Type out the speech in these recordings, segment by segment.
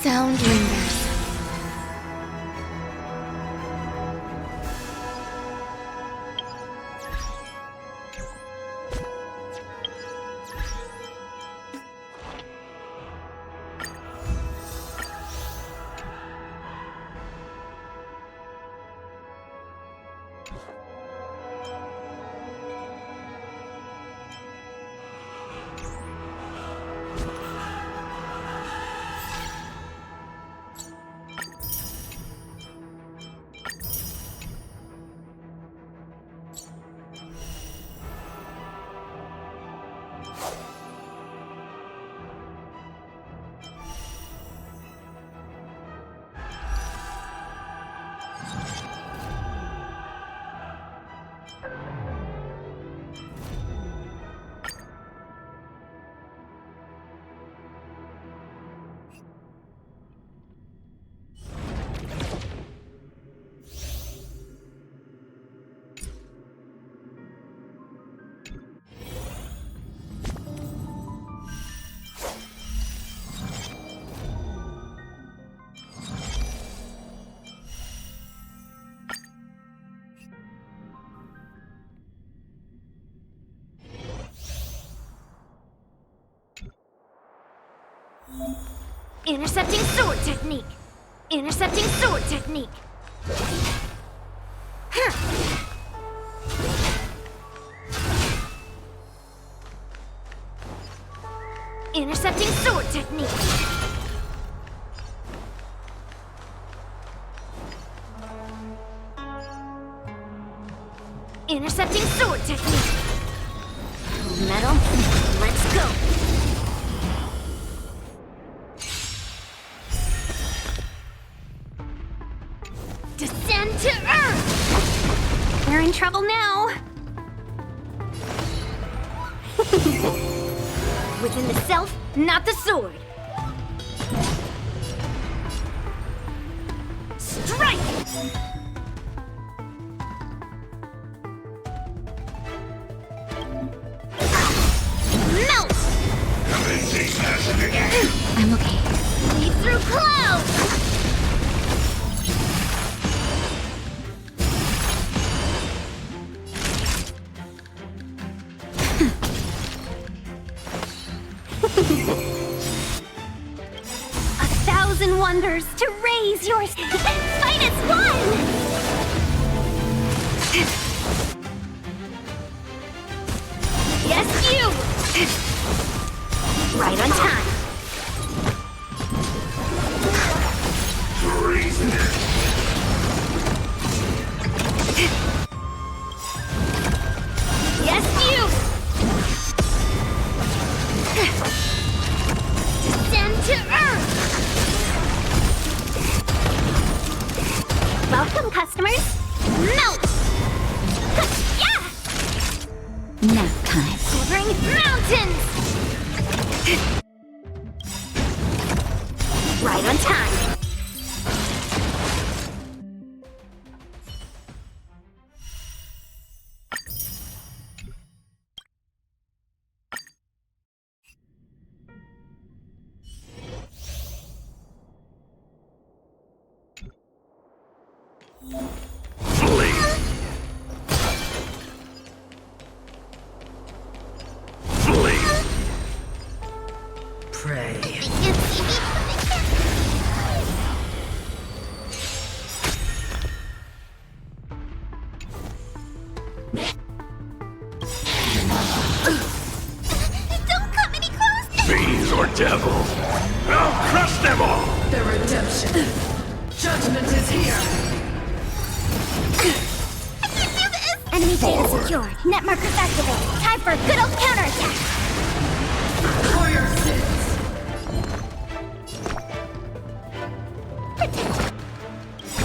Sound lingers. Intercepting sword technique. Intercepting sword technique. Intercepting sword technique. Intercepting sword technique. Metal, let's go. Descend to Earth! We're in trouble now. Within the self, not the sword. Strike! Melt! I'm okay. Lead through clouds! 1,000 wonders to raise your fight as one! Yes, you! Right on time. Yes, you! Descend to Earth! Welcome, customers! Melt! Yeah! Nap time. Quivering mountains! Right on time. Pray. Don't come any closer! Fiends or devils, I'll crush them all! The redemption. Judgment is here. I can't do this! Enemy data secured. Net markers activated. Time for a good old counterattack! For your sins.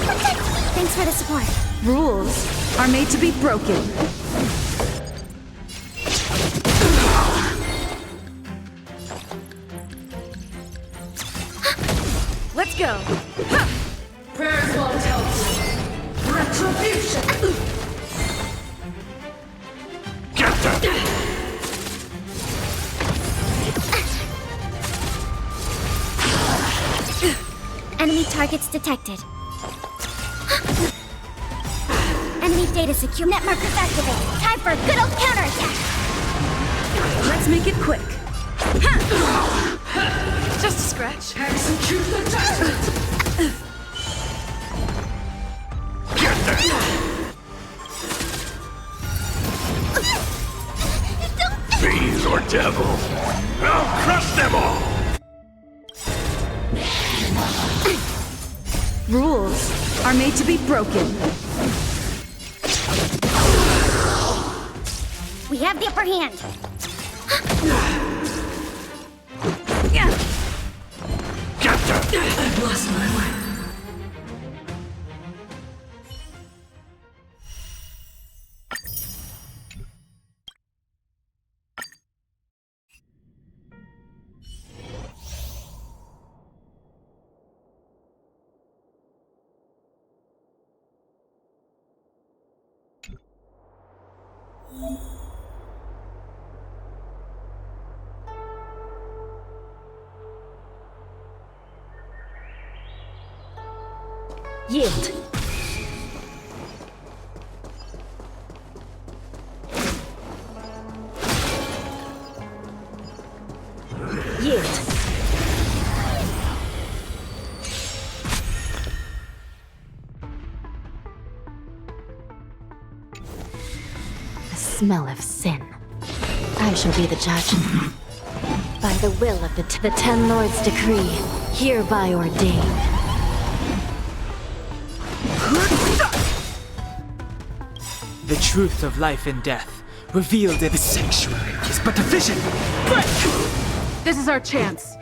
Protect me! Thanks for the support. Rules are made to be broken. Let's go! Prayers won't help you. Retribution. Get them! Enemy targets detected. Enemy data secure. Net markers activated. Time for a good old counterattack. Let's make it quick. Just a scratch. Execute the judgment. Get them! Fiends or devils! I'll crush them all! Rules are made to be broken. We have the upper hand. Get them! I've lost my way. Yield. Yield. The smell of sin. I shall be the judge. By the will of the Ten Lords' decree, hereby ordained. The truth of life and death, revealed in the sanctuary, is but a vision. Break! This is our chance.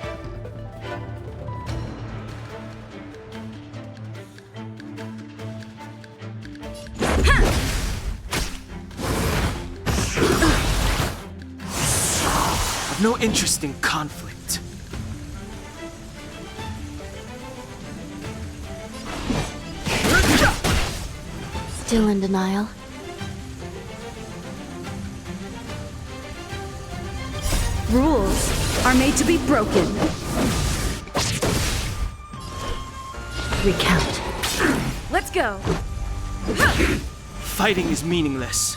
I've no interest in conflict. Still in denial? Rules are made to be broken. Recount. Let's go. Fighting is meaningless.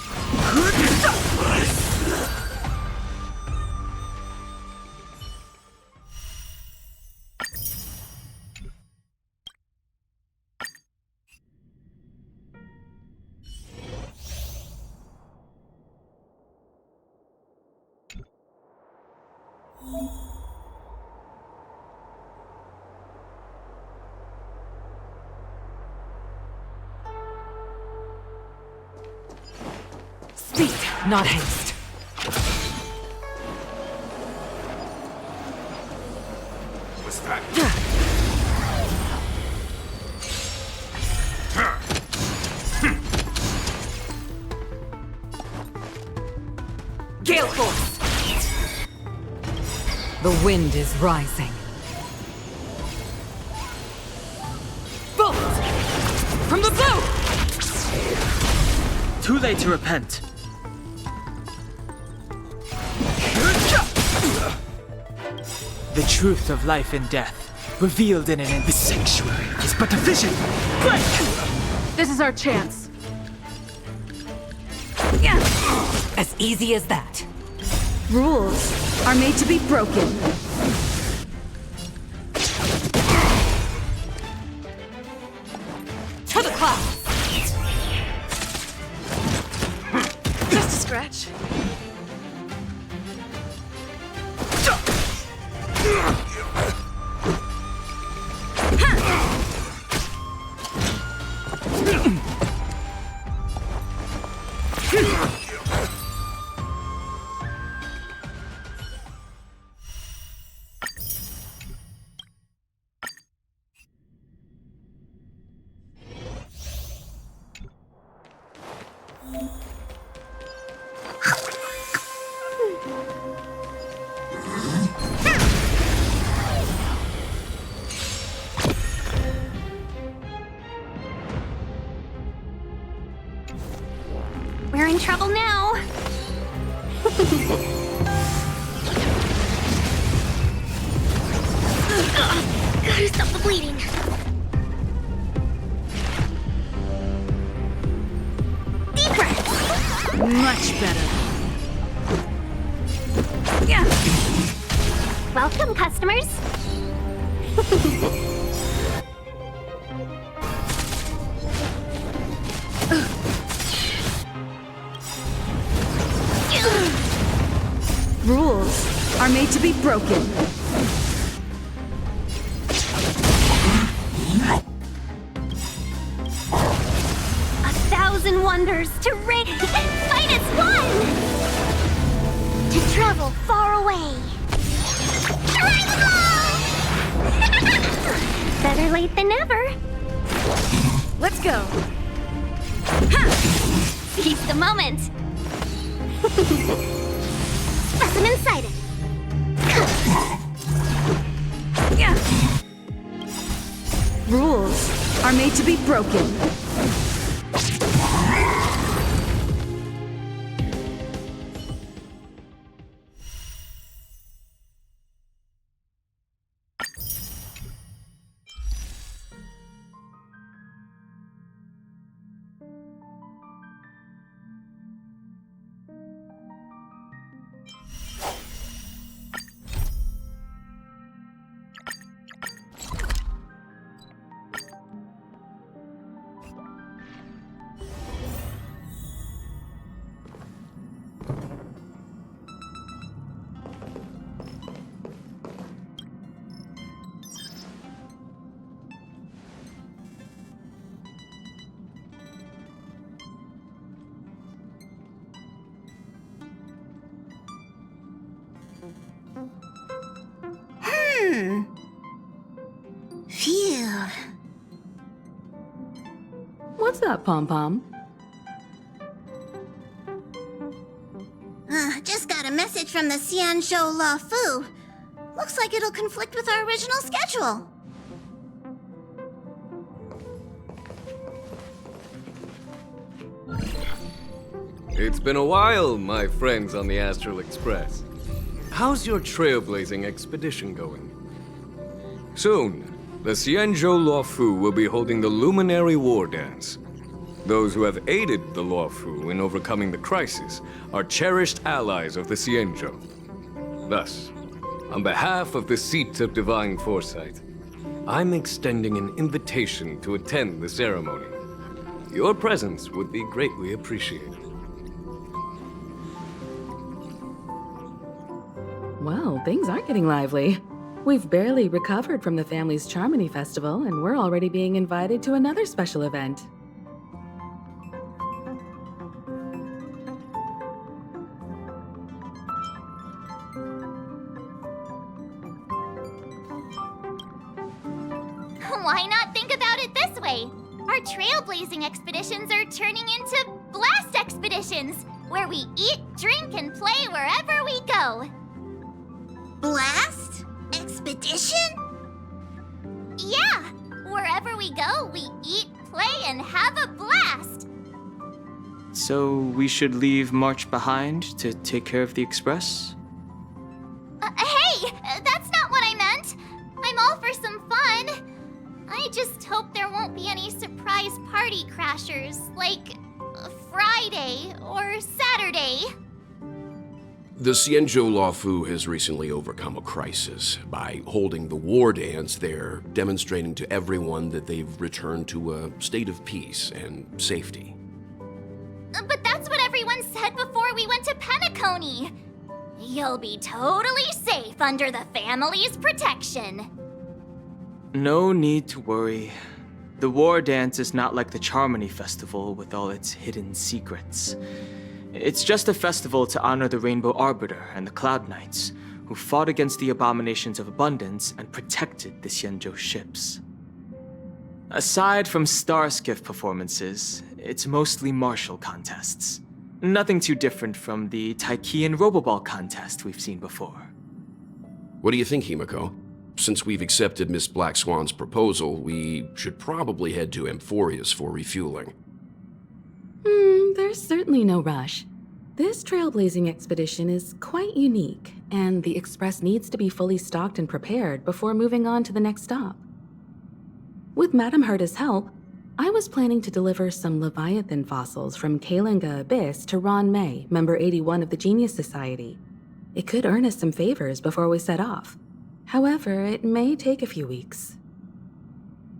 Speed, not haste. What's that? Gale force. The wind is rising. Bolt! From the blue! Too late to repent. The truth of life and death, revealed in the sanctuary, is but a vision. Break! This is our chance. As easy as that. Rules are made to be broken. To the clouds! Just a scratch. We're in trouble now. Gotta stop the bleeding. Much better. Yeah. Welcome, customers. Rules are made to be broken. 1,000 wonders to fight as one! To travel far away. Better late than never. Let's go. Seize the moment. Specimen sighted. Yeah. Rules are made to be broken. Phew. What's that, Pom-Pom? Just got a message from the Xianzhou La Fu. Looks like it'll conflict with our original schedule. It's been a while, my friends on the Astral Express. How's your trailblazing expedition going? Soon, the Xianzhou La Fu will be holding the Luminary War Dance. Those who have aided the La Fu in overcoming the crisis are cherished allies of the Xianzhou. Thus, on behalf of the Seat of Divine Foresight, I'm extending an invitation to attend the ceremony. Your presence would be greatly appreciated. Well, things aren't getting lively. We've barely recovered from the family's Charmony Festival, and we're already being invited to another special event. Why not think about it this way? Our trailblazing expeditions are turning into blast expeditions, where we eat, drink, and play wherever we go. Blast? Expedition? Yeah! Wherever we go, we eat, play, and have a blast! So we should leave March behind to take care of the Express? Hey! That's not what I meant! I'm all for some fun! I just hope there won't be any surprise party crashers, like Friday or Saturday. The Xianzhou La Fu has recently overcome a crisis. By holding the war dance, they're demonstrating to everyone that they've returned to a state of peace and safety. But that's what everyone said before we went to Penacony. You'll be totally safe under the family's protection. No need to worry. The war dance is not like the Charmony Festival with all its hidden secrets. It's just a festival to honor the Rainbow Arbiter and the Cloud Knights, who fought against the abominations of abundance and protected the Xianzhou ships. Aside from star skiff performances, it's mostly martial contests. Nothing too different from the Taiki and Roboball contest we've seen before. What do you think, Himiko? Since we've accepted Miss Black Swan's proposal, we should probably head to Amphorius for refueling. There's certainly no rush. This trailblazing expedition is quite unique, and the Express needs to be fully stocked and prepared before moving on to the next stop. With Madame Herta's help, I was planning to deliver some Leviathan fossils from Kalinga Abyss to Ron May, member 81 of the Genius Society. It could earn us some favors before we set off. However, it may take a few weeks.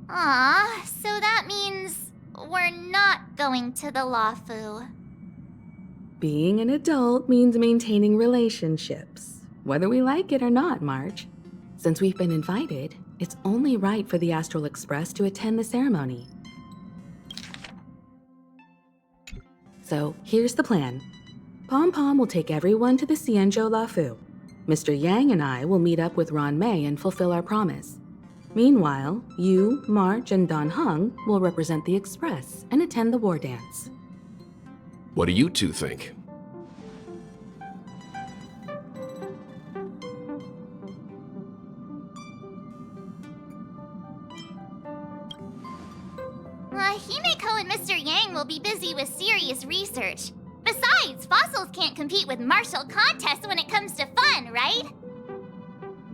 Aw, so that means we're not going to the Lawfu. Being an adult means maintaining relationships, whether we like it or not, Marge. Since we've been invited, it's only right for the Astral Express to attend the ceremony. So here's the plan. Pom Pom will take everyone to the Xianzhou Lawfu. Mr. Yang and I will meet up with Ron May and fulfill our promise. Meanwhile, you, Marge, and Don Hung will represent the Express and attend the war dance. What do you two think? Himeko and Mr. Yang will be busy with serious research. Besides, fossils can't compete with martial contests when it comes to fun, right?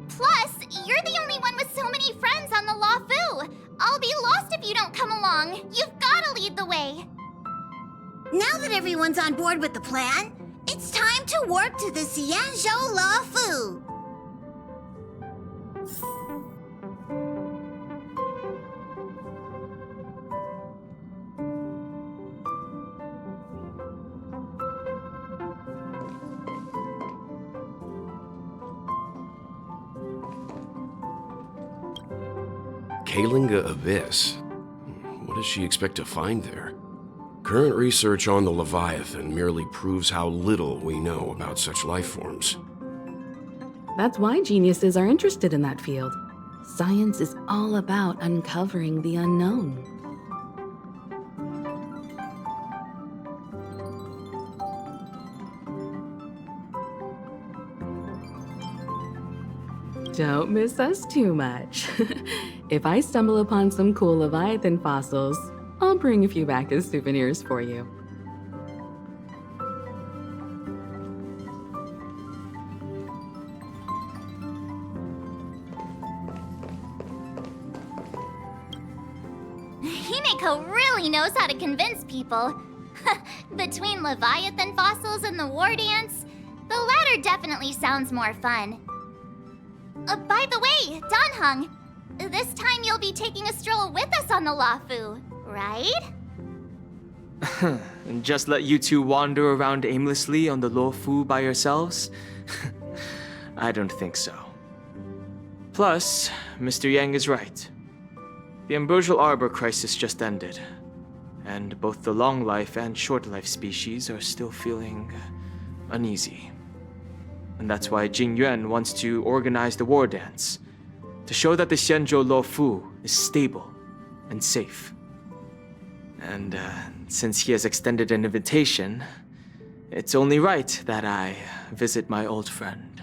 Plus, you're the only one with so many friends on the Lawfu. I'll be lost if you don't come along. You've gotta lead the way. Now that everyone's on board with the plan, it's time to warp to the Xianzhou Lawfu. Kalinga Abyss? What does she expect to find there? Current research on the Leviathan merely proves how little we know about such life forms. That's why geniuses are interested in that field. Science is all about uncovering the unknown. Don't miss us too much. If I stumble upon some cool Leviathan fossils, I'll bring a few back as souvenirs for you. Himeko really knows how to convince people. Between Leviathan fossils and the war dance, the latter definitely sounds more fun. By the way, Don Hung, this time you'll be taking a stroll with us on the Lawfu, right? And just let you two wander around aimlessly on the Lawfu by yourselves? I don't think so. Plus, Mr. Yang is right. The Ambrosial Arbor crisis just ended, and both the long life and short life species are still feeling uneasy. And that's why Jing Yuan wants to organize the war dance, to show that the Xianzhou Lawfu is stable and safe. And since he has extended an invitation, it's only right that I visit my old friend.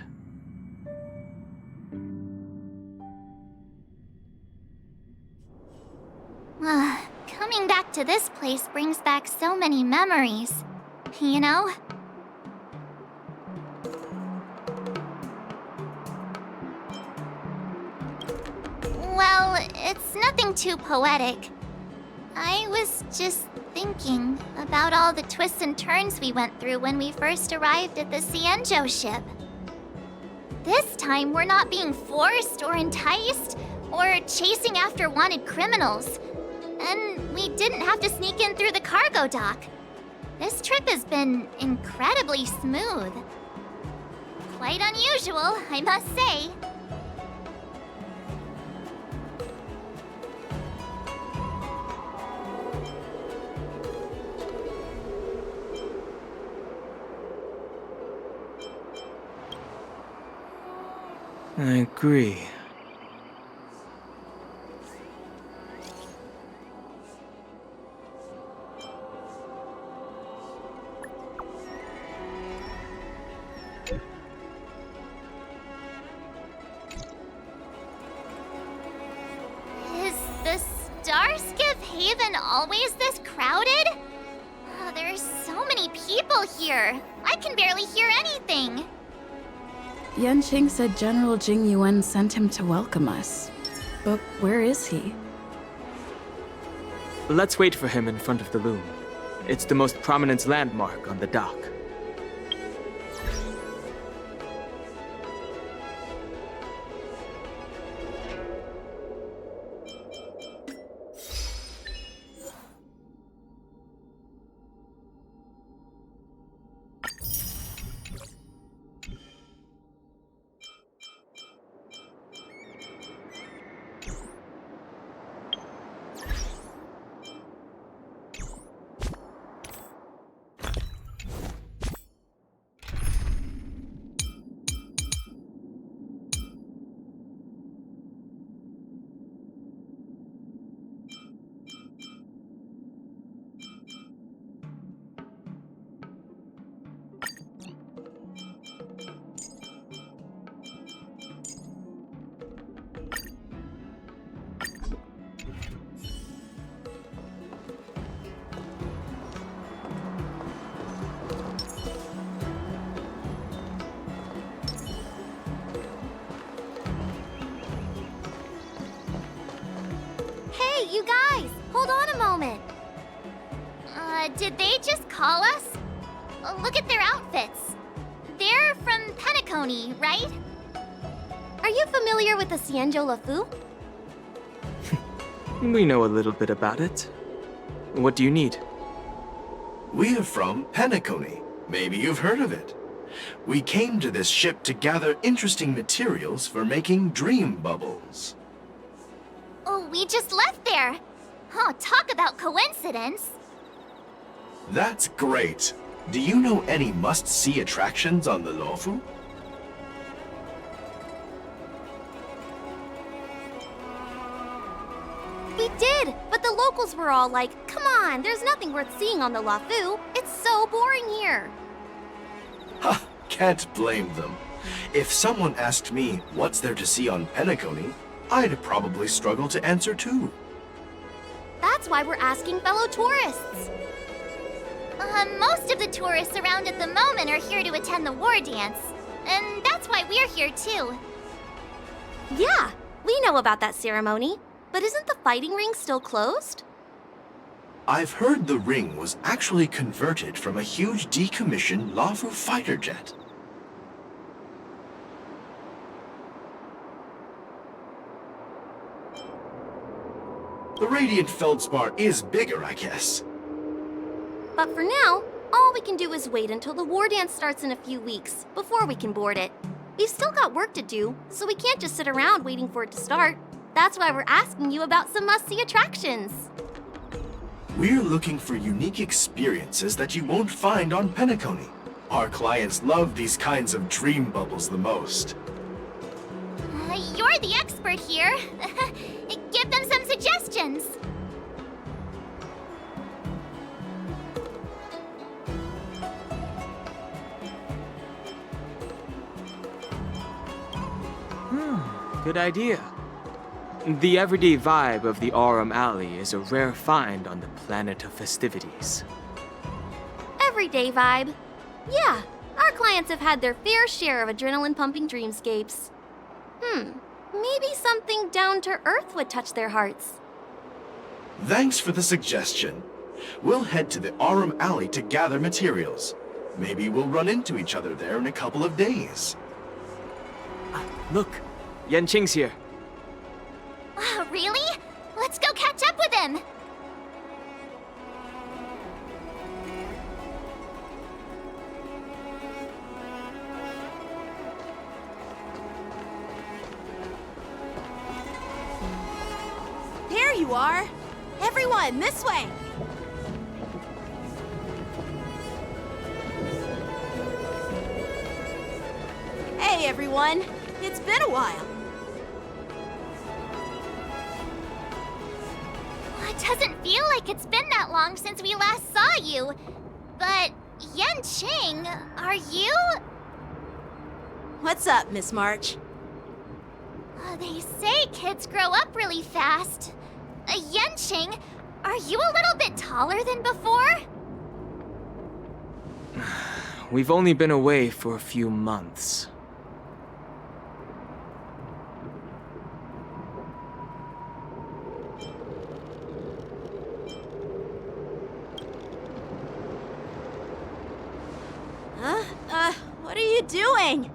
Coming back to this place brings back so many memories, you know? Well, it's nothing too poetic. I was just thinking about all the twists and turns we went through when we first arrived at the Xianzhou ship. This time, we're not being forced or enticed or chasing after wanted criminals. And we didn't have to sneak in through the cargo dock. This trip has been incredibly smooth. Quite unusual, I must say. I agree. Is the Starskiff Haven always this crowded? Oh, there's so many people here. I can barely hear anything. Yanqing said General Jing Yuan sent him to welcome us. But where is he? Let's wait for him in front of the loom. It's the most prominent landmark on the dock. Hey, you guys! Hold on a moment. Did they just call us? Look at their outfits. They're from Penacony, right? Are you familiar with the Cienjo Lafu? We know a little bit about it. What do you need? We are from Penacony. Maybe you've heard of it. We came to this ship to gather interesting materials for making dream bubbles. Oh, we just left there. Oh, talk about coincidence. That's great. Do you know any must-see attractions on the Lofu? We did, but the locals were all like, come on, there's nothing worth seeing on the Lafu. It's so boring here. Ha! Can't blame them. If someone asked me what's there to see on Penacony, I'd probably struggle to answer too. That's why we're asking fellow tourists. Most of the tourists around at the moment are here to attend the war dance. And that's why we're here too. Yeah, we know about that ceremony. But isn't the fighting ring still closed? I've heard the ring was actually converted from a huge decommissioned Lafu fighter jet. The Radiant Feldspar is bigger, I guess. But for now, all we can do is wait until the war dance starts in a few weeks, before we can board it. We've still got work to do, so we can't just sit around waiting for it to start. That's why we're asking you about some must-see attractions. We're looking for unique experiences that you won't find on Penacony. Our clients love these kinds of dream bubbles the most. You're the expert here. Give them some suggestions. Good idea. The everyday vibe of the Aurum Alley is a rare find on the planet of festivities. Everyday vibe. Yeah, our clients have had their fair share of adrenaline-pumping dreamscapes. Maybe something down to earth would touch their hearts. Thanks for the suggestion. We'll head to the Aurum Alley to gather materials. Maybe we'll run into each other there in a couple of days. Look, Yanqing's here. Really? Let's go catch up with him! There you are! Everyone, this way! Hey, everyone! It's been a while. It doesn't feel like it's been that long since we last saw you. But, Yanqing, are you? What's up, Miss March? They say kids grow up really fast. Yanqing, are you a little bit taller than before? We've only been away for a few months. you doing?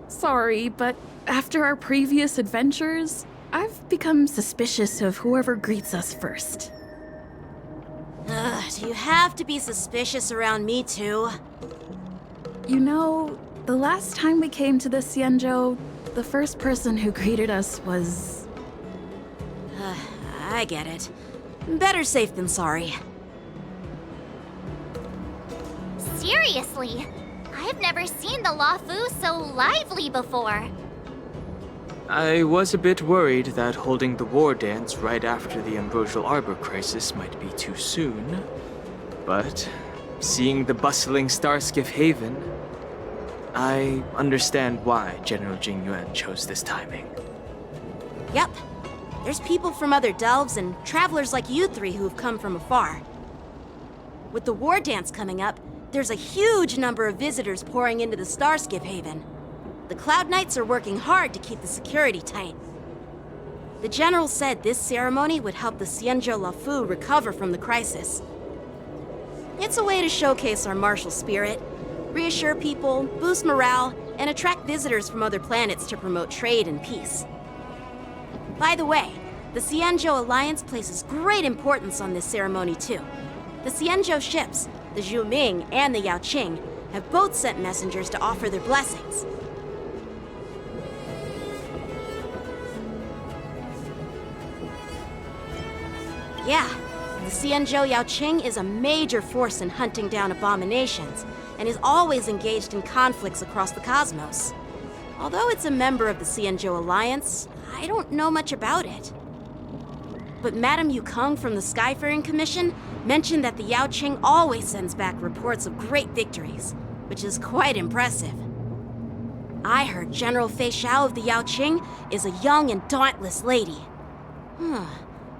Sorry, but after our previous adventures, I've become suspicious of whoever greets us first. Do you have to be suspicious around me too? You know, the last time we came to the Xianzhou, the first person who greeted us was... I get it. Better safe than sorry. Seriously, I've never seen the Luofu so lively before. I was a bit worried that holding the war dance right after the Ambrosial Arbor crisis might be too soon. But seeing the bustling Starskiff Haven, I understand why General Jing Yuan chose this timing. Yep. There's people from other delves and travelers like you three who've come from afar. With the war dance coming up, there's a huge number of visitors pouring into the Starskiff Haven. The Cloud Knights are working hard to keep the security tight. The General said this ceremony would help the Xianzhou Luofu recover from the crisis. It's a way to showcase our martial spirit, reassure people, boost morale, and attract visitors from other planets to promote trade and peace. By the way, the Xianzhou Alliance places great importance on this ceremony too. The Xianzhou ships, the Zhuming and the Yaoqing, have both sent messengers to offer their blessings. Yeah, the Xianzhou Yaoqing is a major force in hunting down abominations, and is always engaged in conflicts across the cosmos. Although it's a member of the Xianzhou Alliance, I don't know much about it. But Madame Yukong from the Skyfaring Commission mentioned that the Yaoqing always sends back reports of great victories, which is quite impressive. I heard General Fei Xiao of the Yaoqing is a young and dauntless lady.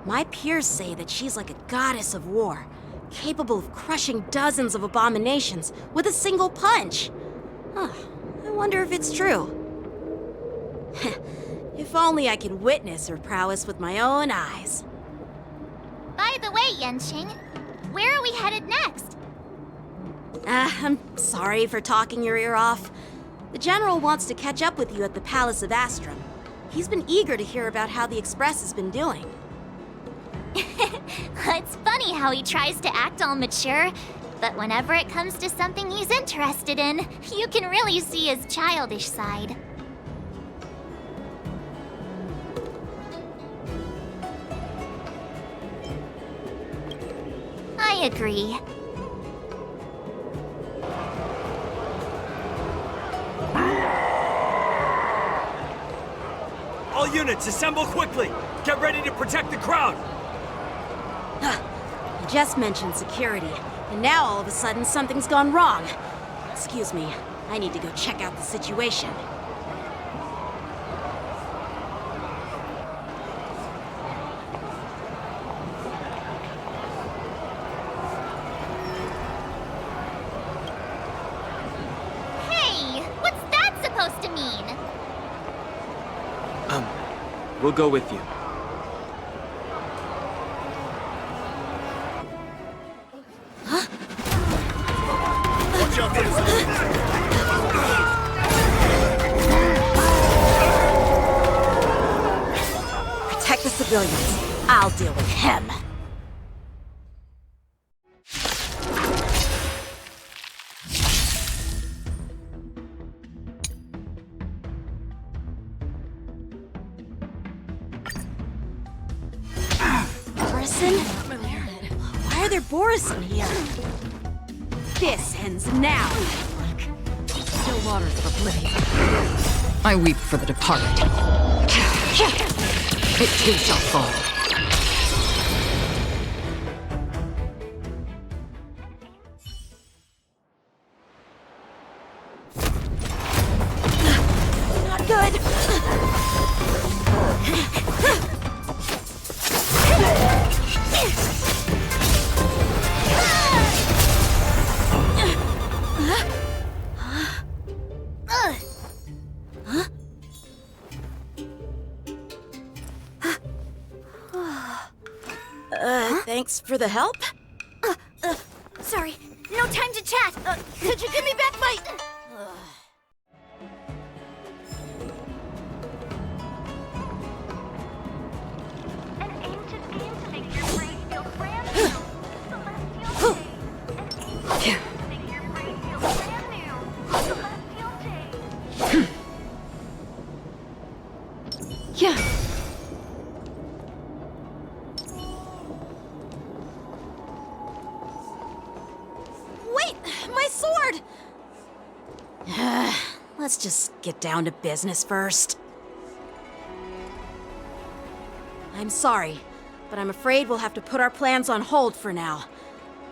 My peers say that she's like a goddess of war, capable of crushing dozens of abominations with a single punch. I wonder if it's true. If only I could witness her prowess with my own eyes. By the way, Yanqing, where are we headed next? I'm sorry for talking your ear off. The General wants to catch up with you at the Palace of Astrum. He's been eager to hear about how the Express has been doing. It's funny how he tries to act all mature, but whenever it comes to something he's interested in, you can really see his childish side. I agree. All units, assemble quickly! Get ready to protect the crowd! You just mentioned security, and now all of a sudden something's gone wrong. Excuse me, I need to go check out the situation. Hey, what's that supposed to mean? We'll go with you. Watch out for this. Protect the civilians. I'll deal with him. Why are there Borison here? This ends now. Still waters of oblivion. I weep for the departed. It too shall fall. Not good. Thanks for the help? Sorry, no time to Chat, could you give me back my... An ancient game to make your brain feel brand new. Celestial Day. An ancient game to make your brain feel brand new. Celestial Day. Yeah. Wait! My sword! Let's just get down to business first. I'm sorry, but I'm afraid we'll have to put our plans on hold for now.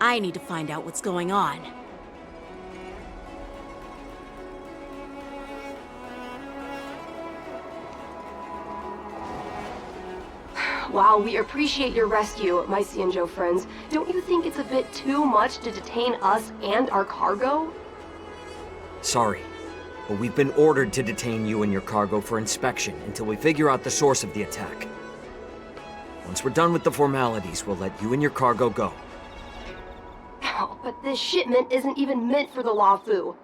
I need to find out what's going on. While we appreciate your rescue, my Xianzhou friends, don't you think it's a bit too much to detain us and our cargo? Sorry, but we've been ordered to detain you and your cargo for inspection until we figure out the source of the attack. Once we're done with the formalities, we'll let you and your cargo go. Oh, but this shipment isn't even meant for the Luofu.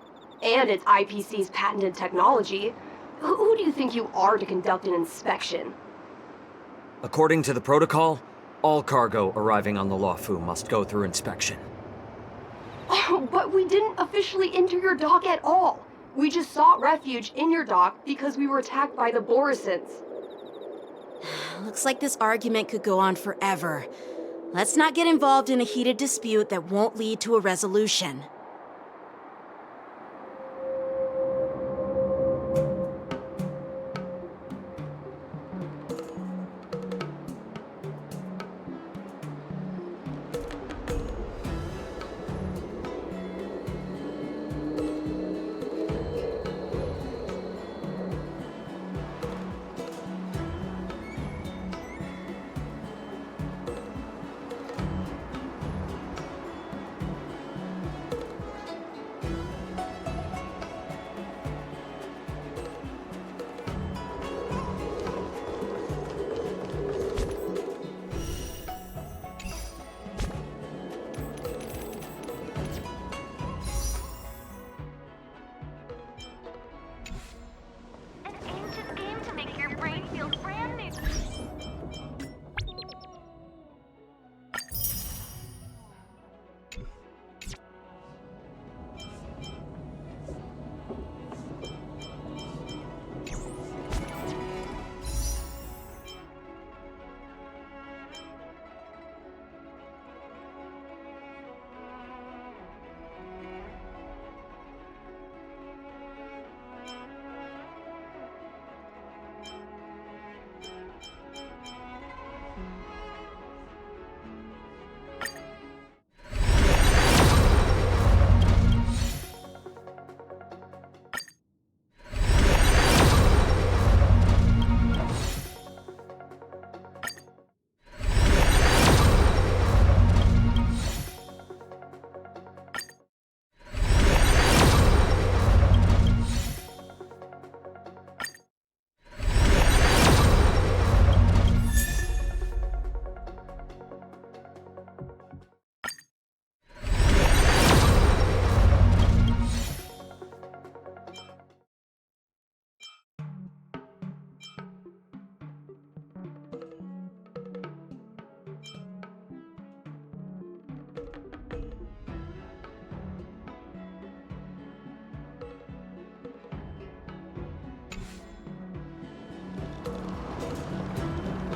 And it's IPC's patented technology. Who do you think you are to conduct an inspection? According to the protocol, all cargo arriving on the Luofu must go through inspection. Oh, but we didn't officially enter your dock at all. We just sought refuge in your dock because we were attacked by the Borisons. Looks like this argument could go on forever. Let's not get involved in a heated dispute that won't lead to a resolution. An ancient game to make your brain feel brand new.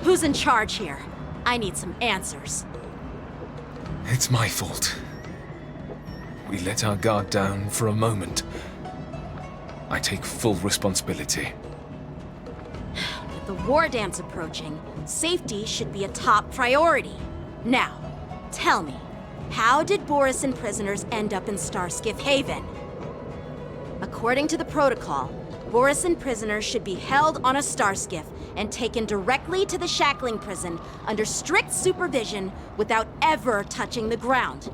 Who's in charge here? I need some answers. It's my fault. We let our guard down for a moment. I take full responsibility. With the war dance approaching, safety should be a top priority. Now, tell me, how did Borisin prisoners end up in Starskiff Haven? According to the protocol, Borisin prisoners should be held on a starskiff and taken directly to the shackling prison under strict supervision without ever touching the ground.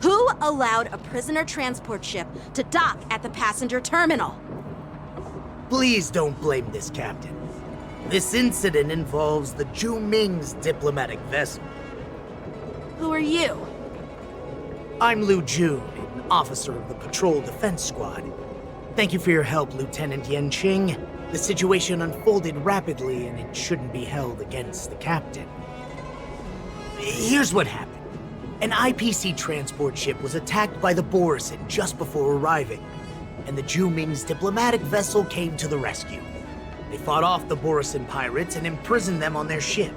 Who allowed a prisoner transport ship to dock at the passenger terminal? Please don't blame this captain. This incident involves the Zhu Ming's diplomatic vessel. Who are you? I'm Lu Jun, an officer of the Patrol Defense Squad. Thank you for your help, Lieutenant Yanqing. The situation unfolded rapidly, and it shouldn't be held against the captain. Here's what happened. An IPC transport ship was attacked by the Borisin just before arriving, and the Zhuming's diplomatic vessel came to the rescue. They fought off the Borisin pirates and imprisoned them on their ship.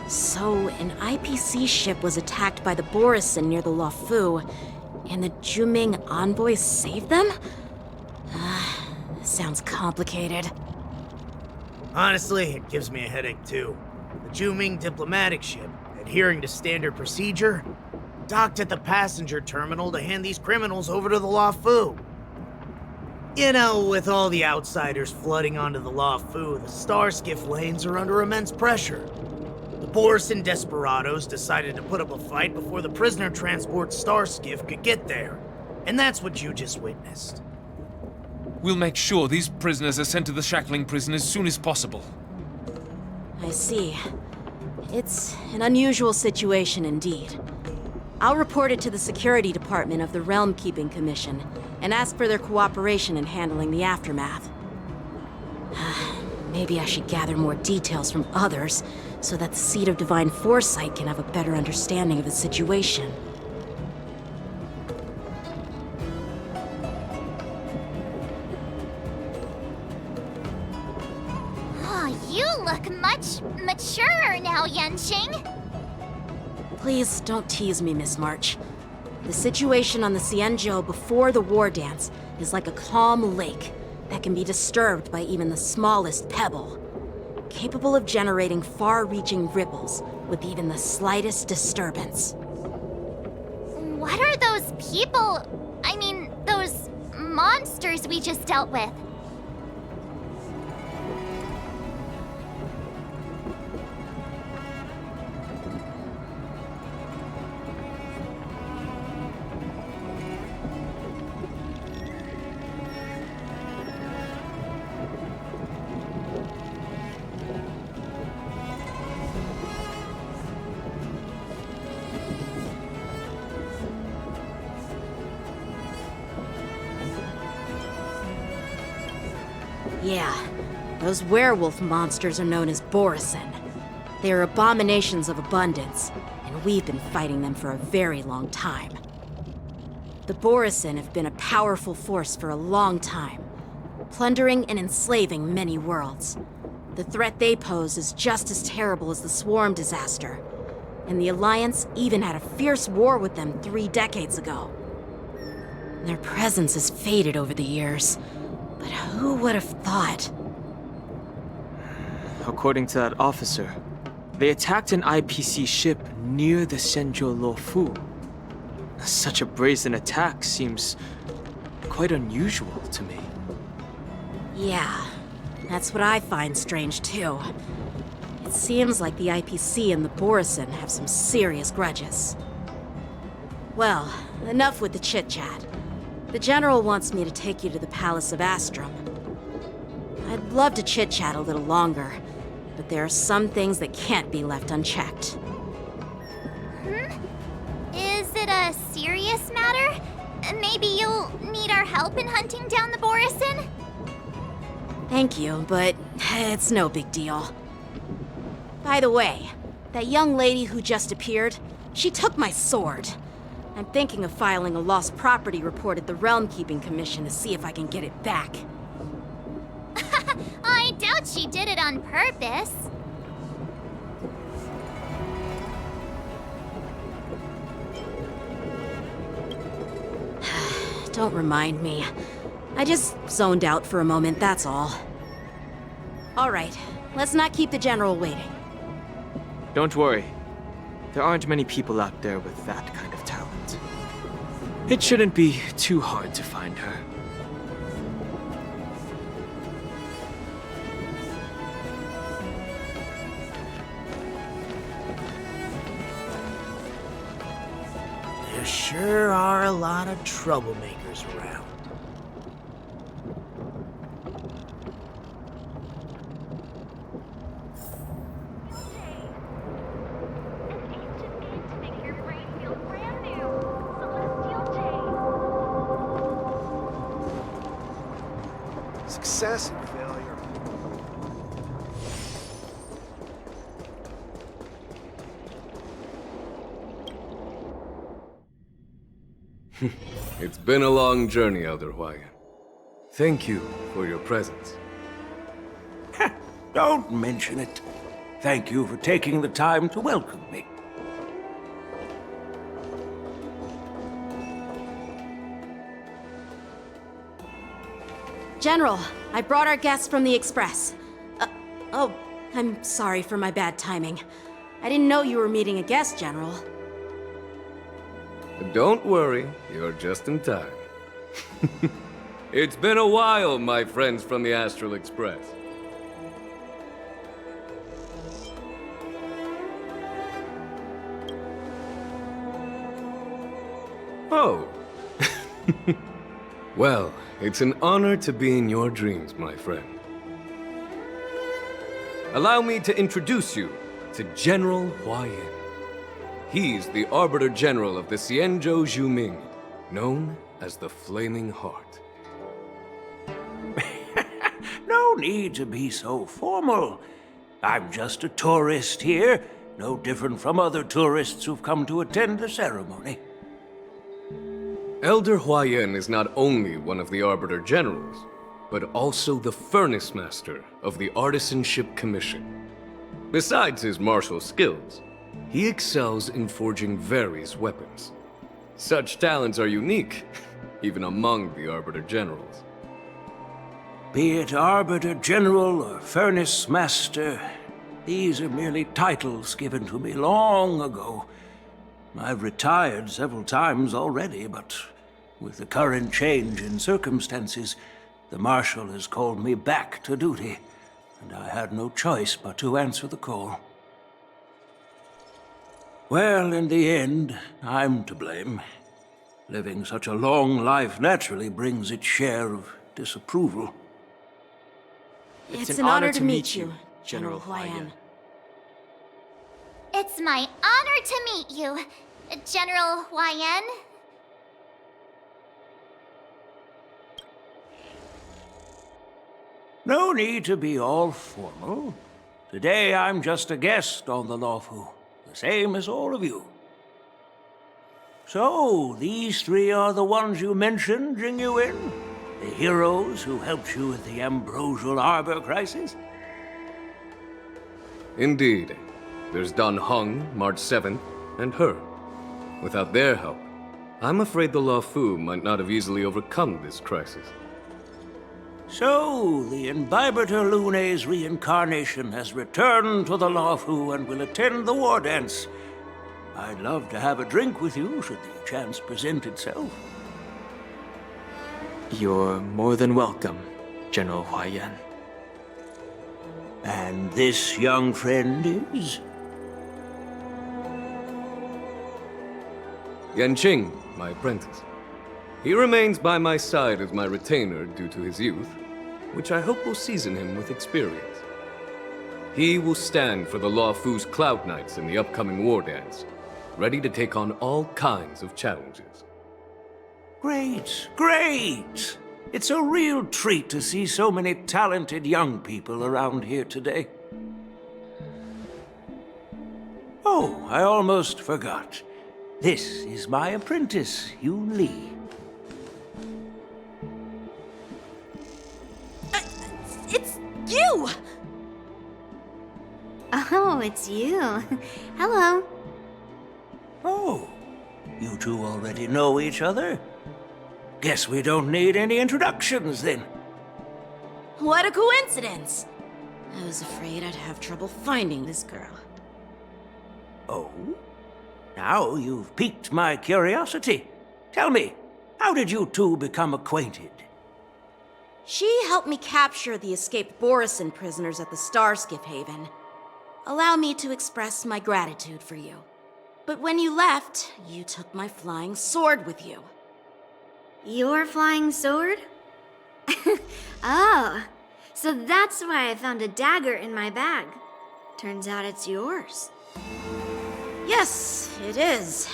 So, an IPC ship was attacked by the Borisin near the Luofu, and the Zhuming envoys saved them? Sounds complicated. Honestly, it gives me a headache too. The Zhuming diplomatic ship, adhering to standard procedure, docked at the passenger terminal to hand these criminals over to the Luofu. You know, with all the outsiders flooding onto the Luofu, the Starskiff lanes are under immense pressure. The Borisin desperados decided to put up a fight before the prisoner transport Starskiff could get there. And that's what you just witnessed. We'll make sure these prisoners are sent to the shackling prison as soon as possible. I see. It's an unusual situation indeed. I'll report it to the security department of the Realm Keeping Commission and ask for their cooperation in handling the aftermath. Maybe I should gather more details from others so that the Seat of Divine Foresight can have a better understanding of the situation. Oh, you look much maturer now, Yanqing. Please don't tease me, Miss March. The situation on the Xianzhou before the war dance is like a calm lake that can be disturbed by even the smallest pebble, capable of generating far-reaching ripples with even the slightest disturbance. What are those people? I mean, those monsters we just dealt with? Yeah, those werewolf monsters are known as Borisin. They are abominations of abundance, and we've been fighting them for a very long time. The Borisin have been a powerful force for a long time, plundering and enslaving many worlds. The threat they pose is just as terrible as the Swarm disaster, and the Alliance even had a fierce war with them 3 decades ago. Their presence has faded over the years, but who would have thought? According to that officer, they attacked an IPC ship near the Xianzhou Luofu. Such a brazen attack seems quite unusual to me. Yeah, that's what I find strange too. It seems like the IPC and the Borisin have some serious grudges. Well, enough with the chit-chat. The General wants me to take you to the Palace of Astrum. I'd love to chit-chat a little longer, but there are some things that can't be left unchecked. Is it a serious matter? Maybe you'll need our help in hunting down the Borisin? Thank you, but it's no big deal. By the way, that young lady who just appeared, she took my sword. I'm thinking of filing a lost property report at the Realm Keeping Commission to see if I can get it back. I doubt she did it on purpose. Don't remind me. I just zoned out for a moment, that's all. All right, let's not keep the General waiting. Don't worry. There aren't many people out there with that kind of talent. It shouldn't be too hard to find her. There sure are a lot of troublemakers around. Success and failure. It's been a long journey, Elder Hwayan. Thank you for your presence. Don't mention it. Thank you for taking the time to welcome me. General, I brought our guests from the Express. Oh, I'm sorry for my bad timing. I didn't know you were meeting a guest, General. Don't worry, you're just in time. It's been a while, my friends from the Astral Express. Oh. Well, it's an honor to be in your dreams, my friend. Allow me to introduce you to General Hwayan. He's the Arbiter General of the Xianzhou Zhuming, known as the Flaming Heart. No need to be so formal. I'm just a tourist here, no different from other tourists who've come to attend the ceremony. Elder Hwayan is not only one of the Arbiter Generals, but also the Furnace Master of the Artisanship Commission. Besides his martial skills, he excels in forging various weapons. Such talents are unique, even among the Arbiter Generals. Be it Arbiter General or Furnace Master, these are merely titles given to me long ago. I've retired several times already, but with the current change in circumstances, the Marshal has called me back to duty, and I had no choice but to answer the call. Well, in the end, I'm to blame. Living such a long life naturally brings its share of disapproval. It's an honor to meet you, General Hwayan. It's my honor to meet you, General Hwayan. No need to be all formal. Today I'm just a guest on the Luofu, the same as all of you. So, these three are the ones you mentioned, Jingyuin? The heroes who helped you with the Ambrosial Arbor crisis? Indeed. There's Don Hong, March 7th, and her. Without their help, I'm afraid the Luofu might not have easily overcome this crisis. So, the Imbibitor Lune's reincarnation has returned to the Luofu and will attend the war dance. I'd love to have a drink with you, should the chance present itself. You're more than welcome, General Hwayan. And this young friend is? Yanqing, my apprentice. He remains by my side as my retainer due to his youth, which I hope will season him with experience. He will stand for the Luofu's Cloud Knights in the upcoming war dance, ready to take on all kinds of challenges. Great, great! It's a real treat to see so many talented young people around here today. Oh, I almost forgot. This is my apprentice, Yoon Lee. It's you! Oh, it's you. Hello. Oh, you two already know each other? Guess we don't need any introductions, then. What a coincidence! I was afraid I'd have trouble finding this girl. Oh? Now you've piqued my curiosity. Tell me, how did you two become acquainted? She helped me capture the escaped Borisin prisoners at the Starskiff Haven. Allow me to express my gratitude for you. But when you left, you took my flying sword with you. Your flying sword? Oh, so that's why I found a dagger in my bag. Turns out it's yours. Yes, it is.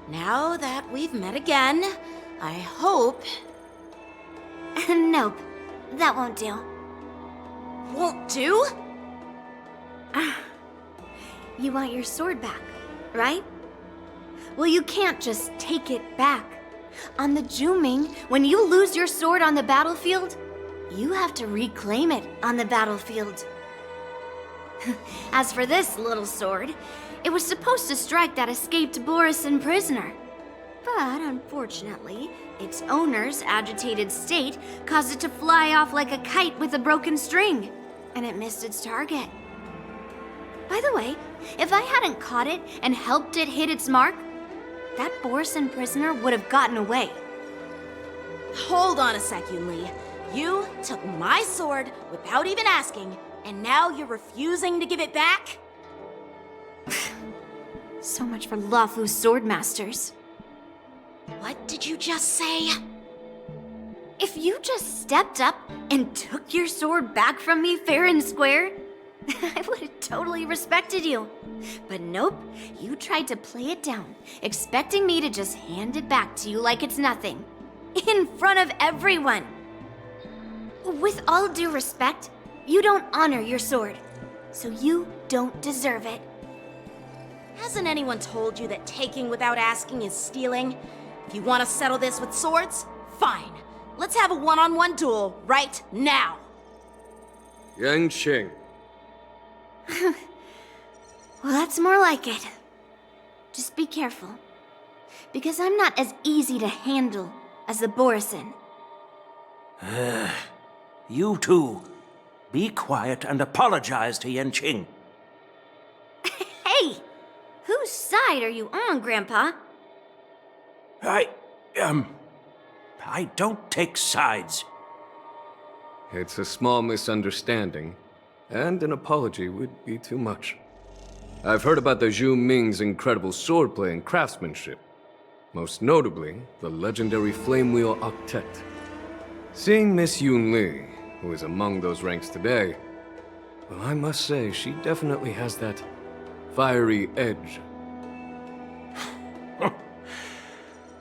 Now that we've met again, I hope... Nope. That won't do. Won't do? You want your sword back, right? Well, you can't just take it back. On the Juming, when you lose your sword on the battlefield, you have to reclaim it on the battlefield. As for this little sword, it was supposed to strike that escaped Borisin prisoner. But unfortunately, its owner's agitated state caused it to fly off like a kite with a broken string, and it missed its target. By the way, if I hadn't caught it and helped it hit its mark, that Borisin prisoner would have gotten away. Hold on a sec, Yunli. You took my sword without even asking, and now you're refusing to give it back? So much for Luofu's sword masters. What did you just say? If you just stepped up and took your sword back from me fair and square, I would have totally respected you. But nope, you tried to play it down, expecting me to just hand it back to you like it's nothing. In front of everyone. With all due respect, you don't honor your sword, so you don't deserve it. Hasn't anyone told you that taking without asking is stealing? If you want to settle this with swords, fine. Let's have a one-on-one duel right now. Yang Qing. Well, that's more like it. Just be careful, because I'm not as easy to handle as the Borisin. You two, be quiet and apologize to Yan Qing. Hey! Whose side are you on, Grandpa? I don't take sides. It's a small misunderstanding, and an apology would be too much. I've heard about the Zhu Ming's incredible swordplay and craftsmanship, most notably the legendary Flame Wheel Octet. Seeing Miss Yunli, who is among those ranks today, well, I must say she definitely has that fiery edge.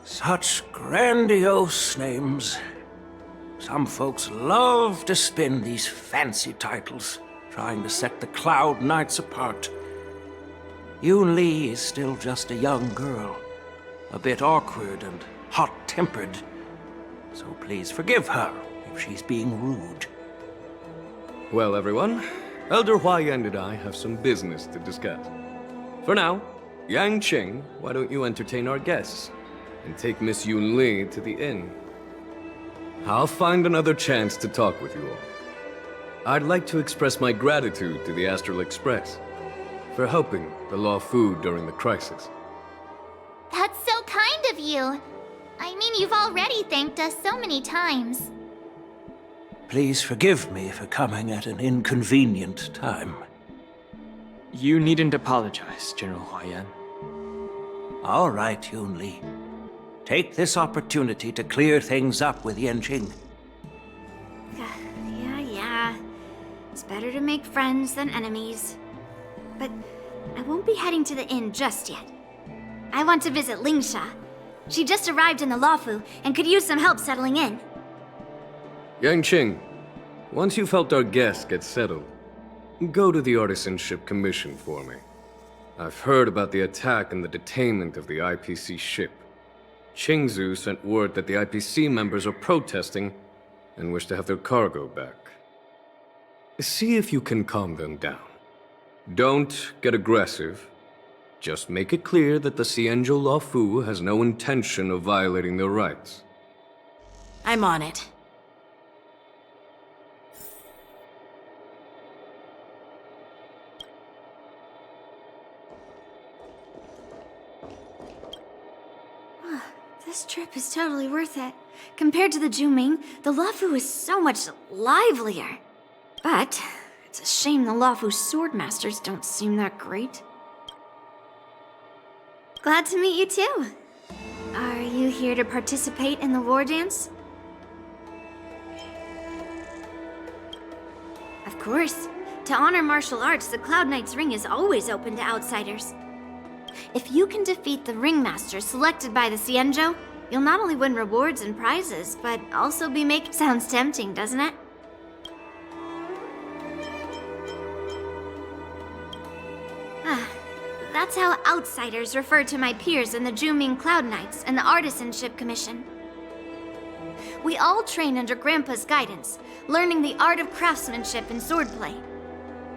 Such grandiose names. Some folks love to spin these fancy titles, trying to set the Cloud Knights apart. Yunli is still just a young girl, a bit awkward and hot-tempered. So please forgive her if she's being rude. Well, everyone, Elder Huayan and I have some business to discuss. For now, Yang Qing, why don't you entertain our guests and take Miss Yunli to the inn? I'll find another chance to talk with you all. I'd like to express my gratitude to the Astral Express for helping the Luofu during the crisis. That's so kind of you. I mean, you've already thanked us so many times. Please forgive me for coming at an inconvenient time. You needn't apologize, General Huayan. All right, Yunli. Take this opportunity to clear things up with Yan Qing. Yeah. It's better to make friends than enemies. But I won't be heading to the inn just yet. I want to visit Lingsha. She just arrived in the Luofu and could use some help settling in. Yang Qing, once you've helped our guests get settled, go to the Artisanship Commission for me. I've heard about the attack and the detainment of the IPC ship. Qingzu sent word that the IPC members are protesting and wish to have their cargo back. See if you can calm them down. Don't get aggressive. Just make it clear that the Xianzhou Luofu has no intention of violating their rights. I'm on it. This trip is totally worth it. Compared to the Juming, the Luofu is so much livelier. But it's a shame the Luofu swordmasters don't seem that great. Glad to meet you too. Are you here to participate in the war dance? Of course. To honor martial arts, the Cloud Knight's ring is always open to outsiders. If you can defeat the ringmaster selected by the Xianzhou, you'll not only win rewards and prizes, but also be Sounds tempting, doesn't it? That's how outsiders refer to my peers in the Juming Cloud Knights and the Artisanship Commission. We all train under Grandpa's guidance, learning the art of craftsmanship and swordplay.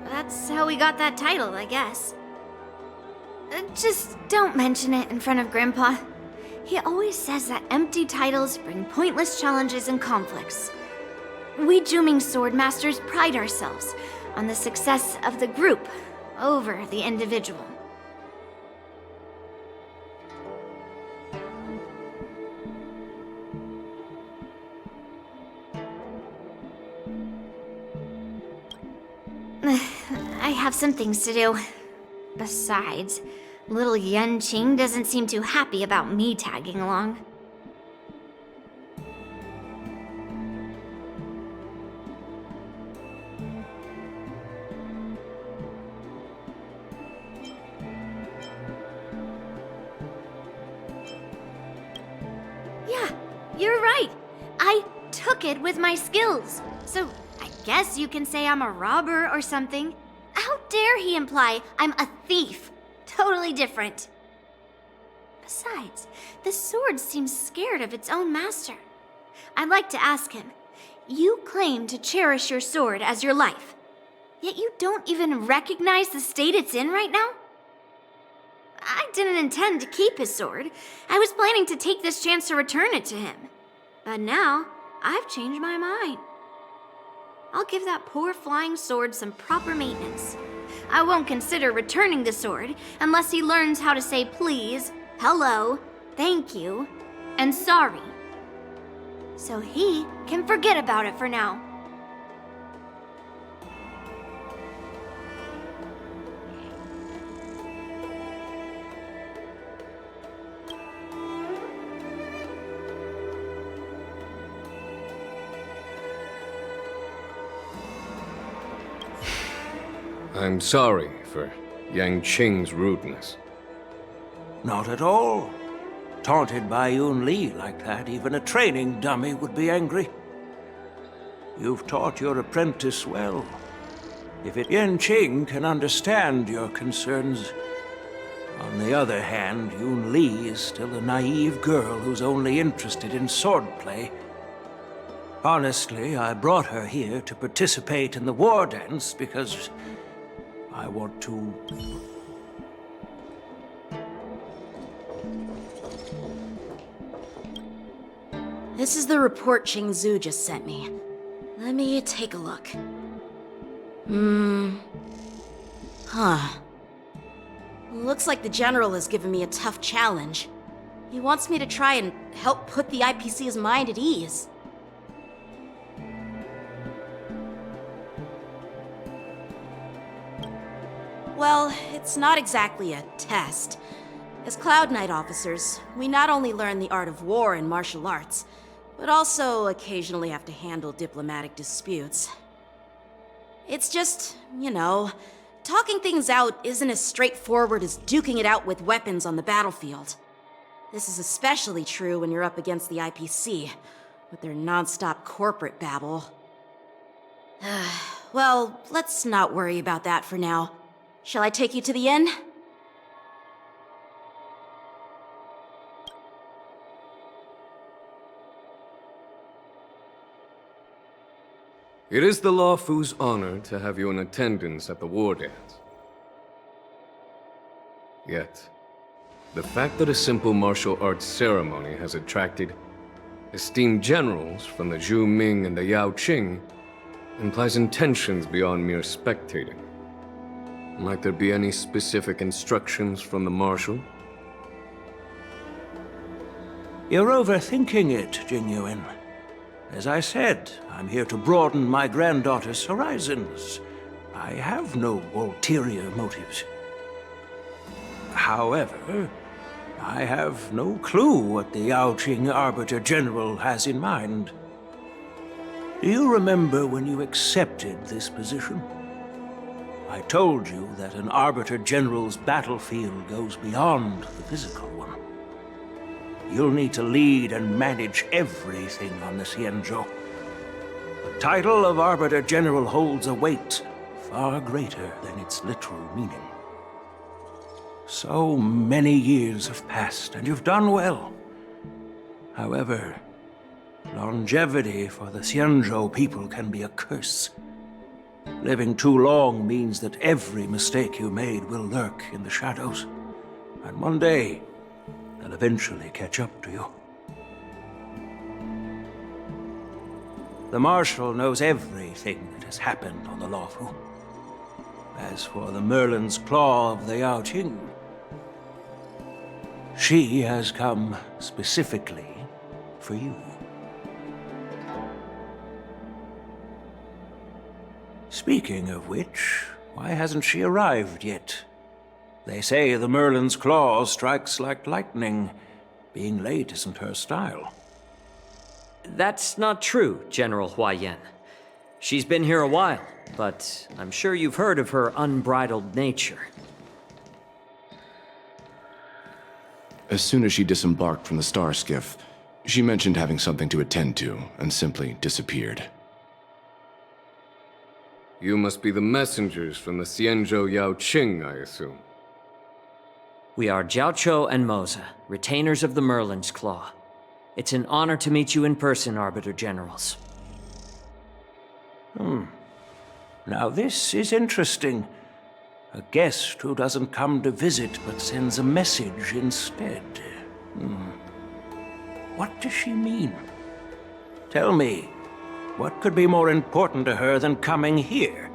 That's how we got that title, I guess. Just don't mention it in front of Grandpa. He always says that empty titles bring pointless challenges and conflicts. We Juming Sword Masters pride ourselves on the success of the group over the individual. I have some things to do. Besides, little Yen Qing doesn't seem too happy about me tagging along. Yeah, you're right. I took it with my skills. So I guess you can say I'm a robber or something. How dare he imply I'm a thief? Totally different. Besides, the sword seems scared of its own master. I'd like to ask him, you claim to cherish your sword as your life, yet you don't even recognize the state it's in right now? I didn't intend to keep his sword. I was planning to take this chance to return it to him. But now, I've changed my mind. I'll give that poor flying sword some proper maintenance. I won't consider returning the sword unless he learns how to say please, hello, thank you, and sorry. So he can forget about it for now. I'm sorry for Yang Qing's rudeness. Not at all. Taunted by Yun Li like that, even a training dummy would be angry. You've taught your apprentice well. If Yan Qing can understand your concerns. On the other hand, Yun Li is still a naive girl who's only interested in swordplay. Honestly, I brought her here to participate in the war dance because I want to... This is the report Qingzu just sent me. Let me take a look. Looks like the General has given me a tough challenge. He wants me to try and help put the IPC's mind at ease. Well, it's not exactly a test. As Cloud Knight officers, we not only learn the art of war and martial arts, but also occasionally have to handle diplomatic disputes. It's just, you know, talking things out isn't as straightforward as duking it out with weapons on the battlefield. This is especially true when you're up against the IPC, with their non-stop corporate babble. Well, let's not worry about that for now. Shall I take you to the inn? It is the Law Fu's honor to have you in attendance at the war dance. Yet, the fact that a simple martial arts ceremony has attracted esteemed generals from the Zhu Ming and the Yao Qing implies intentions beyond mere spectating. Might there be any specific instructions from the Marshal? You're overthinking it, Jingyuan. As I said, I'm here to broaden my granddaughter's horizons. I have no ulterior motives. However, I have no clue what the Yaoqing Arbiter General has in mind. Do you remember when you accepted this position? I told you that an Arbiter General's battlefield goes beyond the physical one. You'll need to lead and manage everything on the Xianzhou. The title of Arbiter General holds a weight far greater than its literal meaning. So many years have passed, and you've done well. However, longevity for the Xianzhou people can be a curse. Living too long means that every mistake you made will lurk in the shadows. And one day, they'll eventually catch up to you. The Marshal knows everything that has happened on the Luofu. As for the Merlin's Claw of the Yaoqing, she has come specifically for you. Speaking of which, why hasn't she arrived yet? They say the Merlin's Claw strikes like lightning. Being late isn't her style. That's not true, General Huaiyan. She's been here a while, but I'm sure you've heard of her unbridled nature. As soon as she disembarked from the star skiff, she mentioned having something to attend to and simply disappeared. You must be the messengers from the Xianzhou Yaoqing, I assume. We are Jiaoqiu and Moza, retainers of the Merlin's Claw. It's an honor to meet you in person, Arbiter Generals. Now this is interesting. A guest who doesn't come to visit but sends a message instead. What does she mean? Tell me, what could be more important to her than coming here?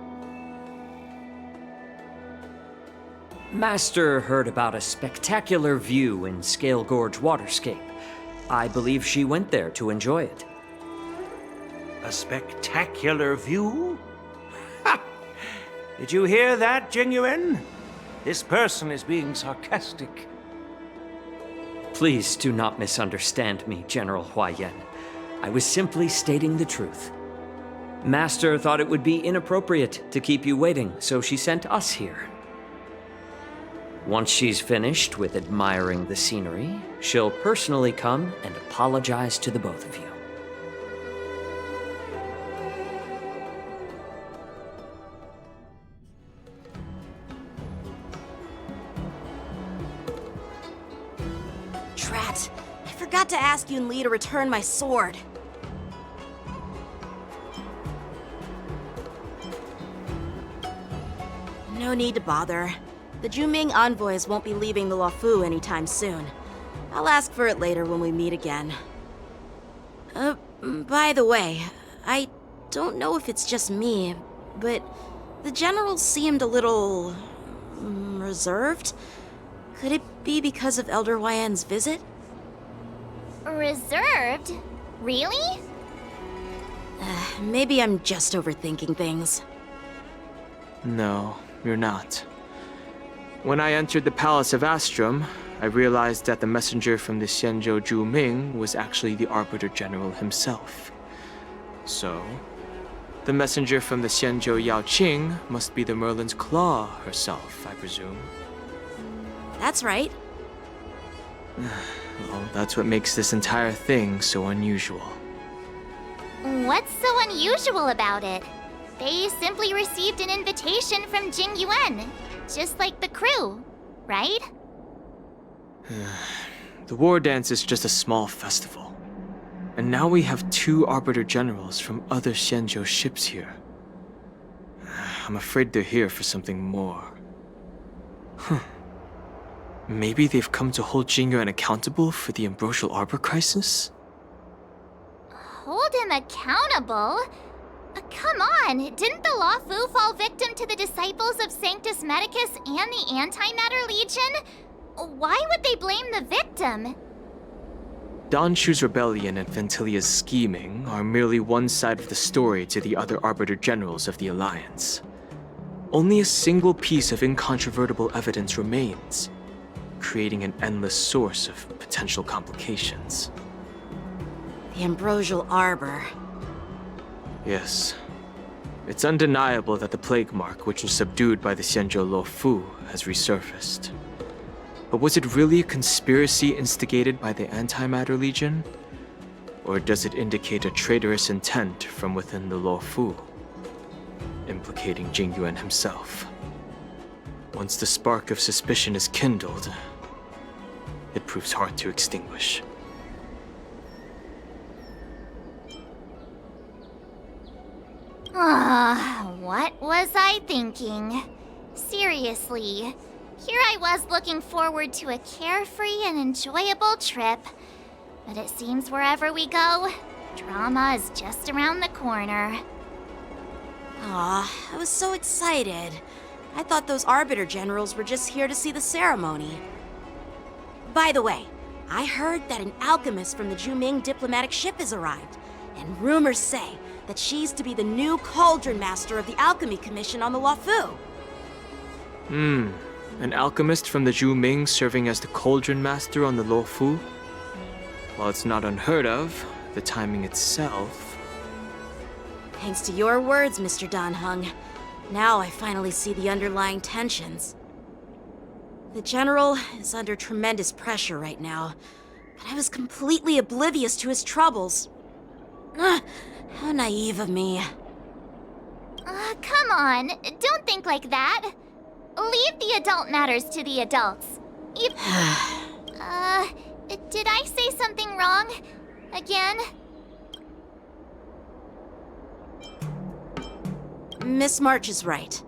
Master heard about a spectacular view in Scale Gorge Waterscape. I believe she went there to enjoy it. A spectacular view? Ha! Did you hear that, Jingyuan? This person is being sarcastic. Please do not misunderstand me, General Huaiyan. I was simply stating the truth. Master thought it would be inappropriate to keep you waiting, so she sent us here. Once she's finished with admiring the scenery, she'll personally come and apologize to the both of you. Drat! I forgot to ask Yun Li to return my sword. No need to bother. The Juming envoys won't be leaving the Luofu anytime soon. I'll ask for it later when we meet again. By the way, I don't know if it's just me, but the general seemed a little reserved. Could it be because of Elder Huaiyan's visit? Reserved? Really? Maybe I'm just overthinking things. No, you're not. When I entered the Palace of Astrum, I realized that the messenger from the Xianzhou Juming was actually the Arbiter General himself. So, the messenger from the Xianzhou Yaoqing must be the Merlin's Claw herself, I presume. That's right. Well, that's what makes this entire thing so unusual. What's so unusual about it? They simply received an invitation from Jingyuan, just like the crew, right? The war dance is just a small festival. And now we have 2 Arbiter Generals from other Xianzhou ships here. I'm afraid they're here for something more. Maybe they've come to hold Jingyuan accountable for the Ambrosial Arbor crisis? Hold him accountable? Come on, didn't the Luofu fall victim to the disciples of Sanctus Medicus and the Antimatter Legion? Why would they blame the victim? Donshu's rebellion and Ventilia's scheming are merely one side of the story to the other Arbiter Generals of the Alliance. Only a single piece of incontrovertible evidence remains, creating an endless source of potential complications. The Ambrosial Arbor. Yes. It's undeniable that the plague mark, which was subdued by the Xianzhou Luofu, has resurfaced. But was it really a conspiracy instigated by the Antimatter Legion? Or does it indicate a traitorous intent from within the Luofu, implicating Jingyuan himself? Once the spark of suspicion is kindled, it proves hard to extinguish. What was I thinking? Seriously, here I was looking forward to a carefree and enjoyable trip. But it seems wherever we go, drama is just around the corner. Aw, I was so excited. I thought those Arbiter Generals were just here to see the ceremony. By the way, I heard that an alchemist from the Juming diplomatic ship has arrived, and rumors say that she's to be the new Cauldron Master of the Alchemy Commission on the Luofu. An alchemist from the Juming serving as the Cauldron Master on the Luofu? While it's not unheard of, the timing itself... Thanks to your words, Mr. Dan Heng. Now I finally see the underlying tensions. The General is under tremendous pressure right now, but I was completely oblivious to his troubles. How naive of me. Come on, don't think like that. Leave the adult matters to the adults. Did I say something wrong? Again? Miss March is right.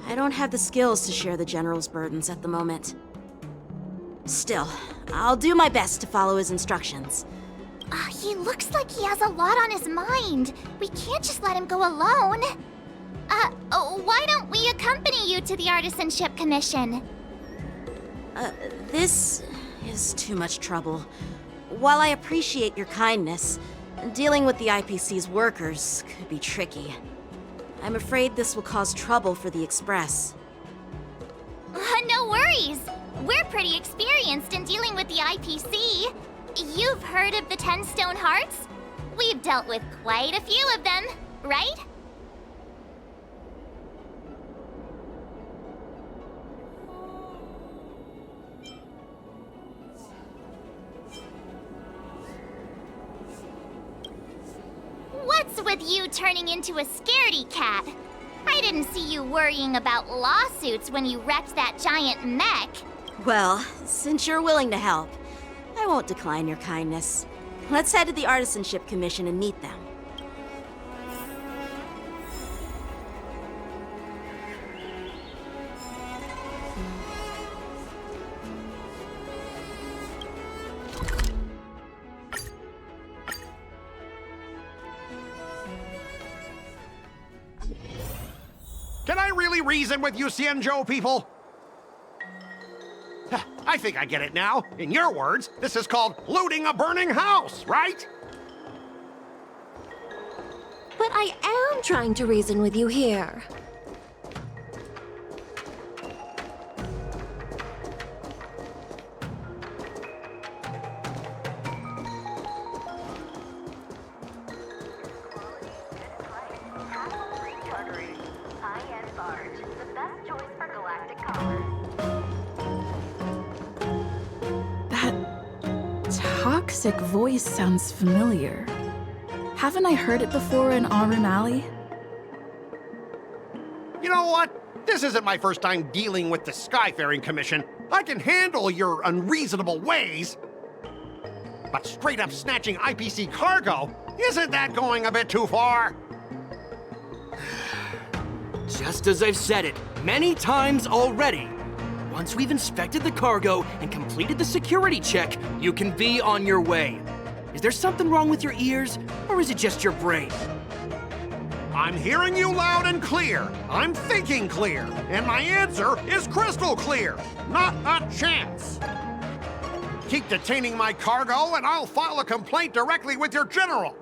I don't have the skills to share the General's burdens at the moment. Still, I'll do my best to follow his instructions. He looks like he has a lot on his mind. We can't just let him go alone. Why don't we accompany you to the Artisanship Commission? This is too much trouble. While I appreciate your kindness, dealing with the IPC's workers could be tricky. I'm afraid this will cause trouble for the Express. No worries. We're pretty experienced in dealing with the IPC. You've heard of the 10 Stone Hearts? We've dealt with quite a few of them, right? What's with you turning into a scaredy cat? I didn't see you worrying about lawsuits when you wrecked that giant mech. Well, since you're willing to help, I won't decline your kindness. Let's head to the Artisanship Commission and meet them. Can I really reason with you Xianzhou people? I think I get it now. In your words, this is called looting a burning house, right? But I am trying to reason with you here. Toxic voice sounds familiar. Haven't I heard it before in Auron Alley? You know what? This isn't my first time dealing with the Skyfaring Commission. I can handle your unreasonable ways. But straight up snatching IPC cargo, isn't that going a bit too far? Just as I've said it many times already. Once we've inspected the cargo and completed the security check, you can be on your way. Is there something wrong with your ears, or is it just your brain? I'm hearing you loud and clear. I'm thinking clear. And my answer is crystal clear. Not a chance. Keep detaining my cargo, and I'll file a complaint directly with your general.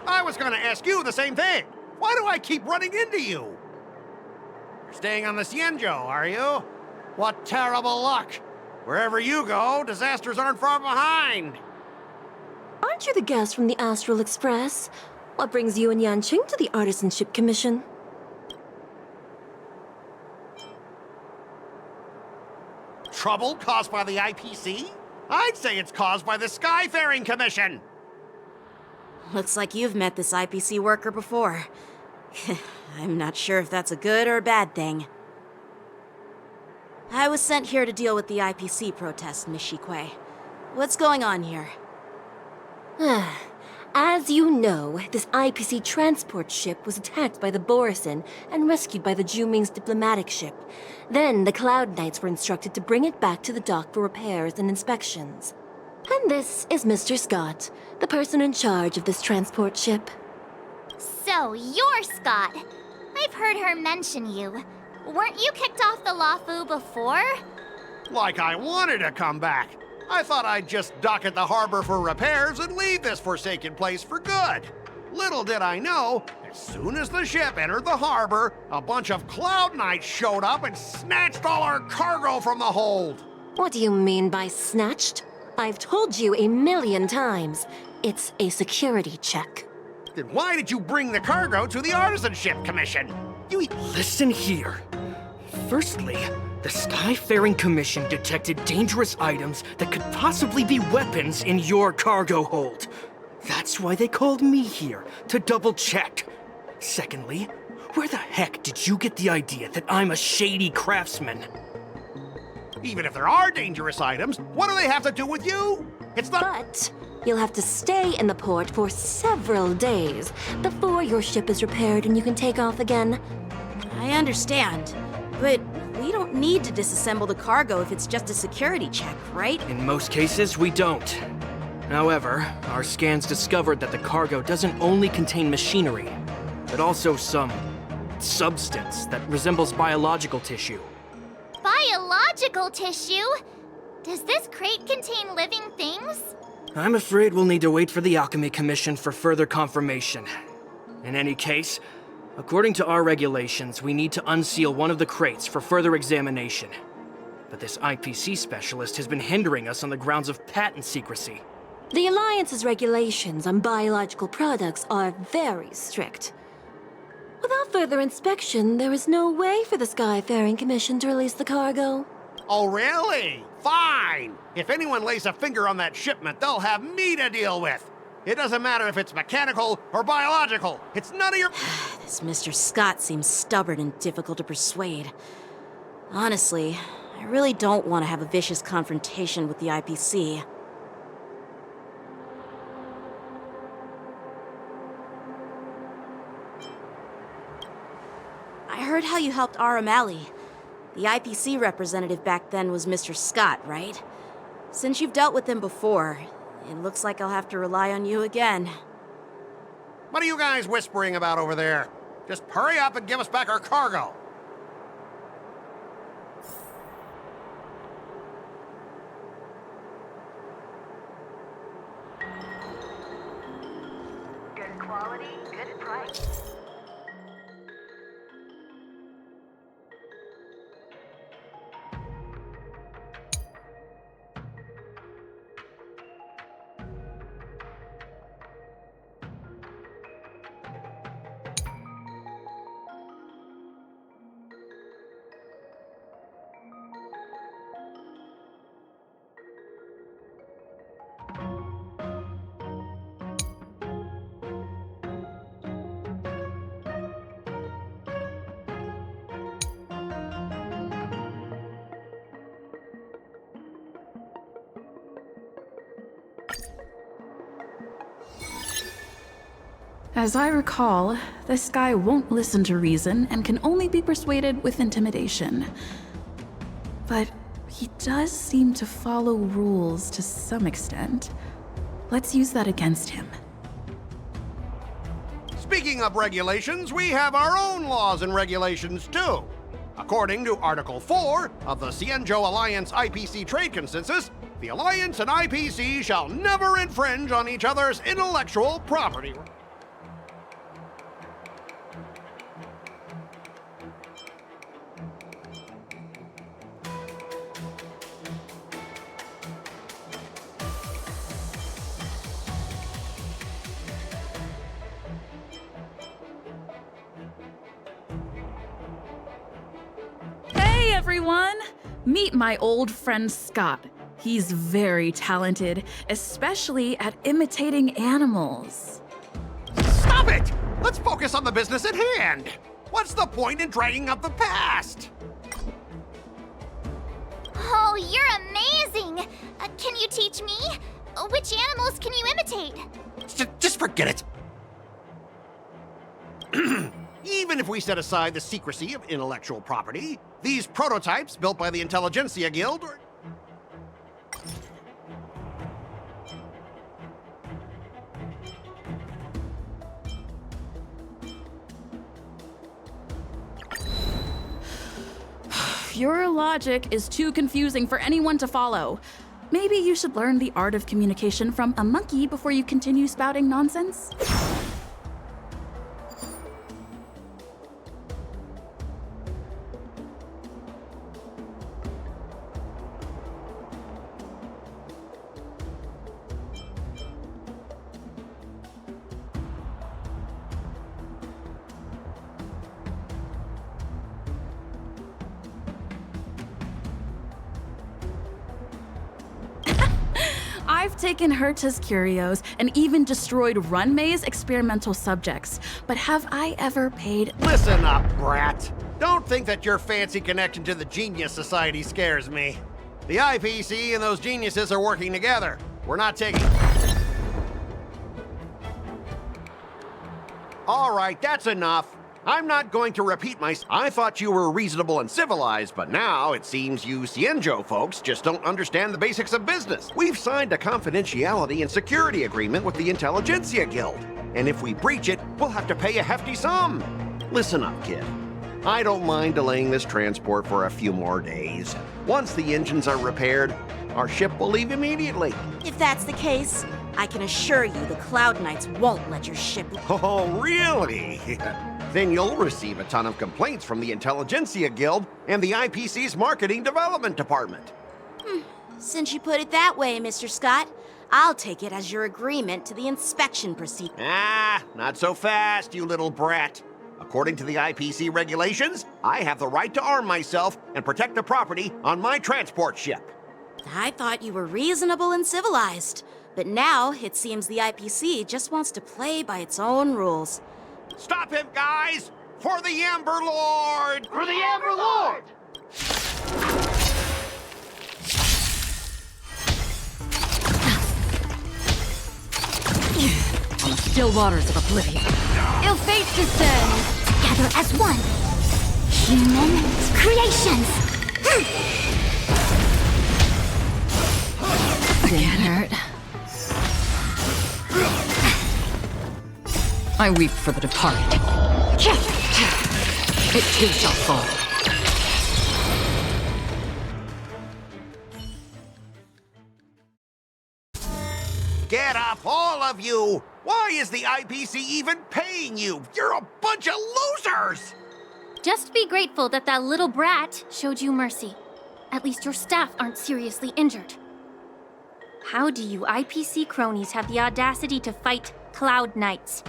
I was gonna ask you the same thing. Why do I keep running into you? You're staying on the Xianzhou, are you? What terrible luck. Wherever you go, disasters aren't far behind. Aren't you the guest from the Astral Express? What brings you and Yanqing to the Artisanship Commission? trouble caused by the IPC? I'd say it's caused by the Skyfaring Commission. Looks like you've met this IPC worker before. I'm not sure if that's a good or a bad thing. I was sent here to deal with the IPC protest, Miss Shikwe. What's going on here? As you know, this IPC transport ship was attacked by the Borison and rescued by the Juming's diplomatic ship. Then the Cloud Knights were instructed to bring it back to the dock for repairs and inspections. And this is Mr. Scott, the person in charge of this transport ship. So, you're Scott. I've heard her mention you. Weren't you kicked off the Lafu before? Like I wanted to come back. I thought I'd just dock at the harbor for repairs and leave this forsaken place for good. Little did I know, as soon as the ship entered the harbor, a bunch of Cloud Knights showed up and snatched all our cargo from the hold. What do you mean by snatched? I've told you 1,000,000 times. It's a security check. Then why did you bring the cargo to the Artisanship Commission? Listen here. Firstly, the Skyfaring Commission detected dangerous items that could possibly be weapons in your cargo hold. That's why they called me here, to double-check. Secondly, where the heck did you get the idea that I'm a shady craftsman? Even if there are dangerous items, what do they have to do with you? It's not— But you'll have to stay in the port for several days before your ship is repaired and you can take off again. I understand, but we don't need to disassemble the cargo if it's just a security check, right? In most cases, we don't. However, our scans discovered that the cargo doesn't only contain machinery, but also some substance that resembles biological tissue. Biological tissue? Does this crate contain living things? I'm afraid we'll need to wait for the Alchemy Commission for further confirmation. In any case, according to our regulations, we need to unseal one of the crates for further examination. But this IPC specialist has been hindering us on the grounds of patent secrecy. The Alliance's regulations on biological products are very strict. Without further inspection, there is no way for the Skyfaring Commission to release the cargo. Oh, really? Fine! If anyone lays a finger on that shipment, they'll have me to deal with. It doesn't matter if it's mechanical or biological. It's none of your— This Mr. Scott seems stubborn and difficult to persuade. Honestly, I really don't want to have a vicious confrontation with the IPC. I heard how you helped Aramali. The IPC representative back then was Mr. Scott, right? Since you've dealt with him before, it looks like I'll have to rely on you again. What are you guys whispering about over there? Just hurry up and give us back our cargo. Good quality, good price. As I recall, this guy won't listen to reason and can only be persuaded with intimidation. But he does seem to follow rules to some extent. Let's use that against him. Speaking of regulations, we have our own laws and regulations too. According to Article 4 of the Xianzhou Alliance IPC Trade Consensus, the Alliance and IPC shall never infringe on each other's intellectual property. Hey everyone! Meet my old friend Scott. He's very talented, especially at imitating animals. Stop it! Let's focus on the business at hand. What's the point in dragging up the past? Oh, you're amazing! Can you teach me? Which animals can you imitate? Just forget it. Even if we set aside the secrecy of intellectual property, these prototypes built by the Intelligentsia Guild are... Your logic is too confusing for anyone to follow. Maybe you should learn the art of communication from a monkey before you continue spouting nonsense? I've taken Herta's curios and even destroyed Runmay's experimental subjects, but have I ever paid— Listen up, brat. Don't think that your fancy connection to the Genius Society scares me. The IPC and those geniuses are working together. We're not taking... All right, that's enough. I'm not going to repeat I thought you were reasonable and civilized, but now it seems you Cienjo folks just don't understand the basics of business. We've signed a confidentiality and security agreement with the Intelligentsia Guild, and if we breach it, we'll have to pay a hefty sum. Listen up, kid. I don't mind delaying this transport for a few more days. Once the engines are repaired, our ship will leave immediately. If that's the case, I can assure you the Cloud Knights won't let your ship... Oh, really? Then you'll receive a ton of complaints from the Intelligentsia Guild and the IPC's Marketing Development Department. Since you put it that way, Mr. Scott, I'll take it as your agreement to the inspection procedure. Ah, not so fast, you little brat. According to the IPC regulations, I have the right to arm myself and protect the property on my transport ship. I thought you were reasonable and civilized, but now it seems the IPC just wants to play by its own rules. Stop him, guys! For the Amber Lord! For the Amber Lord! On the still waters of oblivion. Ill fate descends! Together as one! Human creations! Get hurt. I weep for the departed. It too shall fall. Get up, all of you! Why is the IPC even paying you? You're a bunch of losers! Just be grateful that that little brat showed you mercy. At least your staff aren't seriously injured. How do you IPC cronies have the audacity to fight Cloud Knights?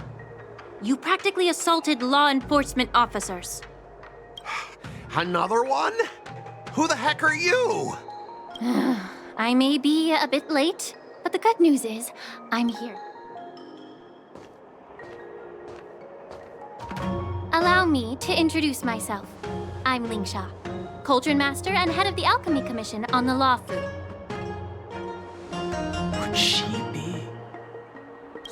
You practically assaulted law enforcement officers. Another one? Who the heck are you? I may be a bit late, but the good news is, I'm here. Allow me to introduce myself. I'm Lingsha, Cauldron Master and head of the Alchemy Commission on the Law Fu. Could she be?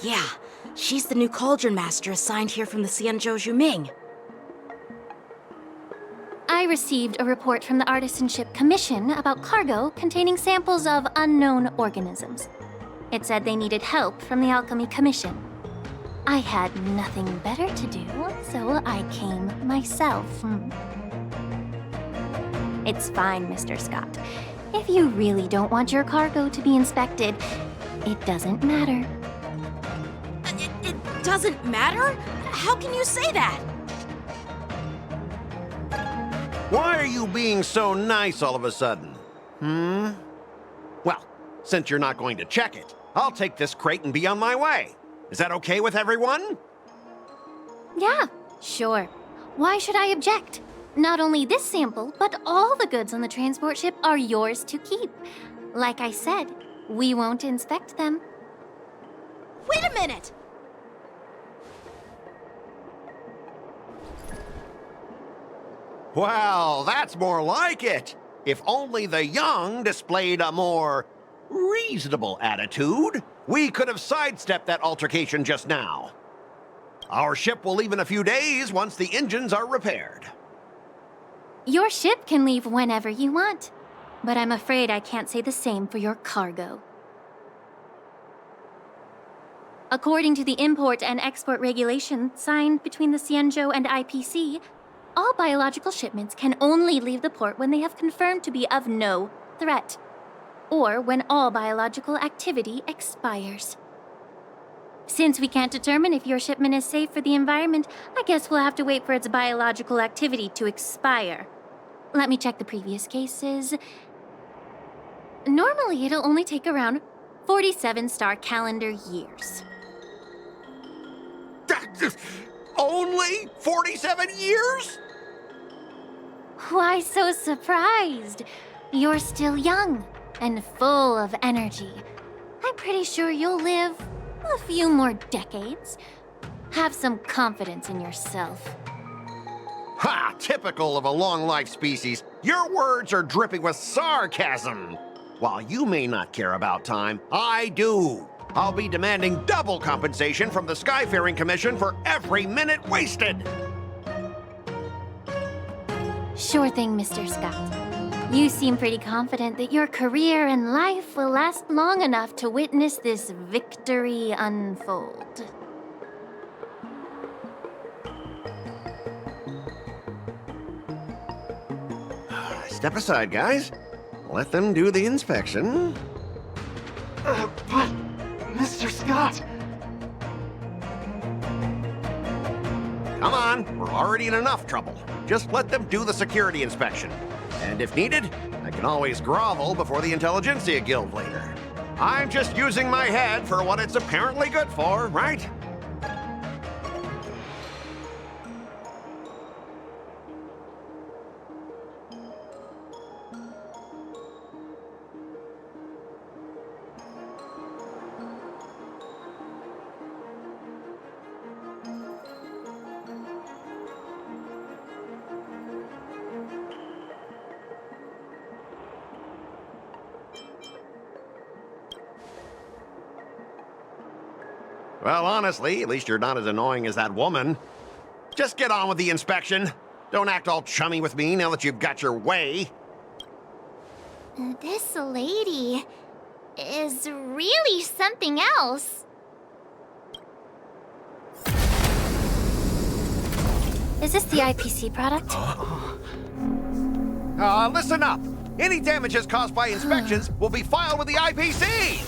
Yeah, she's the new Cauldron Master assigned here from the Cienjo Juming. I received a report from the Artisanship Commission about cargo containing samples of unknown organisms. It said they needed help from the Alchemy Commission. I had nothing better to do, so I came myself. It's fine, Mr. Scott. If you really don't want your cargo to be inspected, it doesn't matter. It doesn't matter? How can you say that? Why are you being so nice all of a sudden? Well, since you're not going to check it, I'll take this crate and be on my way. Is that okay with everyone? Yeah, sure. Why should I object? Not only this sample, but all the goods on the transport ship are yours to keep. Like I said, we won't inspect them. Wait a minute! Well, that's more like it. If only the young displayed a more reasonable attitude, we could have sidestepped that altercation just now. Our ship will leave in a few days once the engines are repaired. Your ship can leave whenever you want, but I'm afraid I can't say the same for your cargo. According to the import and export regulation signed between the Xianzhou and IPC, all biological shipments can only leave the port when they have confirmed to be of no threat, or when all biological activity expires. Since we can't determine if your shipment is safe for the environment, I guess we'll have to wait for its biological activity to expire. Let me check the previous cases. Normally, it'll only take around 47 star calendar years. Only 47 years? Why so surprised? You're still young and full of energy. I'm pretty sure you'll live a few more decades. Have some confidence in yourself. Ha! Typical of a long-life species. Your words are dripping with sarcasm. While you may not care about time, I do. I'll be demanding double compensation from the Skyfaring Commission for every minute wasted. Sure thing, Mr. Scott. You seem pretty confident that your career and life will last long enough to witness this victory unfold. Step aside, guys. Let them do the inspection. But, Mr. Scott... Come on, we're already in enough trouble. Just let them do the security inspection. And if needed, I can always grovel before the Intelligentsia Guild later. I'm just using my head for what it's apparently good for, right? Well, honestly, at least you're not as annoying as that woman. Just get on with the inspection. Don't act all chummy with me now that you've got your way. This lady is really something else. Is this the IPC product? Listen up. Any damages caused by inspections will be filed with the IPC.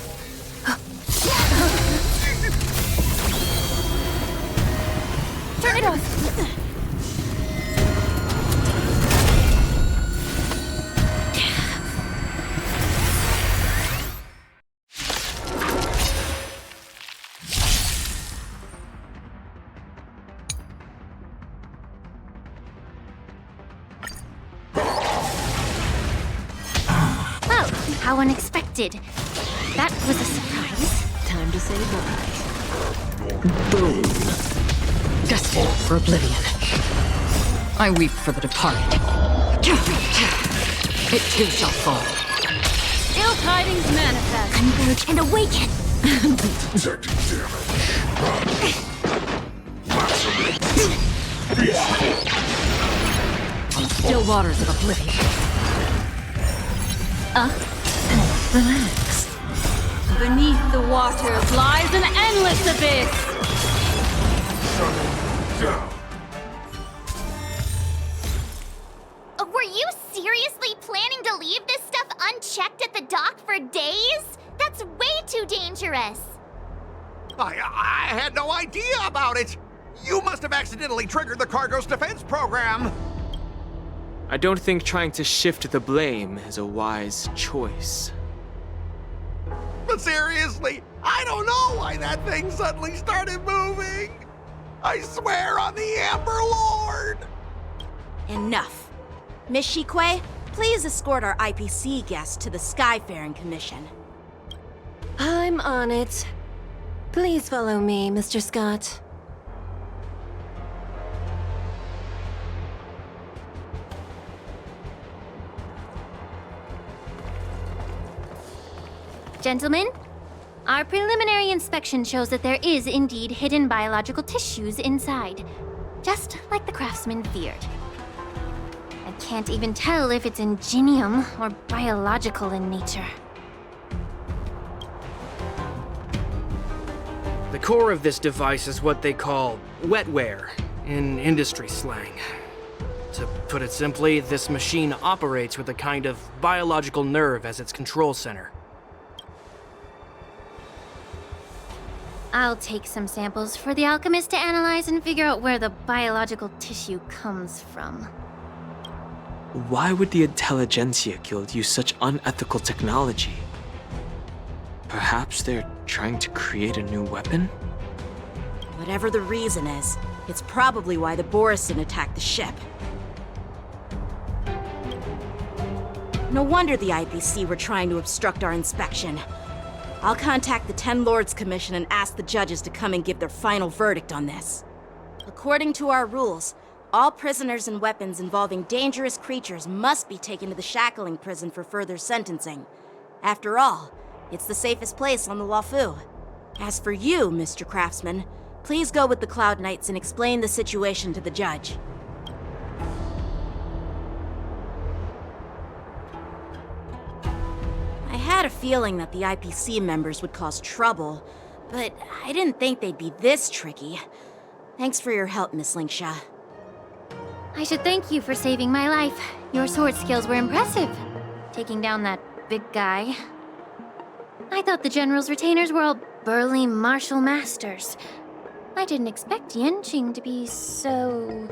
Turn it off! Well, how unexpected. That was a surprise. Time to say bye. Boom. Destined for oblivion. I weep for the departed. It too shall fall. Ill tidings manifest. Converge and awaken. On the still waters of oblivion. Relax. Beneath the waters lies an endless abyss. Were you seriously planning to leave this stuff unchecked at the dock for days? That's way too dangerous. I had no idea about it. You must have accidentally triggered the cargo's defense program. I don't think trying to shift the blame is a wise choice. But seriously, I don't know why that thing suddenly started moving. I swear on the Amber Lord. Enough. Miss Shikwe, please escort our IPC guest to the Skyfaring Commission. I'm on it. Please follow me, Mr. Scott. Gentlemen, our preliminary inspection shows that there is indeed hidden biological tissues inside, just like the craftsman feared. I can't even tell if it's ingenium or biological in nature. The core of this device is what they call wetware in industry slang. To put it simply, this machine operates with a kind of biological nerve as its control center. I'll take some samples for the alchemist to analyze and figure out where the biological tissue comes from. Why would the Intelligentsia Guild use such unethical technology? Perhaps they're trying to create a new weapon? Whatever the reason is, it's probably why the Borisin attacked the ship. No wonder the IPC were trying to obstruct our inspection. I'll contact the Ten Lords Commission and ask the judges to come and give their final verdict on this. According to our rules, all prisoners and weapons involving dangerous creatures must be taken to the shackling prison for further sentencing. After all, it's the safest place on the Luofu. As for you, Mr. Craftsman, please go with the Cloud Knights and explain the situation to the judge. I had a feeling that the IPC members would cause trouble, but I didn't think they'd be this tricky. Thanks for your help, Miss Lingsha. I should thank you for saving my life. Your sword skills were impressive. Taking down that big guy. I thought the General's retainers were all burly martial masters. I didn't expect Yenqing to be so...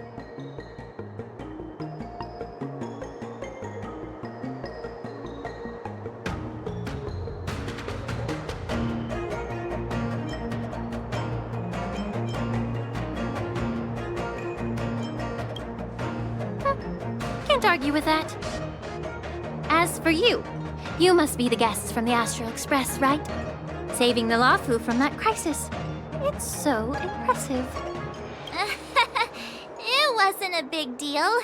Can't argue with that. As for you, you must be the guests from the Astral Express, right? Saving the Luofu from that crisis. It's so impressive. It wasn't a big deal.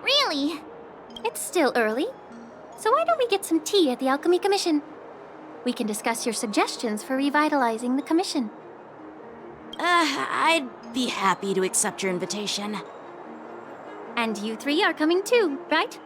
Really. It's still early. So why don't we get some tea at the Alchemy Commission? We can discuss your suggestions for revitalizing the commission. I'd be happy to accept your invitation. And you three are coming too, right?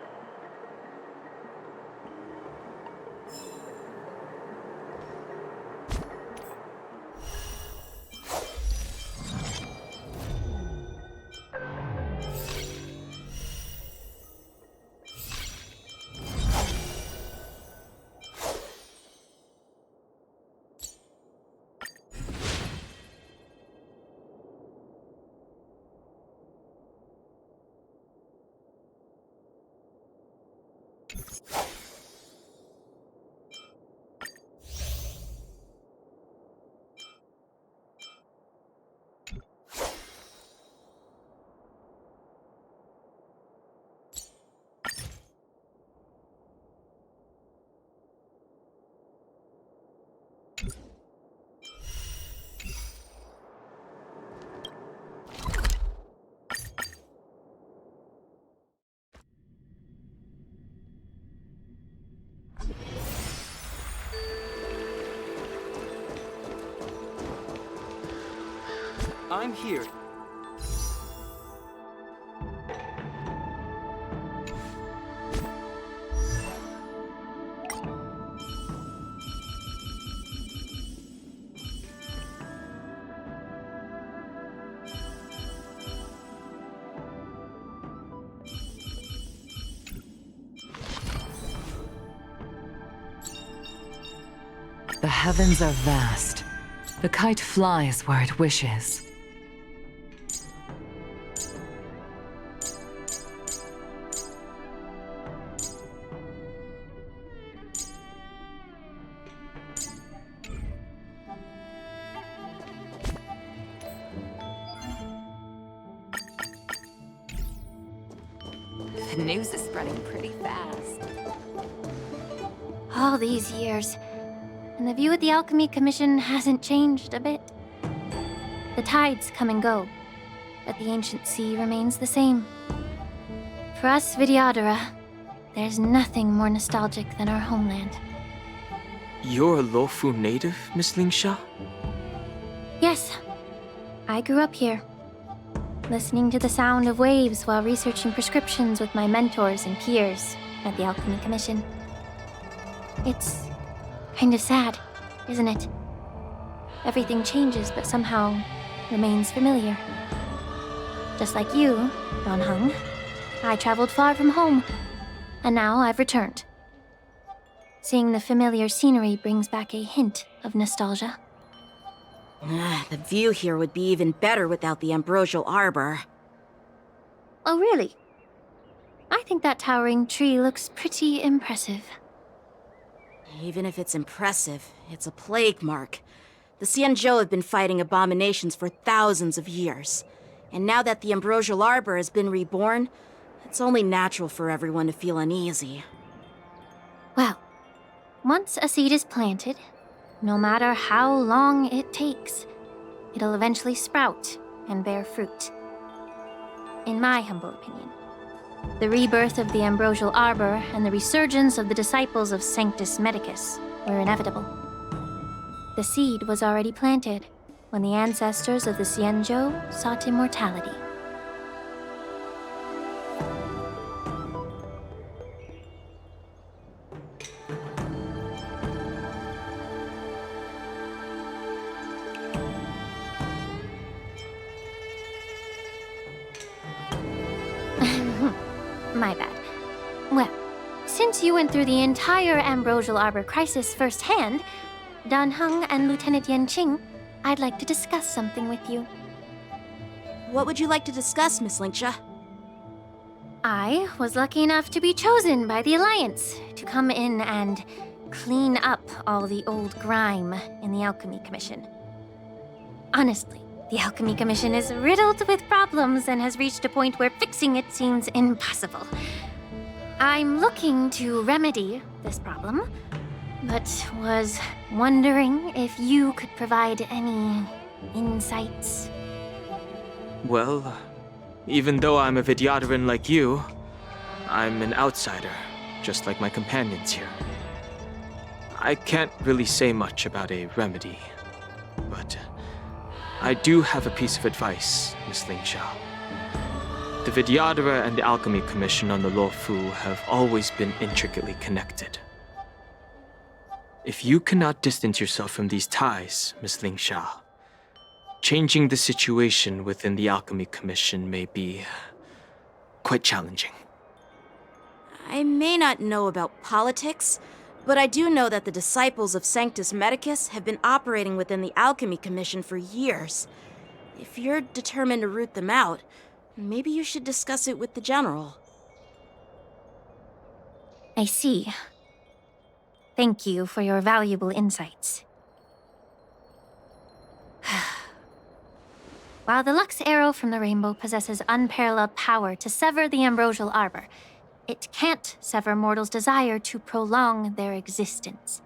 I'm here. The heavens are vast. The kite flies where it wishes. The news is spreading pretty fast. All these years, and the view of the Alchemy Commission hasn't changed a bit. The tides come and go, but the ancient sea remains the same. For us Vidyadhara, there's nothing more nostalgic than our homeland. You're a Luofu native, Miss Lingsha? Yes, I grew up here, listening to the sound of waves while researching prescriptions with my mentors and peers at the Alchemy Commission. It's kind of sad, isn't it? Everything changes, but somehow remains familiar. Just like you, Don Hung, I traveled far from home, and now I've returned. Seeing the familiar scenery brings back a hint of nostalgia. The view here would be even better without the ambrosial arbor. Oh, really? I think that towering tree looks pretty impressive. Even if it's impressive, it's a plague mark. The Xianzhou have been fighting abominations for thousands of years. And now that the ambrosial arbor has been reborn, it's only natural for everyone to feel uneasy. Well, once a seed is planted, no matter how long it takes, it'll eventually sprout and bear fruit. In my humble opinion, the rebirth of the ambrosial arbor and the resurgence of the disciples of Sanctus Medicus were inevitable. The seed was already planted when the ancestors of the Xianzhou sought immortality. My bad. Well, since you went through the entire Ambrosial Arbor crisis firsthand, Dan Heng and Lieutenant Yan Qing, I'd like to discuss something with you. What would you like to discuss, Miss Lingsha? I was lucky enough to be chosen by the Alliance to come in and clean up all the old grime in the Alchemy Commission. Honestly, the Alchemy Commission is riddled with problems and has reached a point where fixing it seems impossible. I'm looking to remedy this problem, but was wondering if you could provide any insights. Well, even though I'm a Vidyadharan like you, I'm an outsider, just like my companions here. I can't really say much about a remedy, but I do have a piece of advice, Miss Lingsha. The Vidyadhara and the Alchemy Commission on the Luofu have always been intricately connected. If you cannot distance yourself from these ties, Miss Lingsha, changing the situation within the Alchemy Commission may be quite challenging. I may not know about politics, but I do know that the disciples of Sanctus Medicus have been operating within the Alchemy Commission for years. If you're determined to root them out, maybe you should discuss it with the General. I see. Thank you for your valuable insights. While the Lux Arrow from the Rainbow possesses unparalleled power to sever the Ambrosial Arbor, it can't sever mortals' desire to prolong their existence.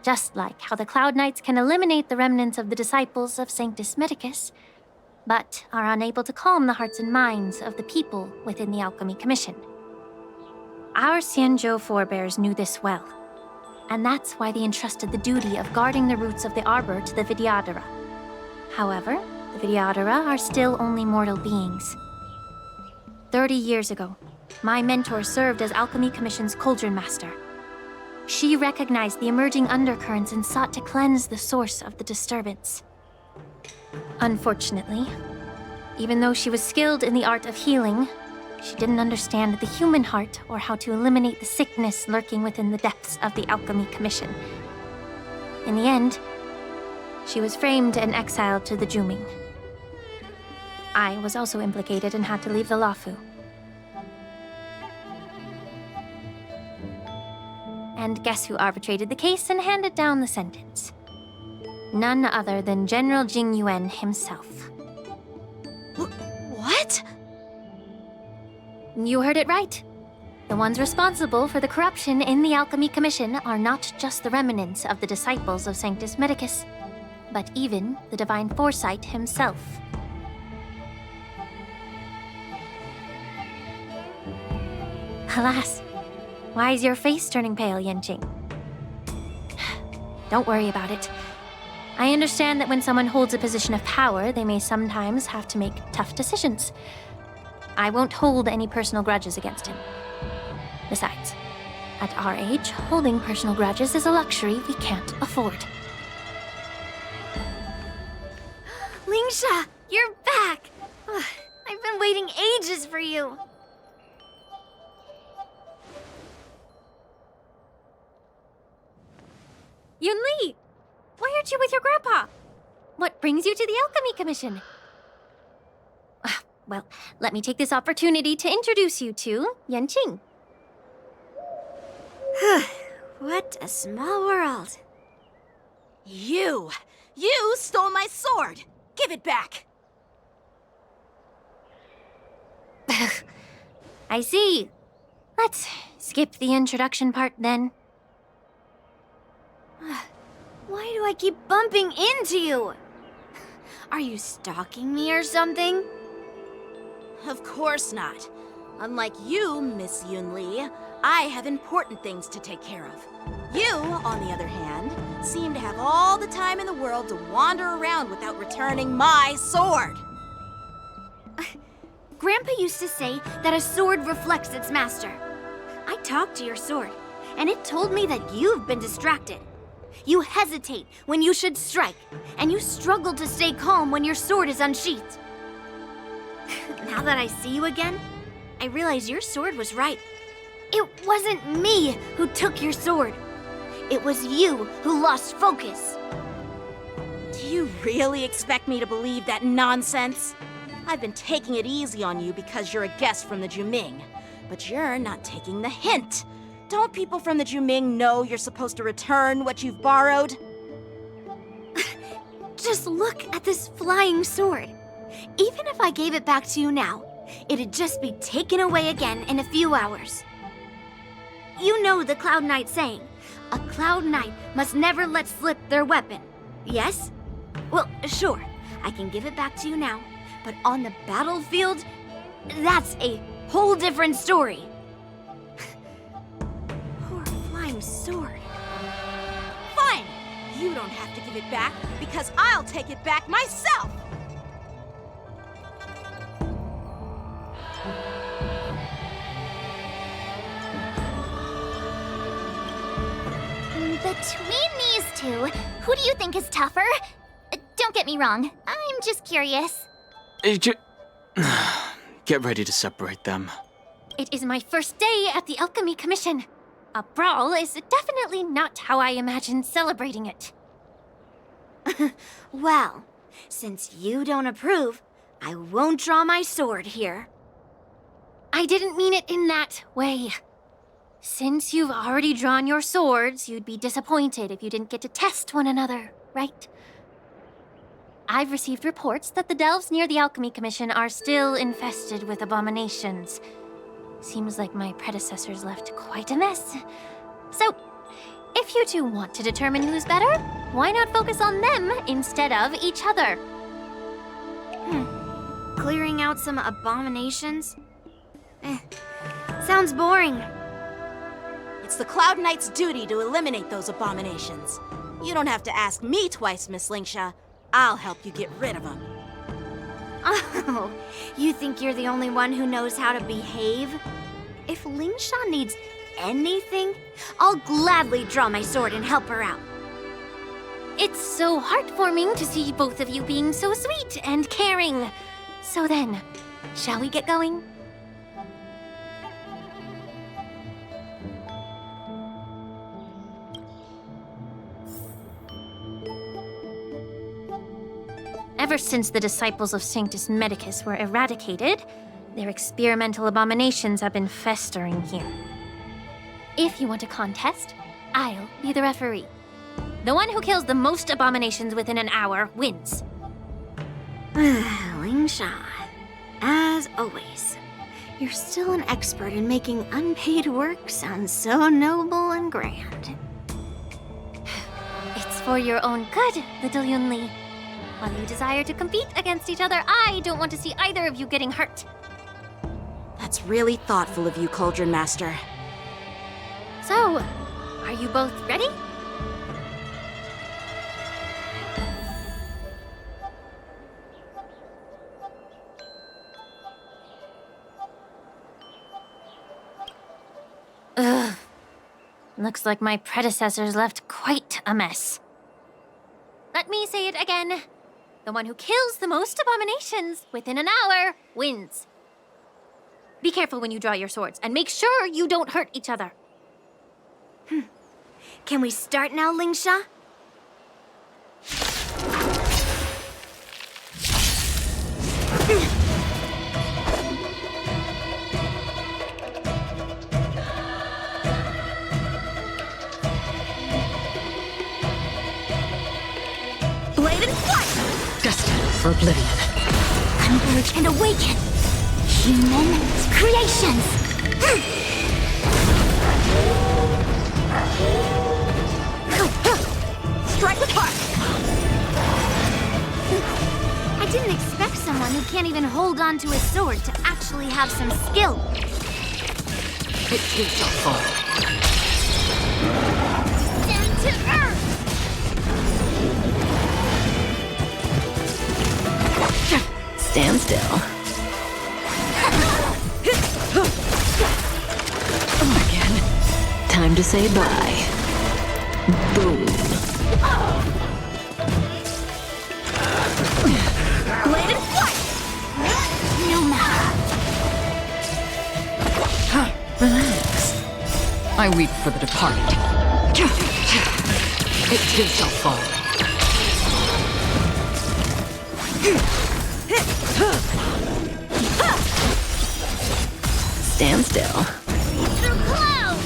Just like how the Cloud Knights can eliminate the remnants of the disciples of Sanctus Medicus, but are unable to calm the hearts and minds of the people within the Alchemy Commission. Our Xianzhou forebears knew this well, and that's why they entrusted the duty of guarding the roots of the Arbor to the Vidyadhara. However, the Vidyadhara are still only mortal beings. 30 years ago, my mentor served as Alchemy Commission's Cauldron Master. She recognized the emerging undercurrents and sought to cleanse the source of the disturbance. Unfortunately, even though she was skilled in the art of healing, she didn't understand the human heart or how to eliminate the sickness lurking within the depths of the Alchemy Commission. In the end, she was framed and exiled to the Juming. I was also implicated and had to leave the Luofu. And guess who arbitrated the case and handed down the sentence? None other than General Jing Yuan himself. What? You heard it right. The ones responsible for the corruption in the Alchemy Commission are not just the remnants of the disciples of Sanctus Medicus, but even the Divine Foresight himself. Alas, why is your face turning pale, Yanqing? Don't worry about it. I understand that when someone holds a position of power, they may sometimes have to make tough decisions. I won't hold any personal grudges against him. Besides, at our age, holding personal grudges is a luxury we can't afford. Lingsha, you're back! I've been waiting ages for you. Yunli! Why aren't you with your grandpa? What brings you to the Alchemy Commission? Well, let me take this opportunity to introduce you to Yanqing. What a small world. You stole my sword! Give it back! I see. Let's skip the introduction part then. Why do I keep bumping into you? Are you stalking me or something? Of course not. Unlike you, Miss Yunli, I have important things to take care of. You, on the other hand, seem to have all the time in the world to wander around without returning my sword. Grandpa used to say that a sword reflects its master. I talked to your sword, and it told me that you've been distracted. You hesitate when you should strike, and you struggle to stay calm when your sword is unsheathed. Now that I see you again, I realize your sword was right. It wasn't me who took your sword. It was you who lost focus. Do you really expect me to believe that nonsense? I've been taking it easy on you because you're a guest from the Juming, but you're not taking the hint. Don't people from the Juming know you're supposed to return what you've borrowed? Just look at this flying sword. Even if I gave it back to you now, it'd just be taken away again in a few hours. You know the Cloud Knight saying, a Cloud Knight must never let slip their weapon. Yes? Well, sure, I can give it back to you now, but on the battlefield, that's a whole different story. Poor flying sword. Fine! You don't have to give it back, because I'll take it back myself! Between these two, who do you think is tougher? Don't get me wrong, I'm just curious. Get ready to separate them. It is my first day at the Alchemy Commission. A brawl is definitely not how I imagined celebrating it. Well, since you don't approve, I won't draw my sword here. I didn't mean it in that way. Since you've already drawn your swords, you'd be disappointed if you didn't get to test one another, right? I've received reports that the delves near the Alchemy Commission are still infested with abominations. Seems like my predecessors left quite a mess. So, if you two want to determine who's better, why not focus on them instead of each other? Clearing out some abominations? Sounds boring. It's the Cloud Knight's duty to eliminate those abominations. You don't have to ask me twice, Miss Lingsha. I'll help you get rid of them. Oh, you think you're the only one who knows how to behave? If Lingsha needs anything, I'll gladly draw my sword and help her out. It's so heartwarming to see both of you being so sweet and caring. So then, shall we get going? Ever since the disciples of Sanctus Medicus were eradicated, their experimental abominations have been festering here. If you want a contest, I'll be the referee. The one who kills the most abominations within an hour wins. Lingsha, as always, You're still an expert in making unpaid work sound so noble and grand. It's for your own good, little Yunli. While you desire to compete against each other, I don't want to see either of you getting hurt. That's really thoughtful of you, Cauldron Master. So, are you both ready? Ugh. Looks like my predecessors left quite a mess. Let me say it again. The one who kills the most abominations within an hour wins. Be careful when you draw your swords, and make sure you don't hurt each other. Can we start now, Lingsha? Blade and flight! Destined for oblivion. Converge and awaken! Human creations! Strike with heart! I didn't expect someone who can't even hold on to his sword to actually have some skill. It too shall fall. Stand to earth! Stand still. Again. Time to say bye. Boom. Blade and flight! No matter. Relax. I weep for the departed. It too shall fall. Stand still. Through clouds!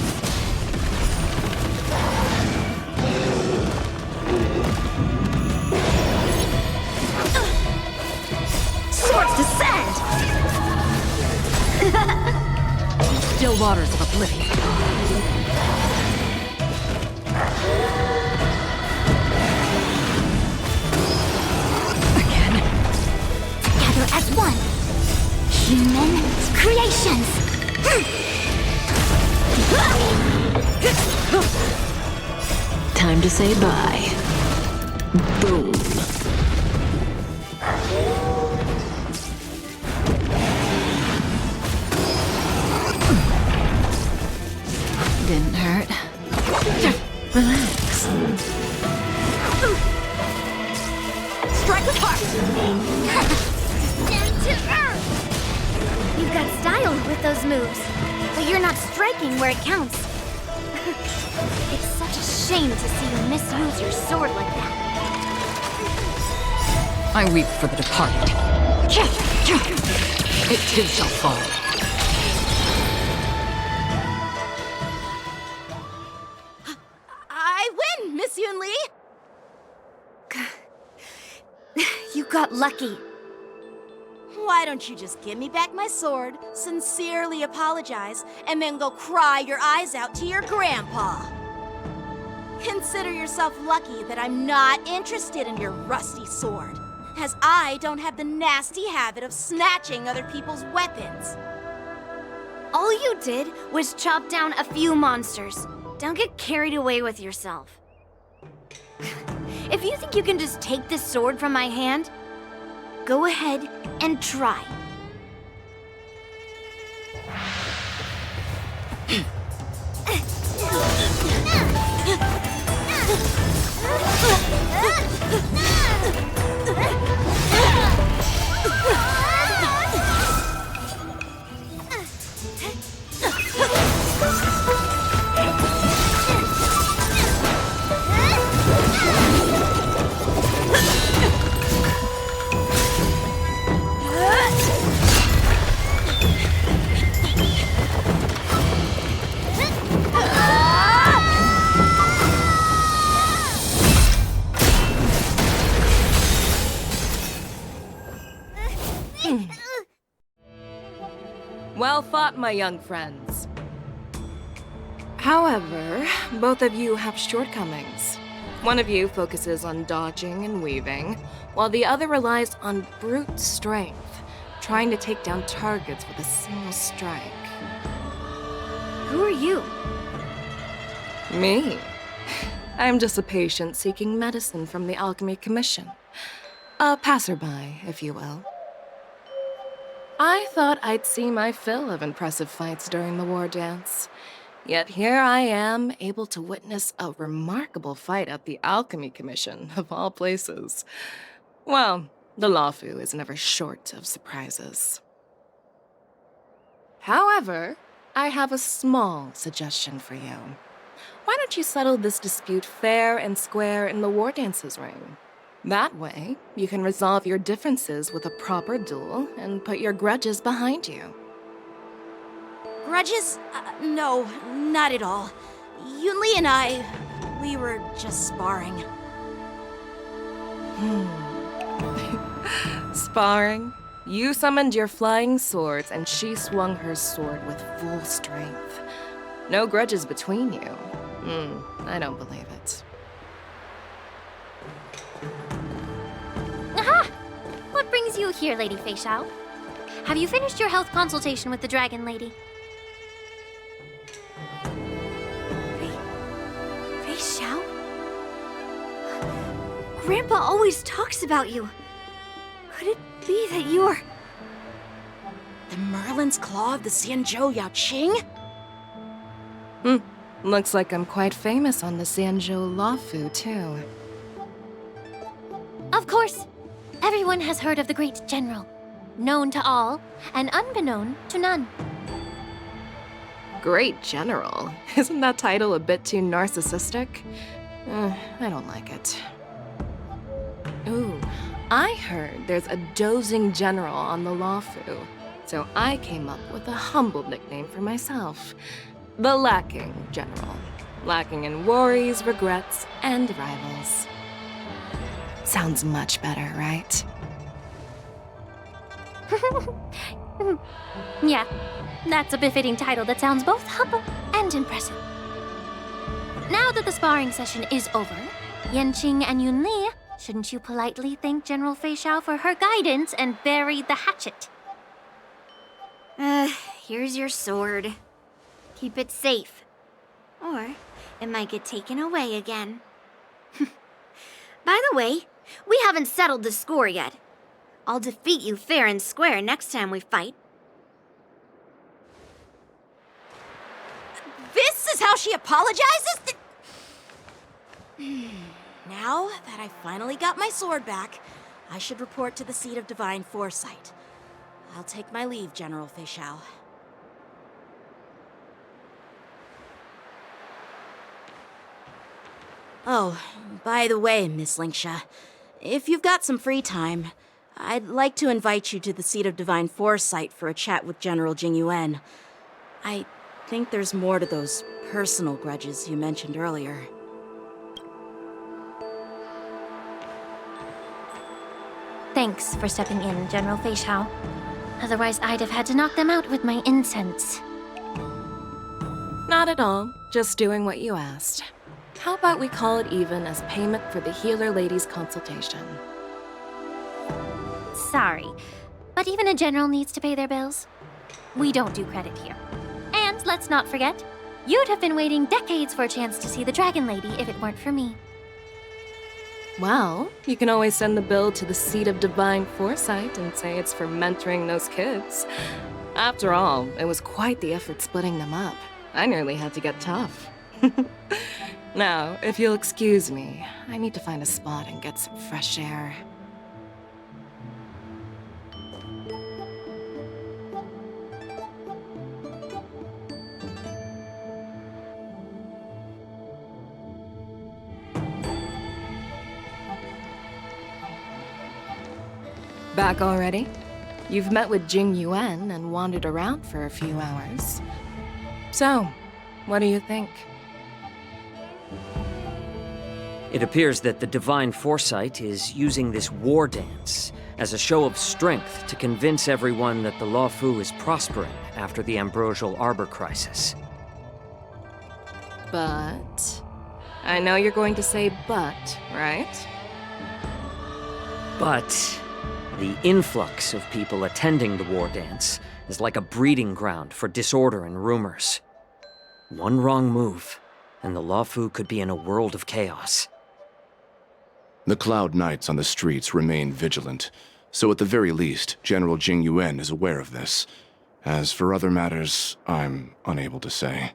Swords descend! Still waters of oblivion. Again. Together as one! Human creations! Time to say bye. Boom. Didn't hurt. Relax. Strike with heart! Stand to earth! You've got style with those moves, but you're not striking where it counts. It's such a shame to see you misuse your sword like that. I weep for the departed. It too shall fall. I win, Miss Yunli! You got lucky. Why don't you just give me back my sword, sincerely apologize, and then go cry your eyes out to your grandpa? Consider yourself lucky that I'm not interested in your rusty sword, as I don't have the nasty habit of snatching other people's weapons. All you did was chop down a few monsters. Don't get carried away with yourself. If you think you can just take this sword from my hand, go ahead and try. Well fought, my young friends. However, both of you have shortcomings. One of you focuses on dodging and weaving, while the other relies on brute strength, trying to take down targets with a single strike. Who are you? Me? I'm just a patient seeking medicine from the Alchemy Commission. A passerby, if you will. I thought I'd see my fill of impressive fights during the war dance. Yet here I am, able to witness a remarkable fight at the Alchemy Commission, of all places. Well, the Lawfu is never short of surprises. However, I have a small suggestion for you. Why don't you settle this dispute fair and square in the war dance's ring? That way, you can resolve your differences with a proper duel and put your grudges behind you. Grudges? No, not at all. Yunli and I, we were just sparring. Sparring? You summoned your flying swords and she swung her sword with full strength. No grudges between you. I don't believe it. Aha! What brings you here, Lady Fei Xiao? Have you finished your health consultation with the Dragon Lady? Fei Xiao? Grandpa always talks about you. Could it be that you're... The Merlin's Claw of the Xianzhou Yaoqing? Looks like I'm quite famous on the Xianzhou Lawfu, too. Of course. Everyone has heard of the great general. Known to all, and unbeknown to none. Great General? Isn't that title a bit too narcissistic? I don't like it. Ooh, I heard there's a dozing general on the Lawfu, so I came up with a humble nickname for myself. The Lacking General. Lacking in worries, regrets, and rivals. Sounds much better, right? Yeah, that's a befitting title that sounds both humble and impressive. Now that the sparring session is over, Yanqing and Yunli, shouldn't you politely thank General Fei Xiao for her guidance and bury the hatchet? Here's your sword. Keep it safe. Or it might get taken away again. By the way, we haven't settled the score yet. I'll defeat you fair and square next time we fight. This is how she apologizes? Now that I finally got my sword back, I should report to the seat of divine foresight. I'll take my leave, General Fei Xiao. Oh, by the way, Miss Lingsha, if you've got some free time, I'd like to invite you to the seat of divine foresight for a chat with General Jingyuan. I think there's more to those personal grudges you mentioned earlier. Thanks for stepping in, General Fei Xiao. Otherwise, I'd have had to knock them out with my incense. Not at all. Just doing what you asked. How about we call it even as payment for the healer lady's consultation? Sorry, but even a general needs to pay their bills. We don't do credit here. And let's not forget, you'd have been waiting decades for a chance to see the Dragon Lady if it weren't for me. Well, you can always send the bill to the seat of divine foresight and say it's for mentoring those kids. After all, it was quite the effort splitting them up. I nearly had to get tough. Now, if you'll excuse me, I need to find a spot and get some fresh air. Back already? You've met with Jing Yuan and wandered around for a few hours. So, what do you think? It appears that the Divine Foresight is using this war dance as a show of strength to convince everyone that the Luofu is prospering after the Ambrosial Arbor crisis. But... I know you're going to say but, right? But the influx of people attending the war dance is like a breeding ground for disorder and rumors. One wrong move, and the Luofu could be in a world of chaos. The Cloud Knights on the streets remain vigilant, so at the very least, General Jing Yuan is aware of this. As for other matters, I'm unable to say.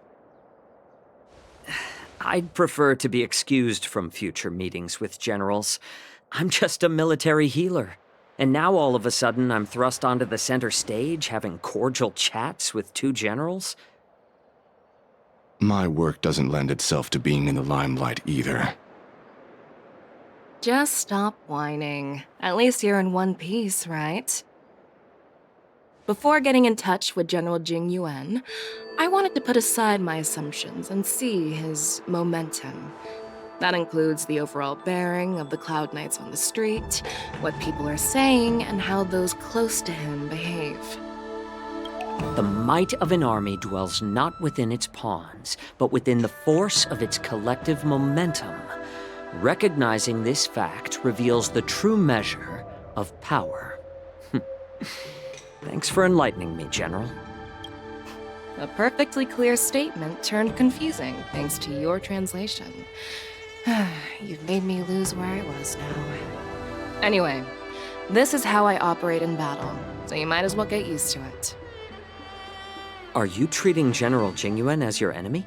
I'd prefer to be excused from future meetings with generals. I'm just a military healer. And now all of a sudden I'm thrust onto the center stage having cordial chats with two generals? My work doesn't lend itself to being in the limelight either. Just stop whining. At least you're in one piece, right? Before getting in touch with General Jing Yuan, I wanted to put aside my assumptions and see his momentum. That includes the overall bearing of the Cloud Knights on the street, what people are saying, and how those close to him behave. The might of an army dwells not within its pawns, but within the force of its collective momentum. Recognizing this fact reveals the true measure of power. Thanks for enlightening me, General. A perfectly clear statement turned confusing thanks to your translation. You've made me lose where I was now. Anyway, this is how I operate in battle, so you might as well get used to it. Are you treating General Jing Yuan as your enemy?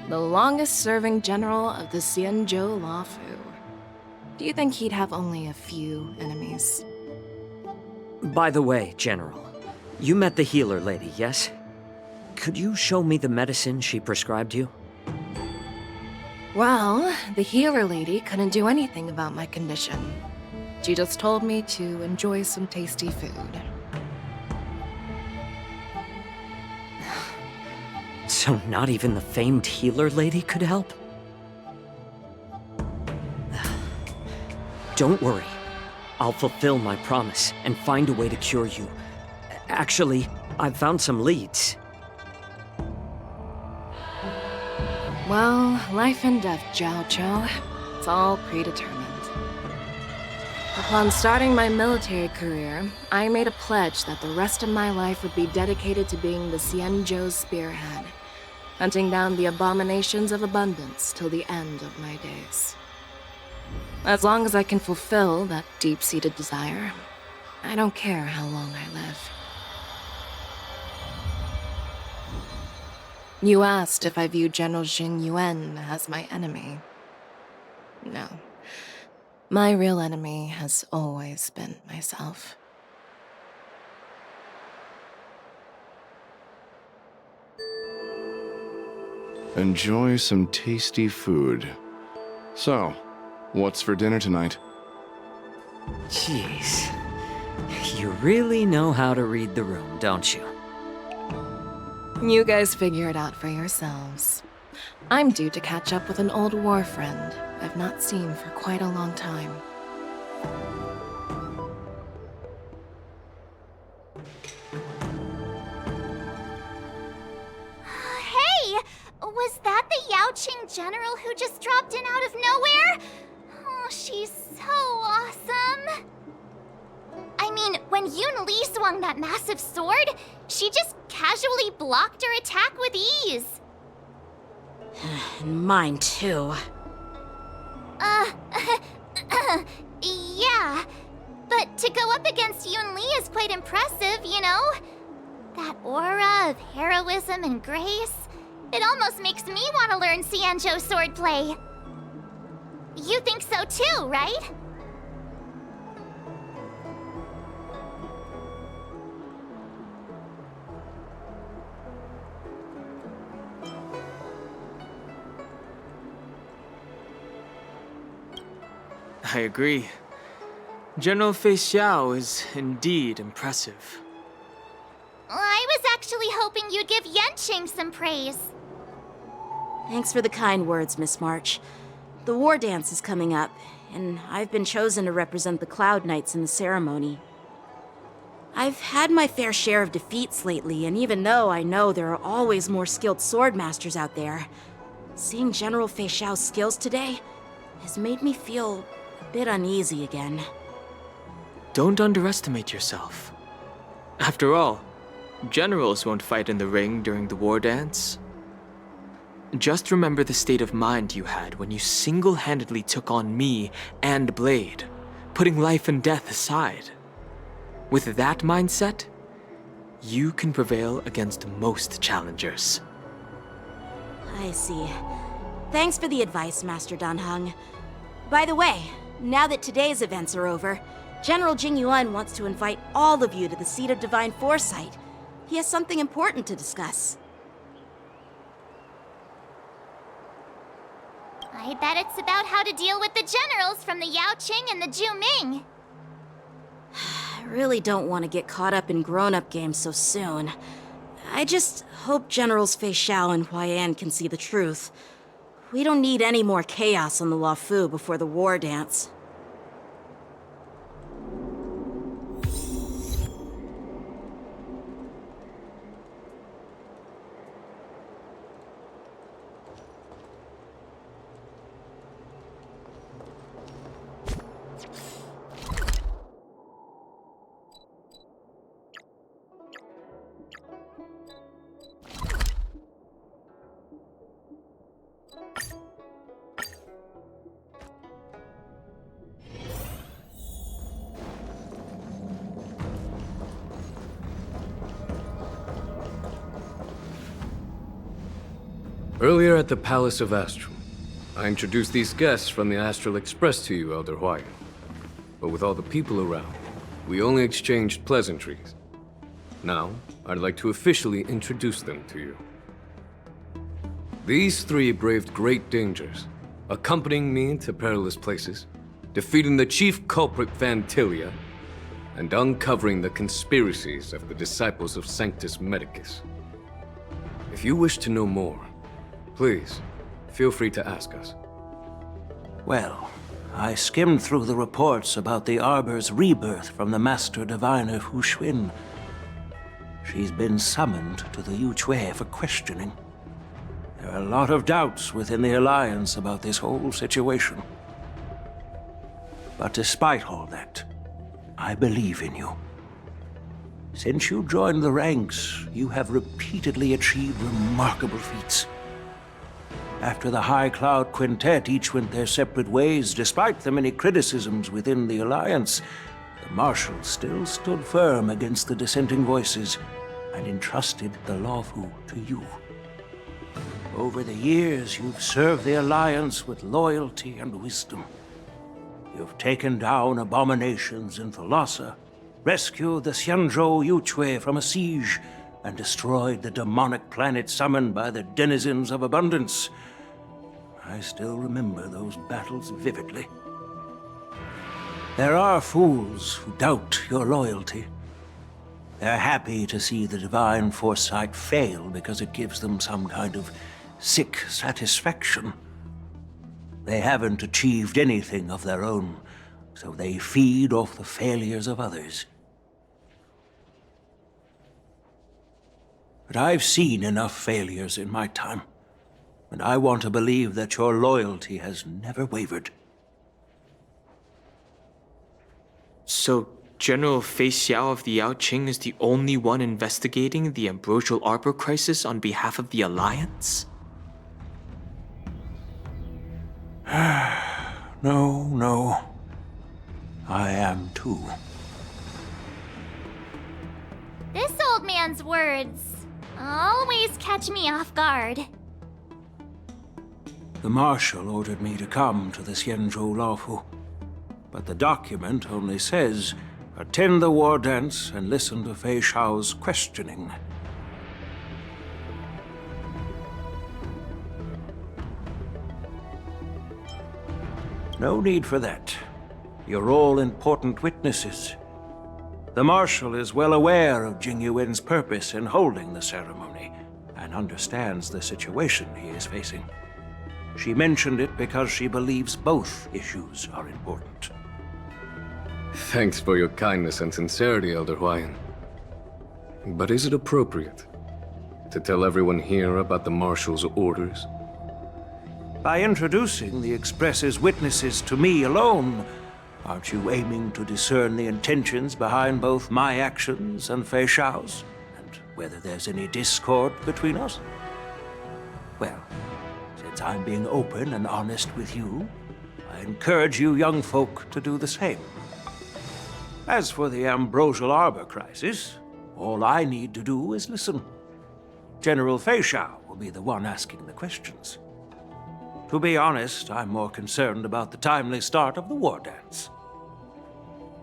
The longest-serving general of the Xianzhou Luofu. Do you think he'd have only a few enemies? By the way, General, you met the healer lady, yes? Could you show me the medicine she prescribed you? Well, the healer lady couldn't do anything about my condition. She just told me to enjoy some tasty food. So not even the famed healer lady could help? Don't worry. I'll fulfill my promise and find a way to cure you. Actually, I've found some leads. Well, life and death, Zhao Zhou. It's all predetermined. Upon starting my military career, I made a pledge that the rest of my life would be dedicated to being the Xianzhou's spearhead, hunting down the abominations of abundance till the end of my days. As long as I can fulfill that deep-seated desire, I don't care how long I live. You asked if I view General Jing Yuan as my enemy. No. My real enemy has always been myself. Enjoy some tasty food. So, what's for dinner tonight? Jeez. You really know how to read the room, don't you? You guys figure it out for yourselves. I'm due to catch up with an old war friend I've not seen for quite a long time. Hey! Was that the Yaoqing general who just dropped in out of nowhere? Oh, she's so awesome! I mean, when Yun Li swung that massive sword, she just casually blocked her attack with ease. Mine too. Yeah. But to go up against Yun Li is quite impressive, you know? That aura of heroism and grace, it almost makes me want to learn Xianzhou swordplay. You think so too, right? I agree. General Fei Xiao is indeed impressive. I was actually hoping you'd give Yanqing some praise. Thanks for the kind words, Miss March. the war dance is coming up, and I've been chosen to represent the Cloud Knights in the ceremony. I've had my fair share of defeats lately, and even though I know there are always more skilled swordmasters out there, seeing General Fei Xiao's skills today has made me feel a bit uneasy again. Don't underestimate yourself. After all, generals won't fight in the ring during the war dance. Just remember the state of mind you had when you single-handedly took on me and Blade, putting life and death aside. With that mindset, you can prevail against most challengers. I see. Thanks for the advice, Master Danheng. By the way, now that today's events are over, General Jing Yuan wants to invite all of you to the Seat of Divine Foresight. He has something important to discuss. I bet it's about how to deal with the generals from the Yao Qing and the Zhu Ming. I really don't want to get caught up in grown-up games so soon. I just hope Generals Fei Xiao and Huaiyan can see the truth. We don't need any more chaos on the Luofu before the war dance. Earlier at the Palace of Astral, I introduced these guests from the Astral Express to you, Elder Huaiyan. But with all the people around, we only exchanged pleasantries. Now, I'd like to officially introduce them to you. These three braved great dangers, accompanying me to perilous places, defeating the chief culprit Vantilia, and uncovering the conspiracies of the disciples of Sanctus Medicus. If you wish to know more, please, feel free to ask us. Well, I skimmed through the reports about the Arbor's rebirth from the Master Diviner Hu Xuan. She's been summoned to the Yu Chui for questioning. There are a lot of doubts within the Alliance about this whole situation. But despite all that, I believe in you. Since you joined the ranks, you have repeatedly achieved remarkable feats. After the High Cloud Quintet each went their separate ways, despite the many criticisms within the Alliance, the Marshal still stood firm against the dissenting voices and entrusted the Luofu to you. Over the years, you've served the Alliance with loyalty and wisdom. You've taken down abominations in Thalassa, rescued the Xianzhou Yu Chui from a siege, and destroyed the demonic planet summoned by the denizens of abundance. I still remember those battles vividly. There are fools who doubt your loyalty. They're happy to see the divine foresight fail because it gives them some kind of sick satisfaction. They haven't achieved anything of their own, so they feed off the failures of others. But I've seen enough failures in my time, and I want to believe that your loyalty has never wavered. So, General Fei Xiao of the Yao Qing is the only one investigating the Ambrosial Arbor crisis on behalf of the Alliance? No. I am too. This old man's words always catch me off guard. The Marshal ordered me to come to the Xianzhou Luofu, but the document only says, attend the war dance and listen to Fei Xiao's questioning. No need for that. You're all important witnesses. The Marshal is well aware of Jing Yuan's purpose in holding the ceremony, and understands the situation he is facing. She mentioned it because she believes both issues are important. Thanks for your kindness and sincerity, Elder Hwayan. But is it appropriate to tell everyone here about the Marshal's orders? By introducing the Express's witnesses to me alone, aren't you aiming to discern the intentions behind both my actions and Fei Xiao's? And whether there's any discord between us? Well, since I'm being open and honest with you, I encourage you young folk to do the same. As for the Ambrosial Arbor crisis, all I need to do is listen. General Fei Xiao will be the one asking the questions. To be honest, I'm more concerned about the timely start of the war dance.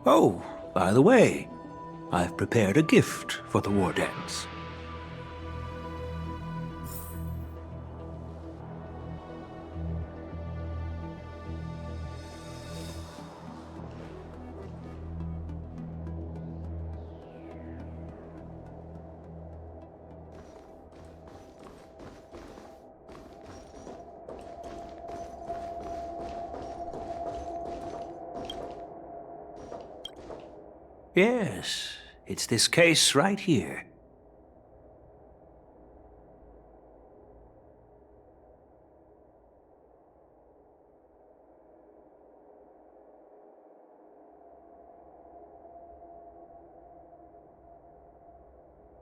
Oh, by the way, I've prepared a gift for the war dance. Yes, it's this case right here.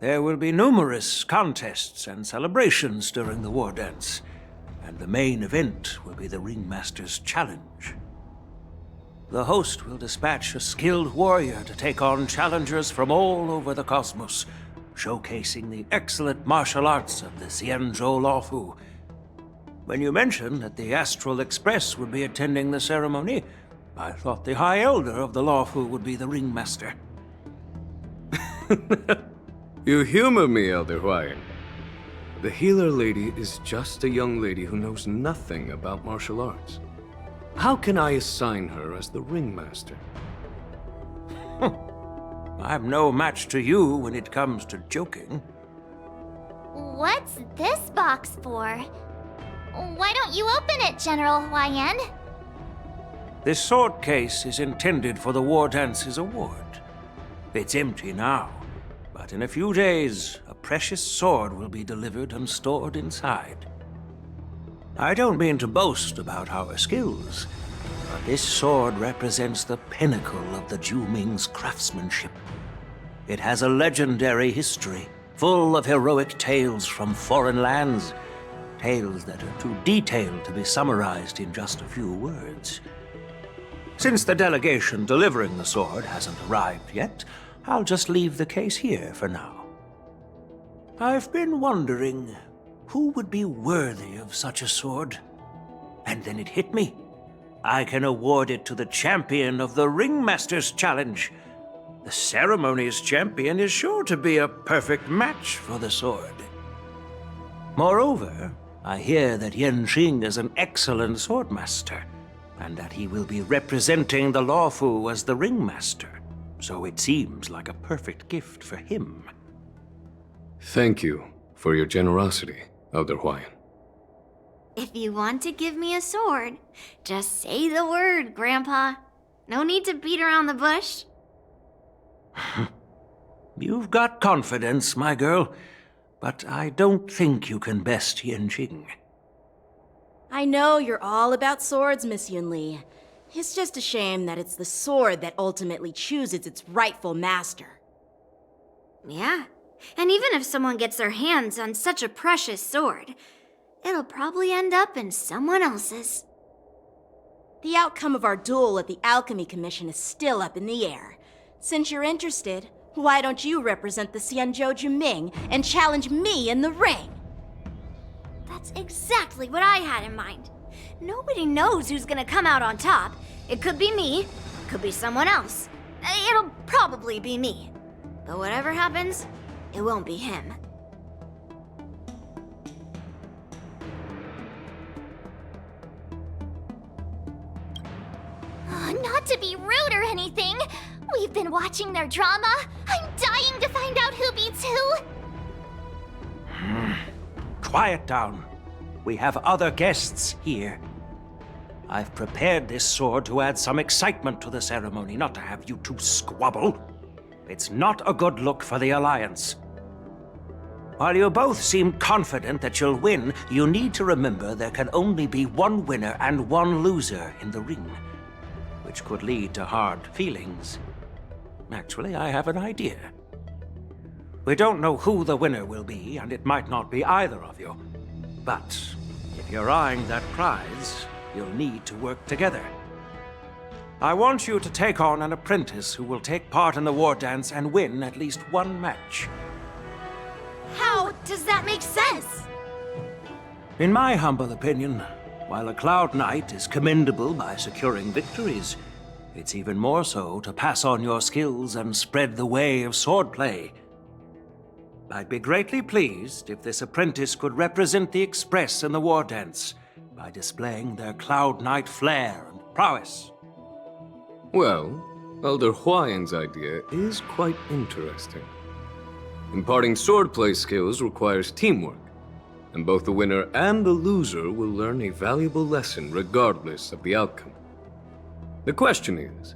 There will be numerous contests and celebrations during the war dance, and the main event will be the Ringmaster's Challenge. The host will dispatch a skilled warrior to take on challengers from all over the cosmos, showcasing the excellent martial arts of the Xianzhou Luofu. When you mentioned that the Astral Express would be attending the ceremony, I thought the High Elder of the Luofu would be the Ringmaster. You humor me, Elder Hwayan. The healer lady is just a young lady who knows nothing about martial arts. How can I assign her as the Ringmaster? I'm no match to you when it comes to joking. What's this box for? Why don't you open it, General Hwayan? This sword case is intended for the War Dance's award. It's empty now, but in a few days, a precious sword will be delivered and stored inside. I don't mean to boast about our skills, but this sword represents the pinnacle of the Zhuming's craftsmanship. It has a legendary history, full of heroic tales from foreign lands, tales that are too detailed to be summarized in just a few words. Since the delegation delivering the sword hasn't arrived yet, I'll just leave the case here for now. I've been wondering, who would be worthy of such a sword? And then it hit me. I can award it to the champion of the Ringmaster's Challenge. The ceremony's champion is sure to be a perfect match for the sword. Moreover, I hear that Yanqing is an excellent swordmaster, and that he will be representing the Luofu as the Ringmaster, so it seems like a perfect gift for him. Thank you for your generosity, Elder Hwayan. If you want to give me a sword, just say the word, Grandpa. No need to beat around the bush. You've got confidence, my girl, but I don't think you can best Yanqing. I know you're all about swords, Miss Yunli. It's just a shame that it's the sword that ultimately chooses its rightful master. Yeah, and even if someone gets their hands on such a precious sword, it'll probably end up in someone else's. The outcome of our duel at the Alchemy Commission is still up in the air. Since you're interested, why don't you represent the Xianzhou Juming and challenge me in the ring? That's exactly what I had in mind. Nobody knows who's gonna come out on top. It could be me, could be someone else. It'll probably be me. But whatever happens, it won't be him. Not to be rude or anything, we've been watching their drama. I'm dying to find out who beats who. Quiet down. we have other guests here. I've prepared this sword to add some excitement to the ceremony, not to have you two squabble. It's not a good look for the Alliance. While you both seem confident that you'll win, you need to remember there can only be one winner and one loser in the ring, which could lead to hard feelings. Actually, I have an idea. We don't know who the winner will be, and it might not be either of you. But if you're eyeing that prize, you'll need to work together. I want you to take on an apprentice who will take part in the war dance and win at least one match. How does that make sense? In my humble opinion, while a Cloud Knight is commendable by securing victories, it's even more so to pass on your skills and spread the way of swordplay. I'd be greatly pleased if this apprentice could represent the Express in the war dance by displaying their Cloud Knight flair and prowess. Well, Elder Huayan's idea is quite interesting. Imparting swordplay skills requires teamwork, and both the winner and the loser will learn a valuable lesson regardless of the outcome. The question is,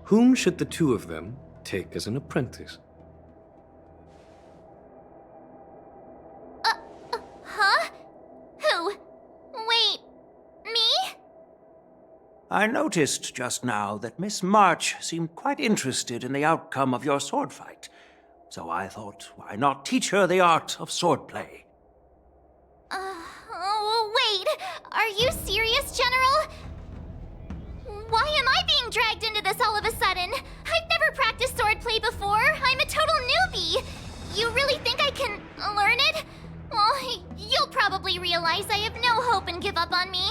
whom should the two of them take as an apprentice? Huh? Who? Wait, me? I noticed just now that Miss March seemed quite interested in the outcome of your sword fight. So I thought, why not teach her the art of swordplay? Wait, are you serious, General? Why am I being dragged into this all of a sudden? I've never practiced swordplay before. I'm a total newbie. You really think I can learn it? Well, you'll probably realize I have no hope and give up on me.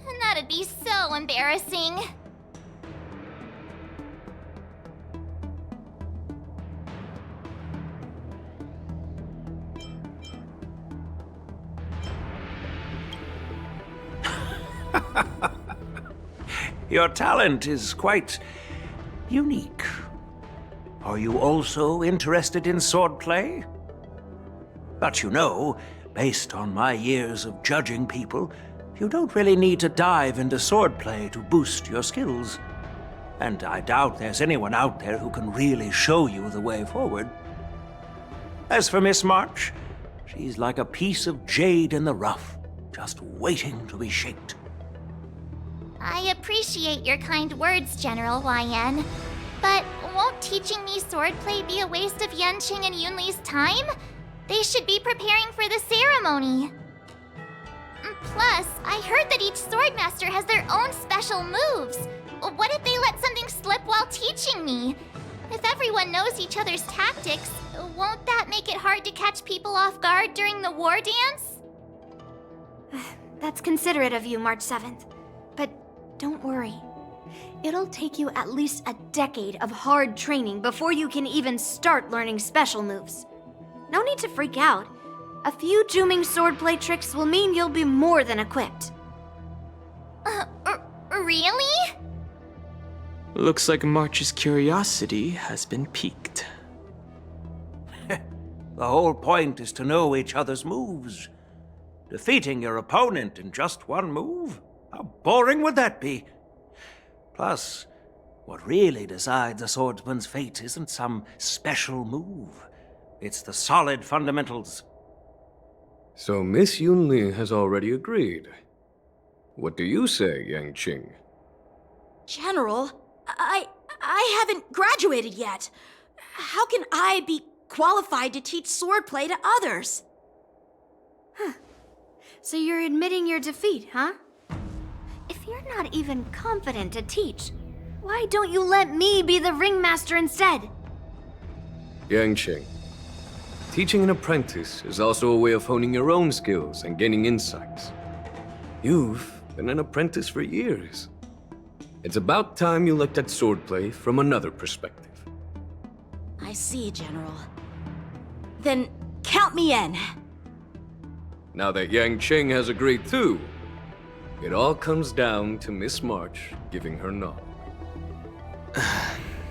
And that'd be so embarrassing. Your talent is quite unique. Are you also interested in swordplay? But you know, based on my years of judging people, you don't really need to dive into swordplay to boost your skills. And I doubt there's anyone out there who can really show you the way forward. As for Miss March, she's like a piece of jade in the rough, just waiting to be shaped. I appreciate your kind words, General Huayan. But won't teaching me swordplay be a waste of Yanqing and Yunli's time? They should be preparing for the ceremony. Plus, I heard that each swordmaster has their own special moves. What if they let something slip while teaching me? If everyone knows each other's tactics, won't that make it hard to catch people off guard during the war dance? That's considerate of you, March 7th. But don't worry. It'll take you at least a decade of hard training before you can even start learning special moves. No need to freak out. A few Juming swordplay tricks will mean you'll be more than equipped. Really? Looks like March's curiosity has been piqued. The whole point is to know each other's moves. Defeating your opponent in just one move? How boring would that be? Plus, what really decides a swordsman's fate isn't some special move. It's the solid fundamentals. So Miss Yunli has already agreed. What do you say, Yanqing? General, I haven't graduated yet. How can I be qualified to teach swordplay to others? So you're admitting your defeat, huh? If you're not even confident to teach, why don't you let me be the ringmaster instead? Yanqing, teaching an apprentice is also a way of honing your own skills and gaining insights. You've been an apprentice for years. It's about time you looked at swordplay from another perspective. I see, General. Then count me in. Now that Yanqing has agreed too, it all comes down to Miss March giving her nod.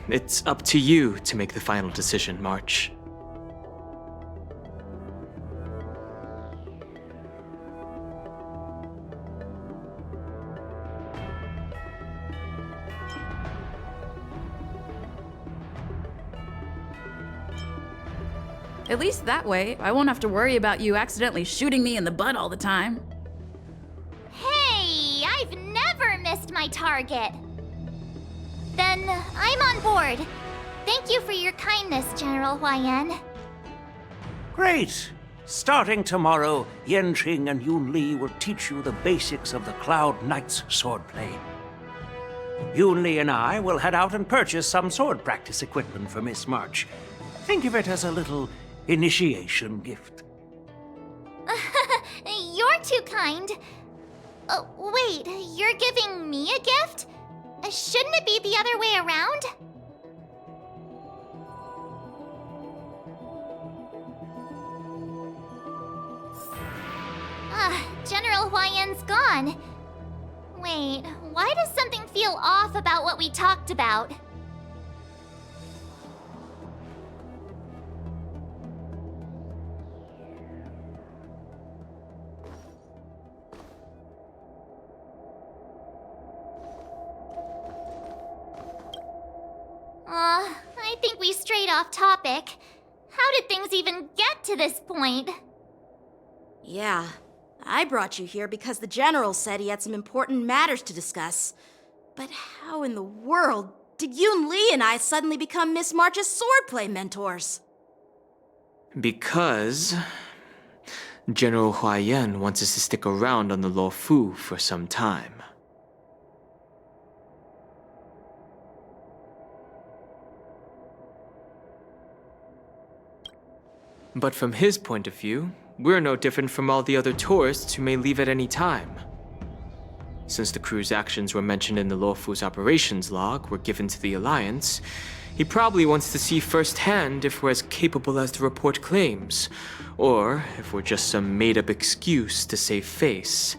It's up to you to make the final decision, March. At least that way, I won't have to worry about you accidentally shooting me in the butt all the time. Hey, I've never missed my target. Then I'm on board. Thank you for your kindness, General Huayan. Great! Starting tomorrow, Yanqing and Yun Li will teach you the basics of the Cloud Knight's swordplay. Yun Li and I will head out and purchase some sword practice equipment for Miss March. Think of it as a little initiation gift. You're too kind. Wait, you're giving me a gift? Shouldn't it be the other way around? General Huayan's gone. Wait, why does something feel off about what we talked about? I think we strayed off topic. How did things even get to this point? Yeah, I brought you here because the General said he had some important matters to discuss. But how in the world did Yun Li and I suddenly become Miss March's swordplay mentors? Because General Huayan wants us to stick around on the Luofu for some time. But from his point of view, we're no different from all the other tourists who may leave at any time. Since the crew's actions were mentioned in the Luofu's operations log were given to the Alliance, he probably wants to see firsthand if we're as capable as the report claims, or if we're just some made-up excuse to save face.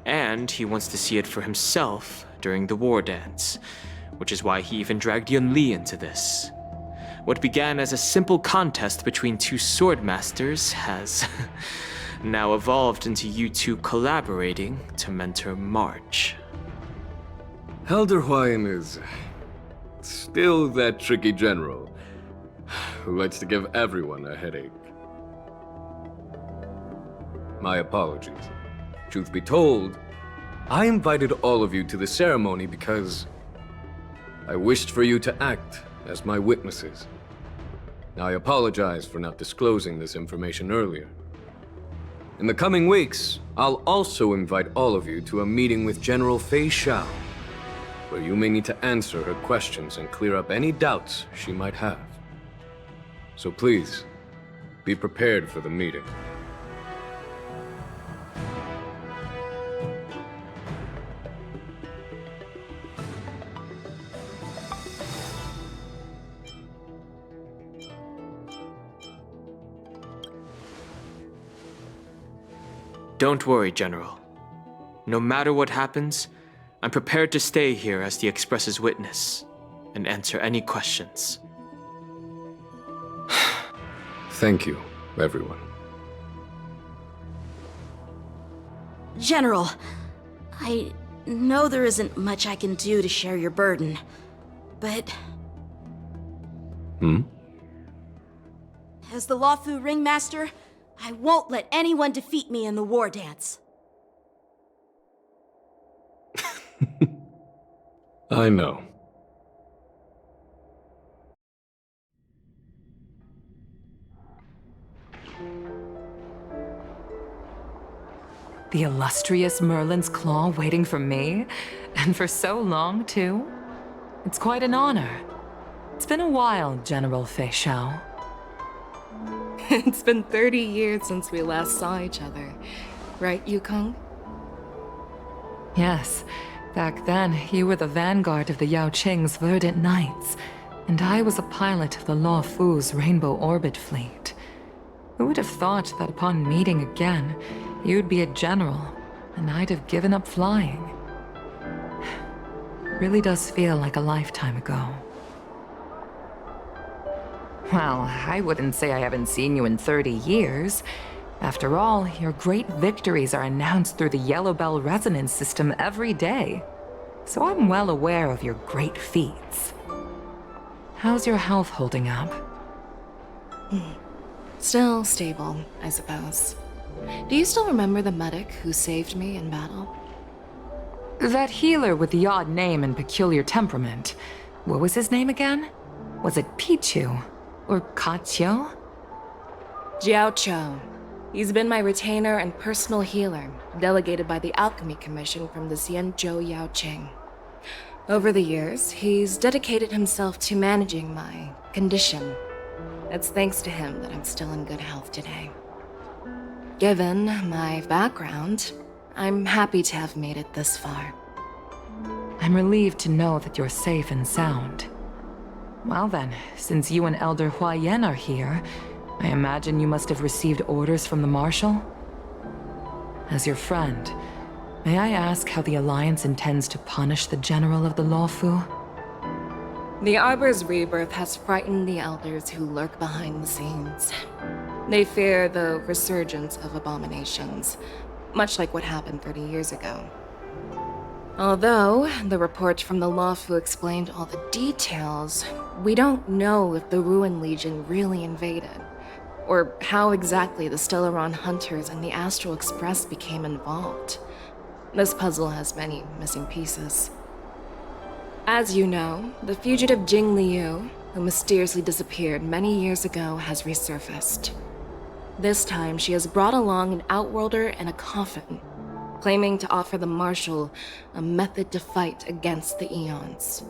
And he wants to see it for himself during the war dance, which is why he even dragged Yun Li into this. What began as a simple contest between two sword masters has now evolved into you two collaborating to mentor March. Elder Huayan is still that tricky general who likes to give everyone a headache. My apologies. Truth be told, I invited all of you to the ceremony because I wished for you to act as my witnesses. I apologize for not disclosing this information earlier. In the coming weeks, I'll also invite all of you to a meeting with General Fei Xiao, where you may need to answer her questions and clear up any doubts she might have. So please, be prepared for the meeting. Don't worry, General. No matter what happens, I'm prepared to stay here as the Express's witness and answer any questions. Thank you, everyone. General, I know there isn't much I can do to share your burden, but... As the Luofu Ringmaster, I won't let anyone defeat me in the war dance. I know. The illustrious Merlin's Claw waiting for me? And for so long, too? It's quite an honor. It's been a while, General Fei Xiao. It's been 30 years since we last saw each other. Right, Yukong? Yes. Back then, you were the vanguard of the Yao Qing's Verdant Knights, and I was a pilot of the Luofu's Rainbow Orbit Fleet. Who would have thought that upon meeting again, you'd be a general, and I'd have given up flying? Really does feel like a lifetime ago. Well, I wouldn't say I haven't seen you in 30 years. After all, your great victories are announced through the Yellow Bell resonance system every day. So I'm well aware of your great feats. How's your health holding up? Still stable, I suppose. Do you still remember the medic who saved me in battle? That healer with the odd name and peculiar temperament. What was his name again? Was it Pichu? Or Kachio? Jiao Cho. He's been my retainer and personal healer, delegated by the Alchemy Commission from the Xianzhou Yaoqing. Over the years, he's dedicated himself to managing my condition. It's thanks to him that I'm still in good health today. Given my background, I'm happy to have made it this far. I'm relieved to know that you're safe and sound. Well then, since you and Elder Huayan are here, I imagine you must have received orders from the Marshal? As your friend, may I ask how the Alliance intends to punish the General of the Lawfu? The Arbor's rebirth has frightened the Elders who lurk behind the scenes. They fear the resurgence of abominations, much like what happened 30 years ago. Although the report from the Lawfu explained all the details, we don't know if the Ruin Legion really invaded, or how exactly the Stellaron Hunters and the Astral Express became involved. This puzzle has many missing pieces. As you know, the fugitive Jing Liu, who mysteriously disappeared many years ago, has resurfaced. This time, she has brought along an Outworlder and a coffin, claiming to offer the Marshal a method to fight against the Eons.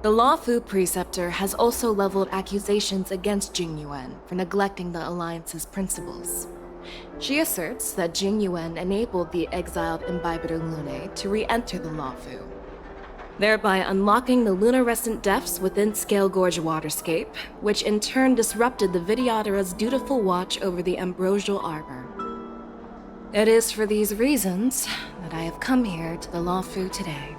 The Lawfu Preceptor has also leveled accusations against Jing Yuan for neglecting the Alliance's principles. She asserts that Jing Yuan enabled the exiled Imbibitor Lunae to re-enter the Lawfu, thereby unlocking the lunarescent depths within Scale Gorge Waterscape, which in turn disrupted the Vidyadhara's dutiful watch over the Ambrosial Arbor. It is for these reasons that I have come here to the Lawfu today.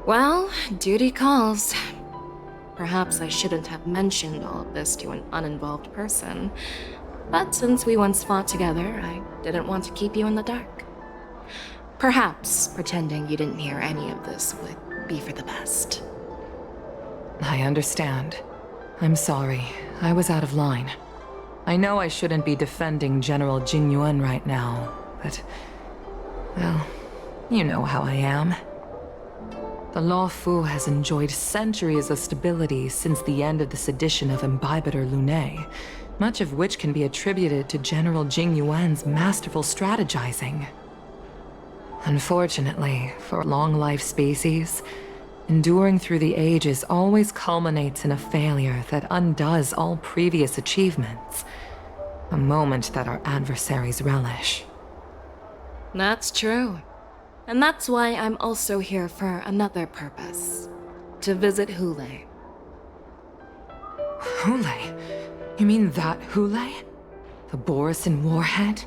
Well, duty calls. Perhaps I shouldn't have mentioned all of this to an uninvolved person, but since we once fought together, I didn't want to keep you in the dark. Perhaps pretending you didn't hear any of this would be for the best. I understand. I'm sorry. I was out of line. I know I shouldn't be defending General Jing Yuan right now, but... well, you know how I am. The Lawfu has enjoyed centuries of stability since the end of the sedition of Imbibitor Lunae, much of which can be attributed to General Jing Yuan's masterful strategizing. Unfortunately, for long-life species, enduring through the ages always culminates in a failure that undoes all previous achievements. A moment that our adversaries relish. That's true. And that's why I'm also here for another purpose. To visit Hule. Hule? You mean that Hule? The Borisin warhead?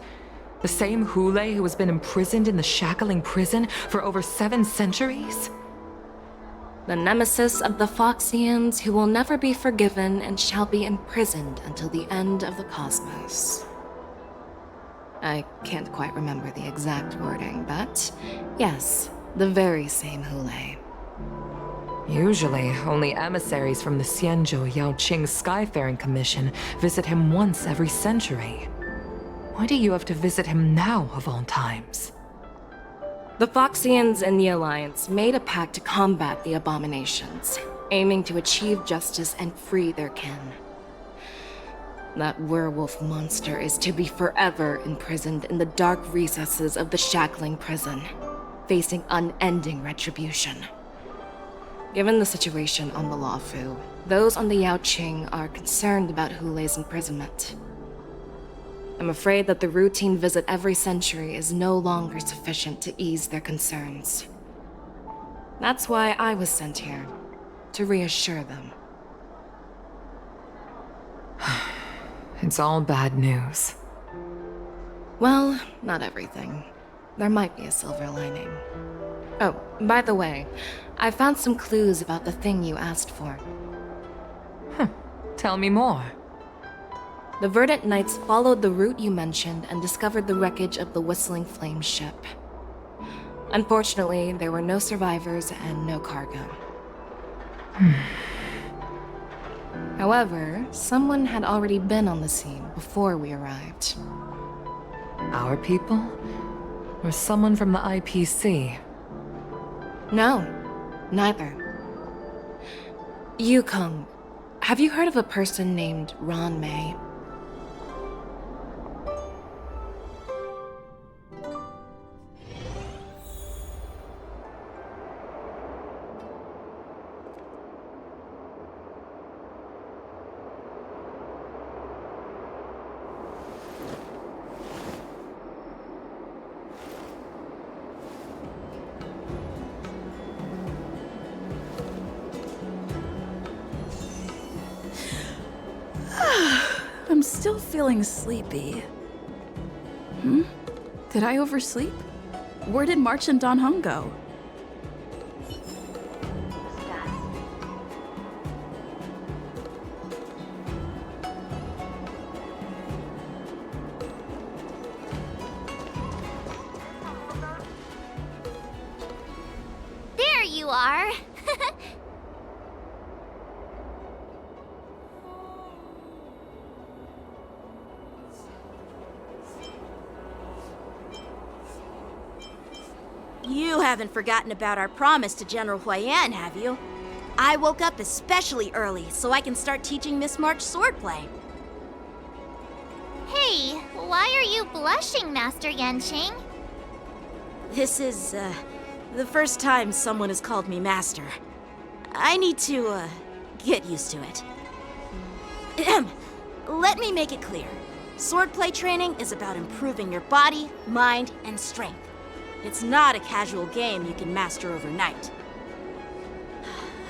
The same Hule who has been imprisoned in the shackling prison for over 7 centuries? The nemesis of the Foxians who will never be forgiven and shall be imprisoned until the end of the cosmos. I can't quite remember the exact wording, but yes, the very same Hule. Usually, only emissaries from the Xianzhou Yaoqing Skyfaring Commission visit him once every century. Why do you have to visit him now, of all times? The Foxians and the Alliance made a pact to combat the abominations, aiming to achieve justice and free their kin. That werewolf monster is to be forever imprisoned in the dark recesses of the shackling prison, facing unending retribution. Given the situation on the Lawfu, those on the Yaoqing are concerned about Hule's imprisonment. I'm afraid that the routine visit every century is no longer sufficient to ease their concerns. That's why I was sent here, to reassure them. It's all bad news. Well, not everything. There might be a silver lining. Oh, by the way, I found some clues about the thing you asked for. Tell me more. The Verdant Knights followed the route you mentioned and discovered the wreckage of the Whistling Flame ship. Unfortunately, there were no survivors and no cargo. However, someone had already been on the scene before we arrived. Our people? Or someone from the IPC? No, neither. Yukong, have you heard of a person named Ron May? I'm still feeling sleepy. Did I oversleep? Where did March and Don Hung go? There you are. You haven't forgotten about our promise to General Huayan, have you? I woke up especially early so I can start teaching Miss March swordplay. Hey, why are you blushing, Master Yanqing? This is, the first time someone has called me Master. I need to, get used to it. Let me make it clear. Swordplay training is about improving your body, mind, and strength. It's not a casual game you can master overnight.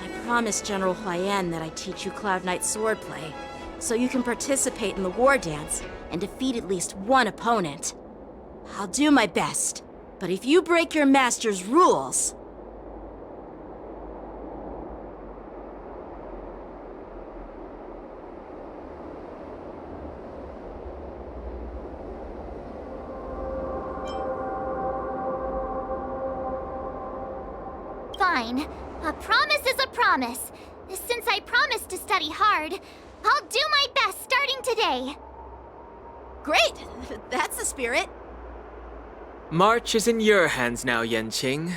I promised General Huayan that I'd teach you Cloud Knight swordplay, so you can participate in the war dance and defeat at least one opponent. I'll do my best, but if you break your master's rules... Fine. A promise is a promise. Since I promised to study hard, I'll do my best starting today. Great! That's the spirit. March is in your hands now, Yanqing.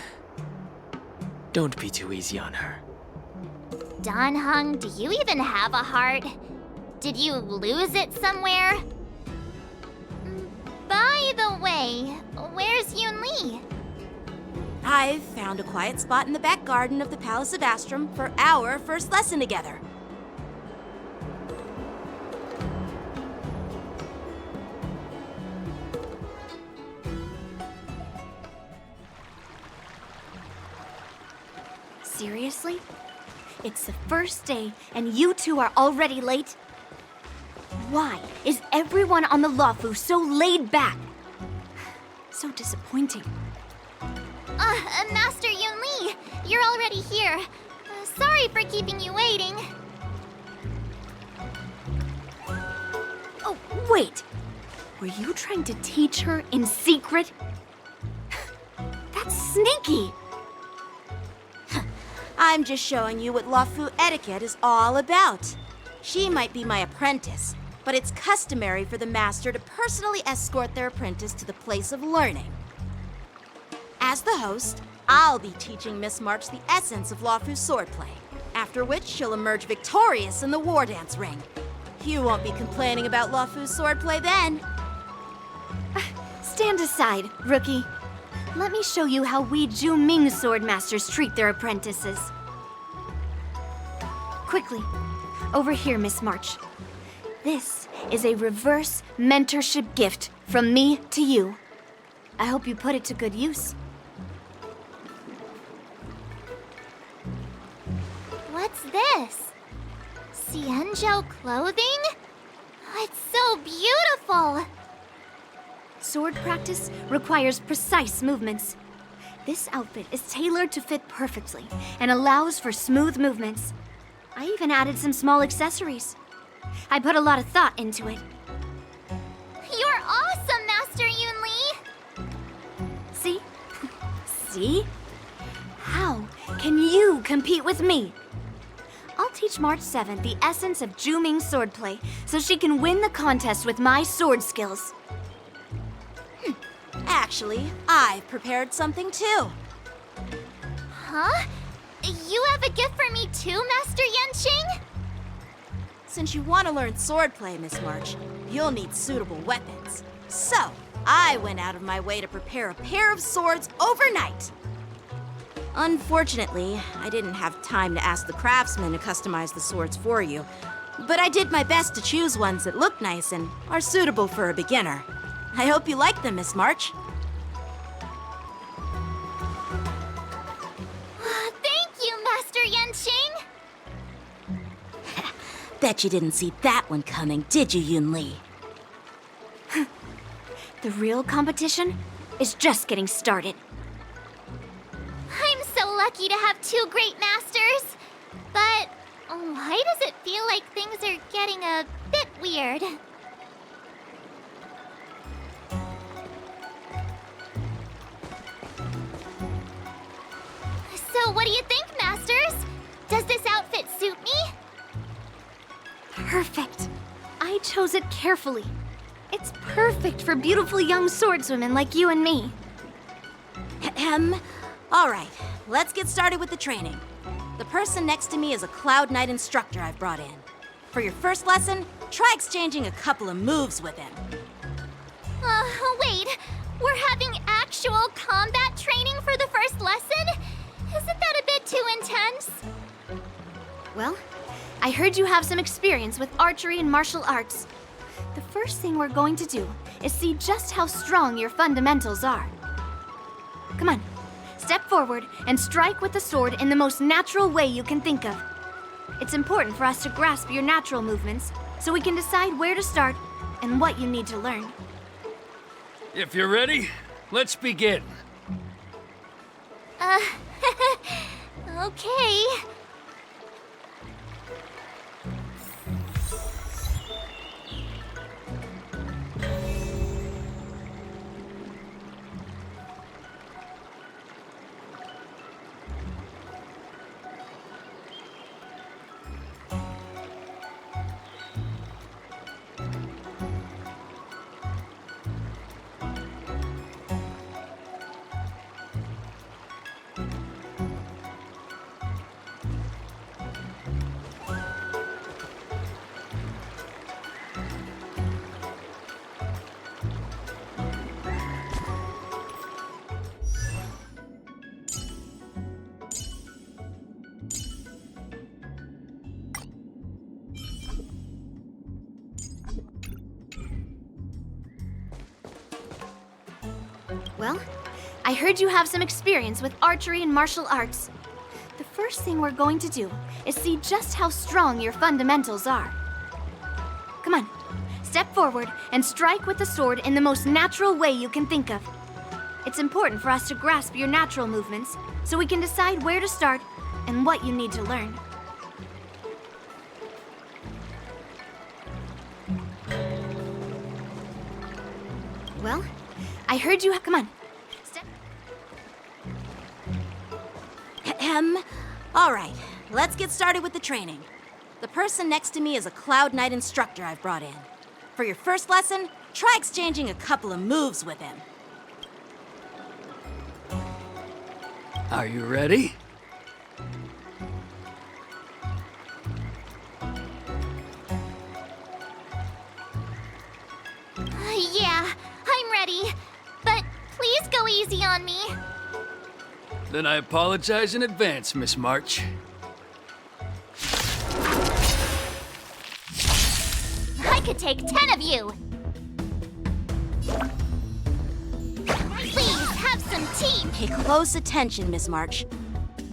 Don't be too easy on her. Don Hung, do you even have a heart? Did you lose it somewhere? By the way, where's Yoon Lee? I've found a quiet spot in the back garden of the Palace of Astrum for our first lesson together. Seriously? It's the first day and you two are already late? Why is everyone on the Luofu so laid back? So disappointing. Master Yoon Lee, you're already here. Sorry for keeping you waiting. Oh, wait. Were you trying to teach her in secret? That's sneaky. I'm just showing you what Luofu etiquette is all about. She might be my apprentice, but it's customary for the master to personally escort their apprentice to the place of learning. As the host, I'll be teaching Miss March the essence of Luofu's swordplay, after which she'll emerge victorious in the war dance ring. You won't be complaining about Luofu's swordplay then. Stand aside, rookie. Let me show you how we Ju-Ming swordmasters treat their apprentices. Quickly, over here, Miss March. This is a reverse mentorship gift from me to you. I hope you put it to good use. What's this? Xianzhou clothing? It's so beautiful! Sword practice requires precise movements. This outfit is tailored to fit perfectly and allows for smooth movements. I even added some small accessories. I put a lot of thought into it. You're awesome, Master Yoon Lee! See? See? How can you compete with me? I'll teach March 7th the essence of Ju-Ming swordplay so she can win the contest with my sword skills. Actually, I've prepared something too. Huh? You have a gift for me too, Master Yanqing? Since you want to learn swordplay, Miss March, you'll need suitable weapons. So, I went out of my way to prepare a pair of swords overnight. Unfortunately, I didn't have time to ask the craftsman to customize the swords for you, but I did my best to choose ones that look nice and are suitable for a beginner. I hope you like them, Miss March. Thank you, Master Yanqing! Bet you didn't see that one coming, did you, Yun Li? The real competition is just getting started. I'm so lucky to have two great masters. But why does it feel like things are getting a bit weird? So what do you think, masters? Does this outfit suit me? Perfect. I chose it carefully. It's perfect for beautiful young swordswomen like you and me. All right, let's get started with the training. The person next to me is a Cloud Knight instructor I've brought in. For your first lesson, try exchanging a couple of moves with him. Wait. We're having actual combat training for the first lesson? Isn't that a bit too intense? Well, I heard you have some experience with archery and martial arts. The first thing we're going to do is see just how strong your fundamentals are. Come on, step forward and strike with the sword in the most natural way you can think of. It's important for us to grasp your natural movements so we can decide where to start and what you need to learn. If you're ready, let's begin. Okay. Well, I heard you have some experience with archery and martial arts. The first thing we're going to do is see just how strong your fundamentals are. Come on, step forward and strike with the sword in the most natural way you can think of. It's important for us to grasp your natural movements so we can decide where to start and what you need to learn. Well, I heard you. Come on. Step. All right, let's get started with the training. The person next to me is a Cloud Knight instructor I've brought in. For your first lesson, try exchanging a couple of moves with him. Are you ready? Yeah, I'm ready. But please go easy on me. Then I apologize in advance, Miss March. I could take 10 of you. Please, have some tea. Pay close attention, Miss March.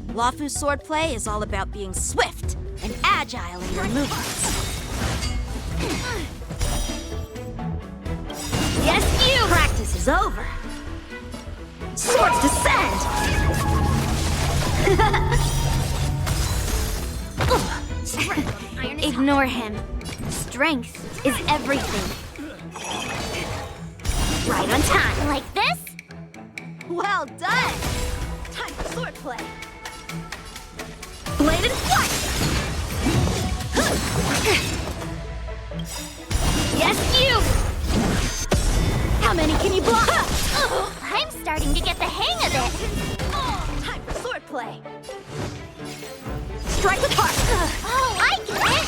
Luofu swordplay is all about being swift and agile in your movements. Yes, you! Practice is over. Swords descend! Ignore him. Strength is everything. Right on time. Like this? Well done! Time for swordplay. Bladed flight! can you block? I'm starting to get the hang of it. Time for swordplay. Strike apart. Oh, I get it.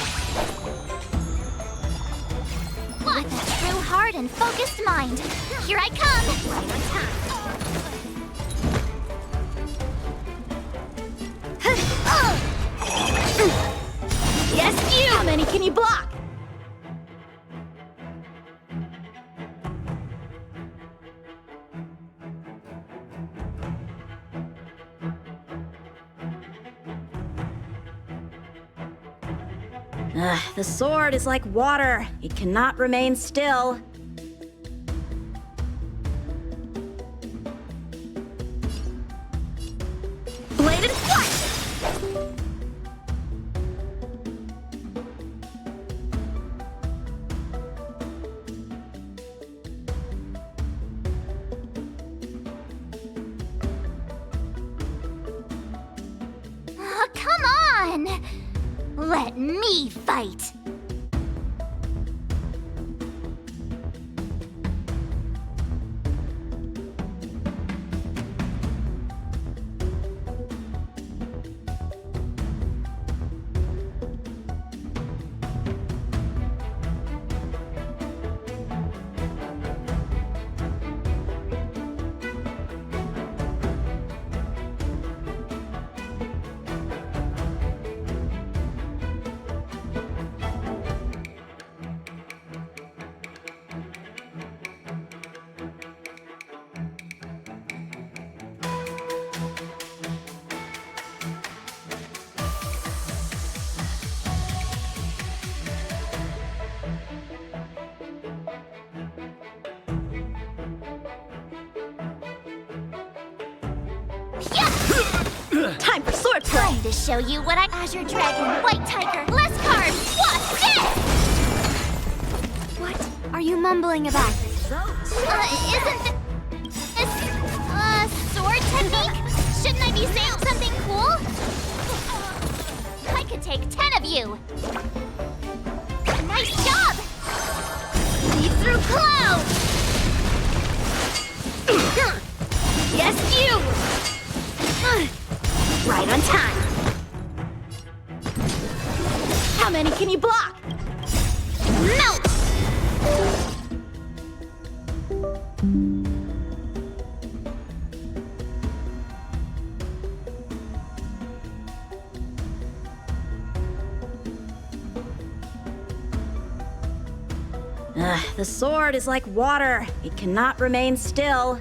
With a true heart and focused mind, here I come. Right on time. Yes, you! How many can you block? The sword is like water. It cannot remain still. Bladed flight! Oh, come on! Let me fight! Time for swordplay! Time to show you what Azure Dragon, White Tiger, less carbs, what's this? What are you mumbling about? Isn't this, sword technique? Shouldn't I be saying something cool? I could take 10 of you. Nice job! See through clouds! Yes, you! Right on time. How many can you block? Melt! The sword is like water. It cannot remain still.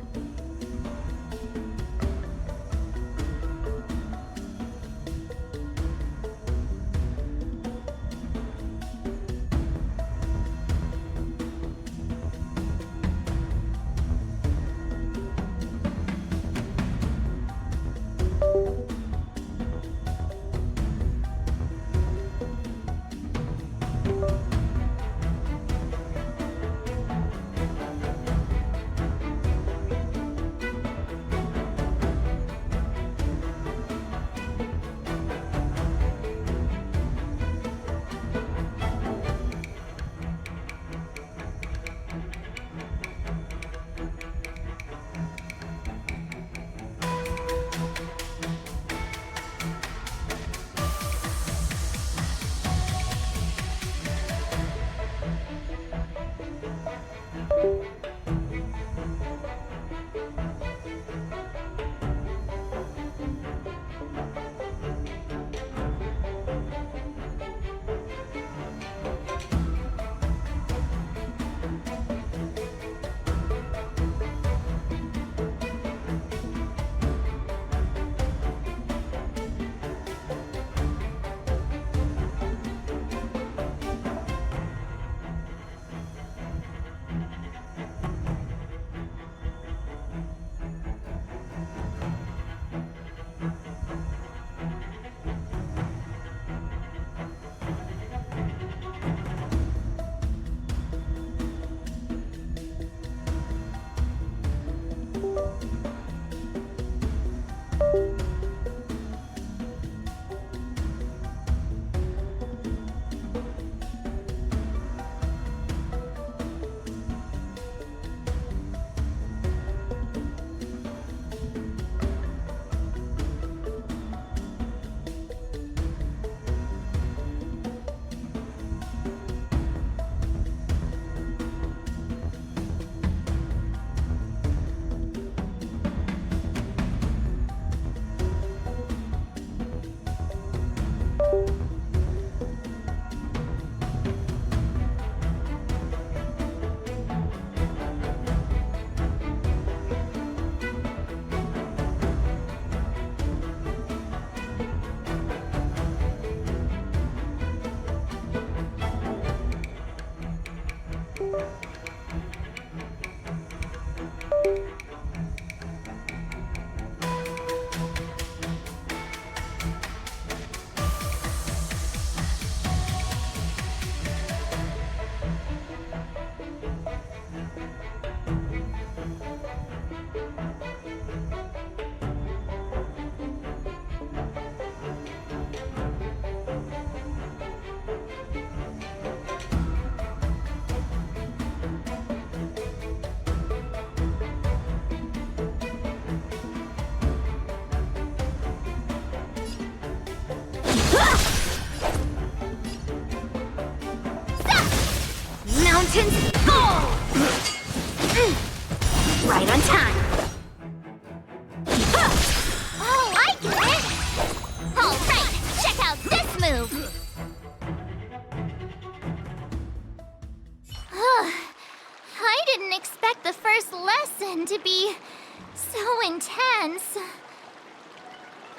intense goal! Right on time. Oh, I get it! Alright, check out this move! I didn't expect the first lesson to be so intense.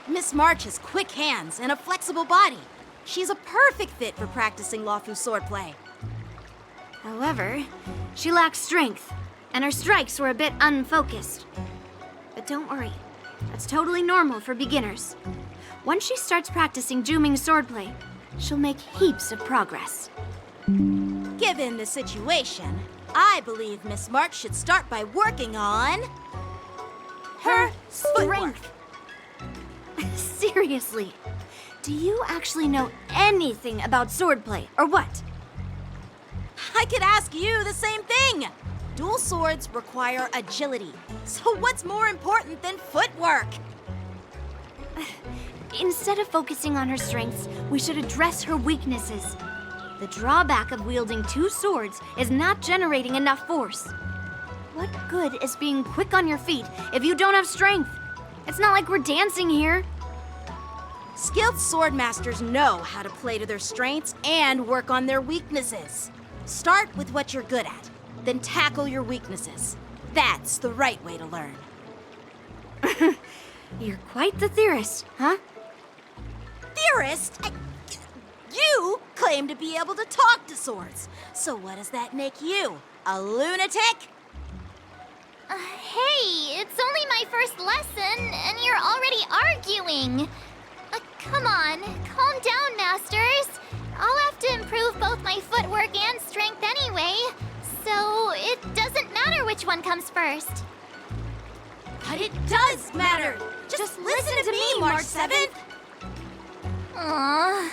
Miss March has quick hands and a flexible body. She's a perfect fit for practicing Lawfu swordplay. However, she lacks strength, and her strikes were a bit unfocused. But don't worry, that's totally normal for beginners. Once she starts practicing Juming swordplay, she'll make heaps of progress. Given the situation, I believe Miss March should start by working on her strength. Seriously, do you actually know anything about swordplay, or what? I could ask you the same thing. Dual swords require agility, so what's more important than footwork? Instead of focusing on her strengths, we should address her weaknesses. The drawback of wielding two swords is not generating enough force. What good is being quick on your feet if you don't have strength? It's not like we're dancing here. Skilled sword masters know how to play to their strengths and work on their weaknesses. Start with what you're good at, then tackle your weaknesses. That's the right way to learn. You're quite the theorist, huh? Theorist? You claim to be able to talk to swords. So what does that make you? A lunatic? Hey, it's only my first lesson, and you're already arguing. Come on, calm down, masters. I'll have to improve both my footwork and strength anyway, so it doesn't matter which one comes first. But it does matter. Just listen to me, March 7th. Aww.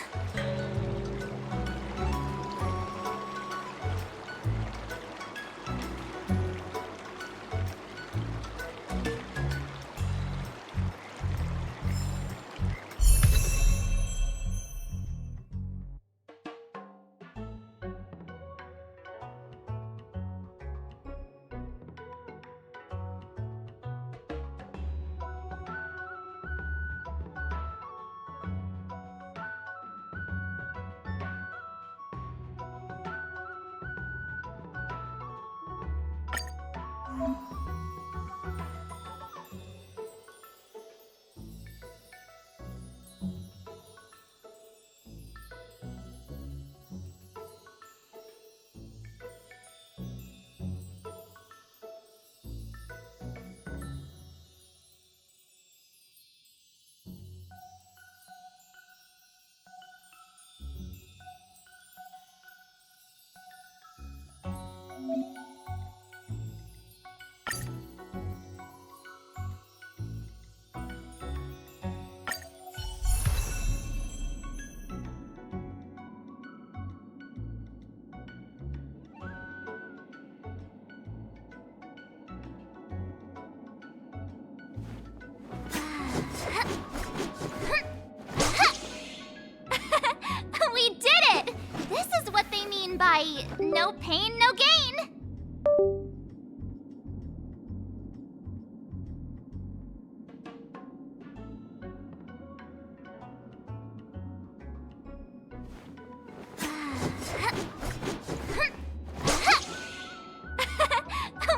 We did it! This is what they mean by no pain, no gain.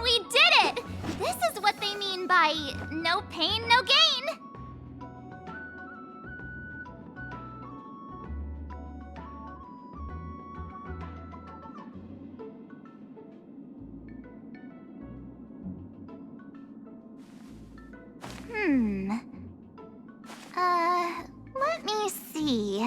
We did it! This is what they mean by no pain, no gain. Let me see.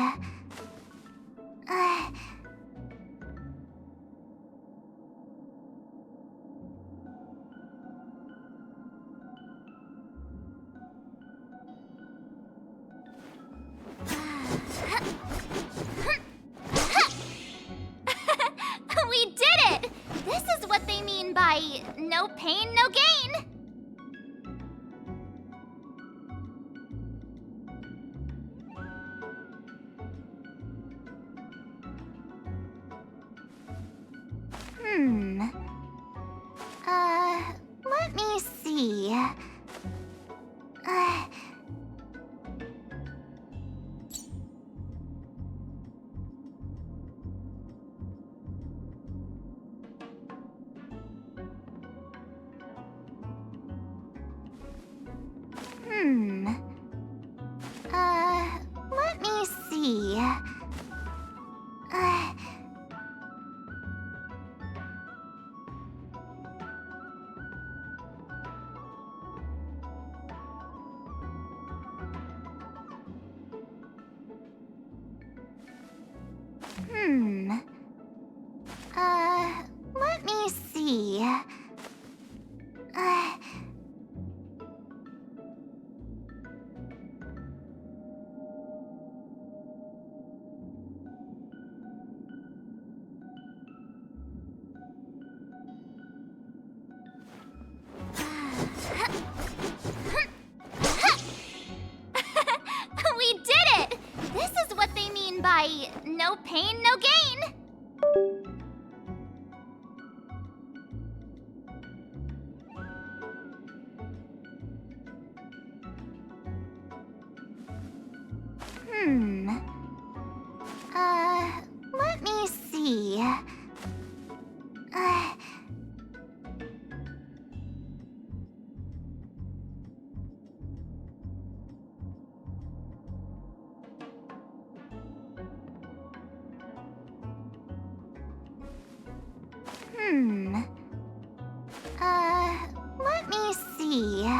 We did it! This is what they mean by no pain, no gain. see. Let me see.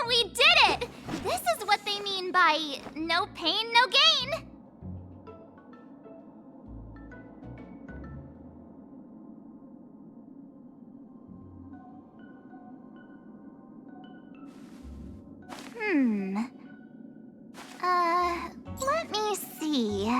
We did it! This is what they mean by no pain, no gain. Let me see.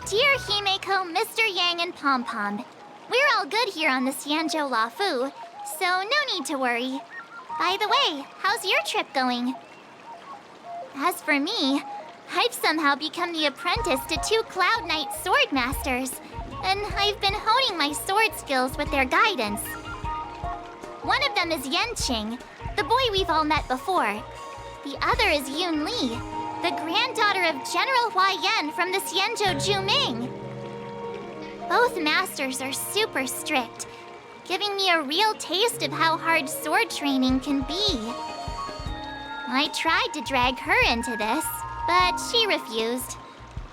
Dear Himeko, Mr. Yang, and Pom Pom, we're all good here on the Xianzhou Lafu, so no need to worry. By the way, how's your trip going? As for me, I've somehow become the apprentice to 2 Cloud Knight sword masters, and I've been honing my sword skills with their guidance. One of them is Yanqing, the boy we've all met before. The other is Yun Li, the granddaughter of General Hua Yan from the Xianzhou Juming. Both masters are super strict, giving me a real taste of how hard sword training can be. I tried to drag her into this, but she refused.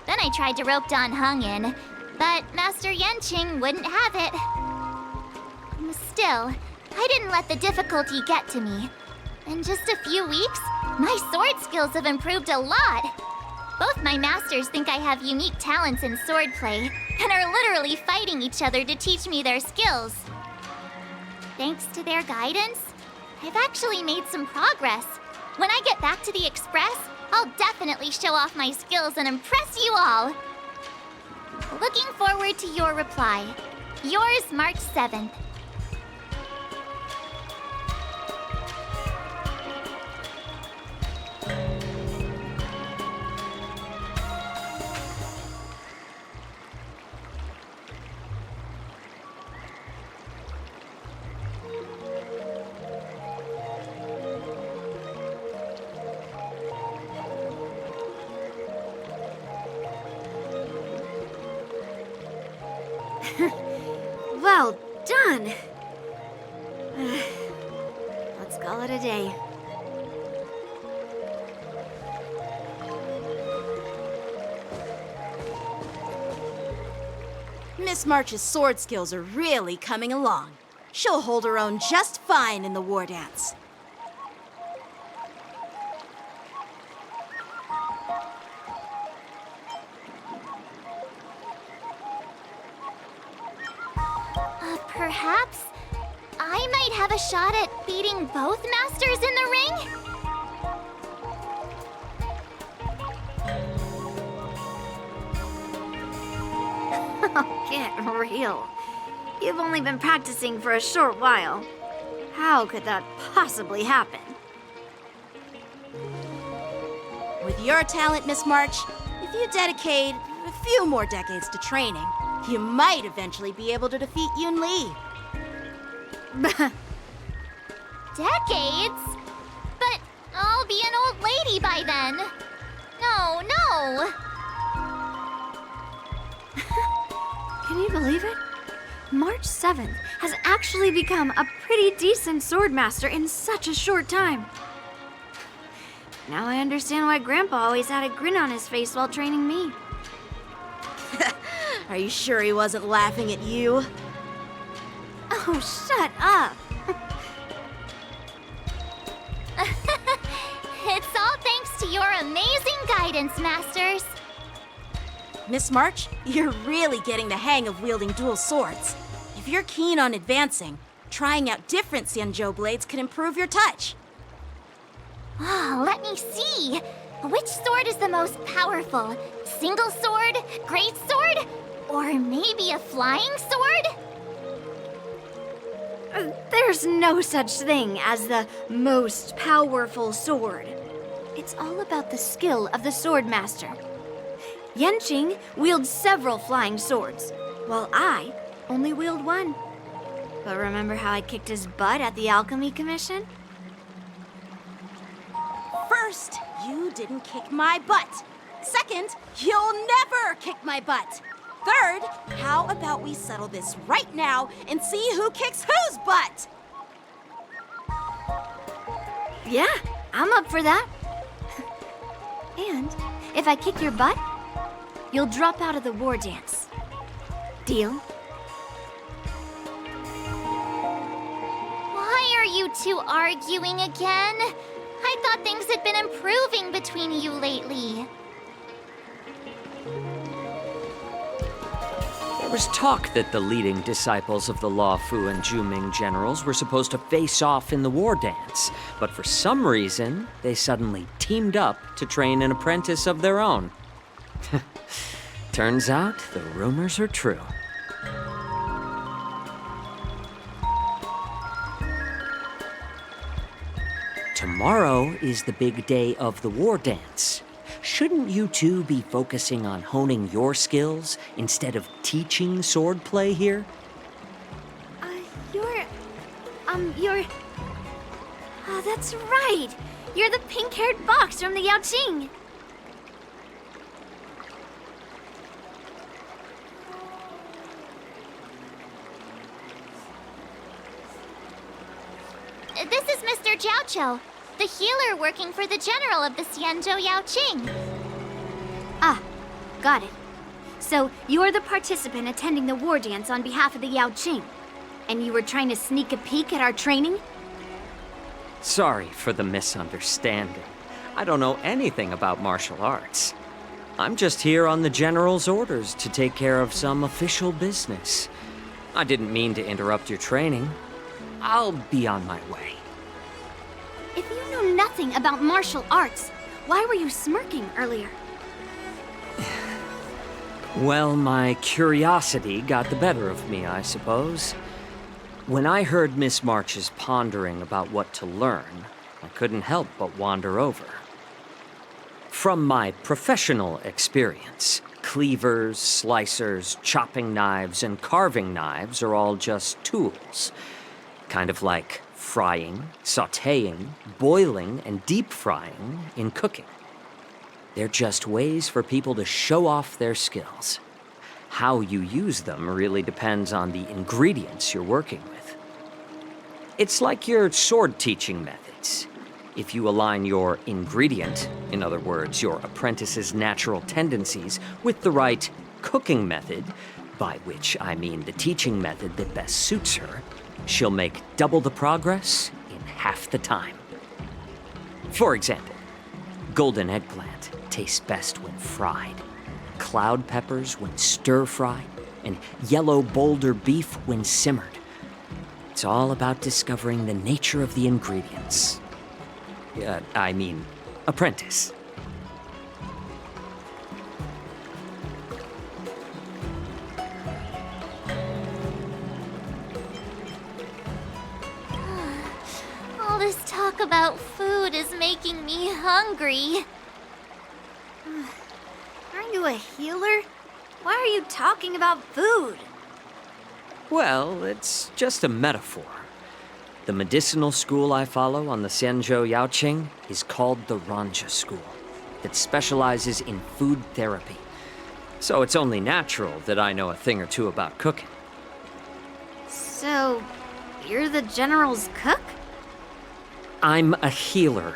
Then I tried to rope Dan Heng in, but Master Yanqing wouldn't have it. Still, I didn't let the difficulty get to me. In just a few weeks, my sword skills have improved a lot. Both my masters think I have unique talents in swordplay, and are literally fighting each other to teach me their skills. Thanks to their guidance, I've actually made some progress. When I get back to the Express, I'll definitely show off my skills and impress you all. Looking forward to your reply. Yours, March 7th. Well done! Let's call it a day. Miss March's sword skills are really coming along. She'll hold her own just fine in the war dance. Perhaps I might have a shot at beating both masters in the ring? Oh, get real. You've only been practicing for a short while. How could that possibly happen? With your talent, Miss March, if you dedicate a few more decades to training, you might eventually be able to defeat Yun Li. Decades? But I'll be an old lady by then. No. Can you believe it? March 7th has actually become a pretty decent swordmaster in such a short time. Now I understand why Grandpa always had a grin on his face while training me. Are you sure he wasn't laughing at you? Oh, shut up! It's all thanks to your amazing guidance, Masters. Miss March, you're really getting the hang of wielding dual swords. If you're keen on advancing, trying out different Xianzhou blades can improve your touch. Oh, let me see. Which sword is the most powerful? Single sword? Great sword? Or maybe a flying sword? There's no such thing as the most powerful sword. It's all about the skill of the swordmaster. Yanqing wields several flying swords, while I only wield one. But remember how I kicked his butt at the Alchemy Commission? First, you didn't kick my butt. Second, you'll never kick my butt. Third, how about we settle this right now and see who kicks whose butt? Yeah, I'm up for that. And if I kick your butt, you'll drop out of the war dance. Deal? Why are you two arguing again? I thought things had been improving between you lately. There was talk that the leading disciples of the Law Fu and Juming generals were supposed to face off in the war dance, but for some reason, they suddenly teamed up to train an apprentice of their own. Turns out, the rumors are true. Tomorrow is the big day of the war dance. Shouldn't you two be focusing on honing your skills instead of teaching swordplay here? You're... Oh, that's right! You're the pink-haired box from the Yaoqing! This is Mr. Jiaoqiu, the healer working for the general of the Xianzhou Yaoqing. Ah, got it. So, you're the participant attending the war dance on behalf of the Yaoqing, and you were trying to sneak a peek at our training? Sorry for the misunderstanding. I don't know anything about martial arts. I'm just here on the general's orders to take care of some official business. I didn't mean to interrupt your training. I'll be on my way. If you know nothing about martial arts, why were you smirking earlier? Well, my curiosity got the better of me, I suppose. When I heard Miss March's pondering about what to learn, I couldn't help but wander over. From my professional experience, cleavers, slicers, chopping knives, and carving knives are all just tools. Kind of like frying, sautéing, boiling, and deep frying in cooking. They're just ways for people to show off their skills. How you use them really depends on the ingredients you're working with. It's like your sword teaching methods. If you align your ingredient, in other words, your apprentice's natural tendencies, with the right cooking method, by which I mean the teaching method that best suits her, she'll make double the progress in half the time. For example, golden eggplant tastes best when fried, cloud peppers when stir-fried, and yellow boulder beef when simmered. It's all about discovering the nature of the ingredients. Apprentice. All this talk about food is making me hungry. Aren't you a healer? Why are you talking about food? Well, it's just a metaphor. The medicinal school I follow on the Xianzhou Yaoqing is called the Ranja School. It specializes in food therapy. So it's only natural that I know a thing or two about cooking. So, you're the General's cook? I'm a healer.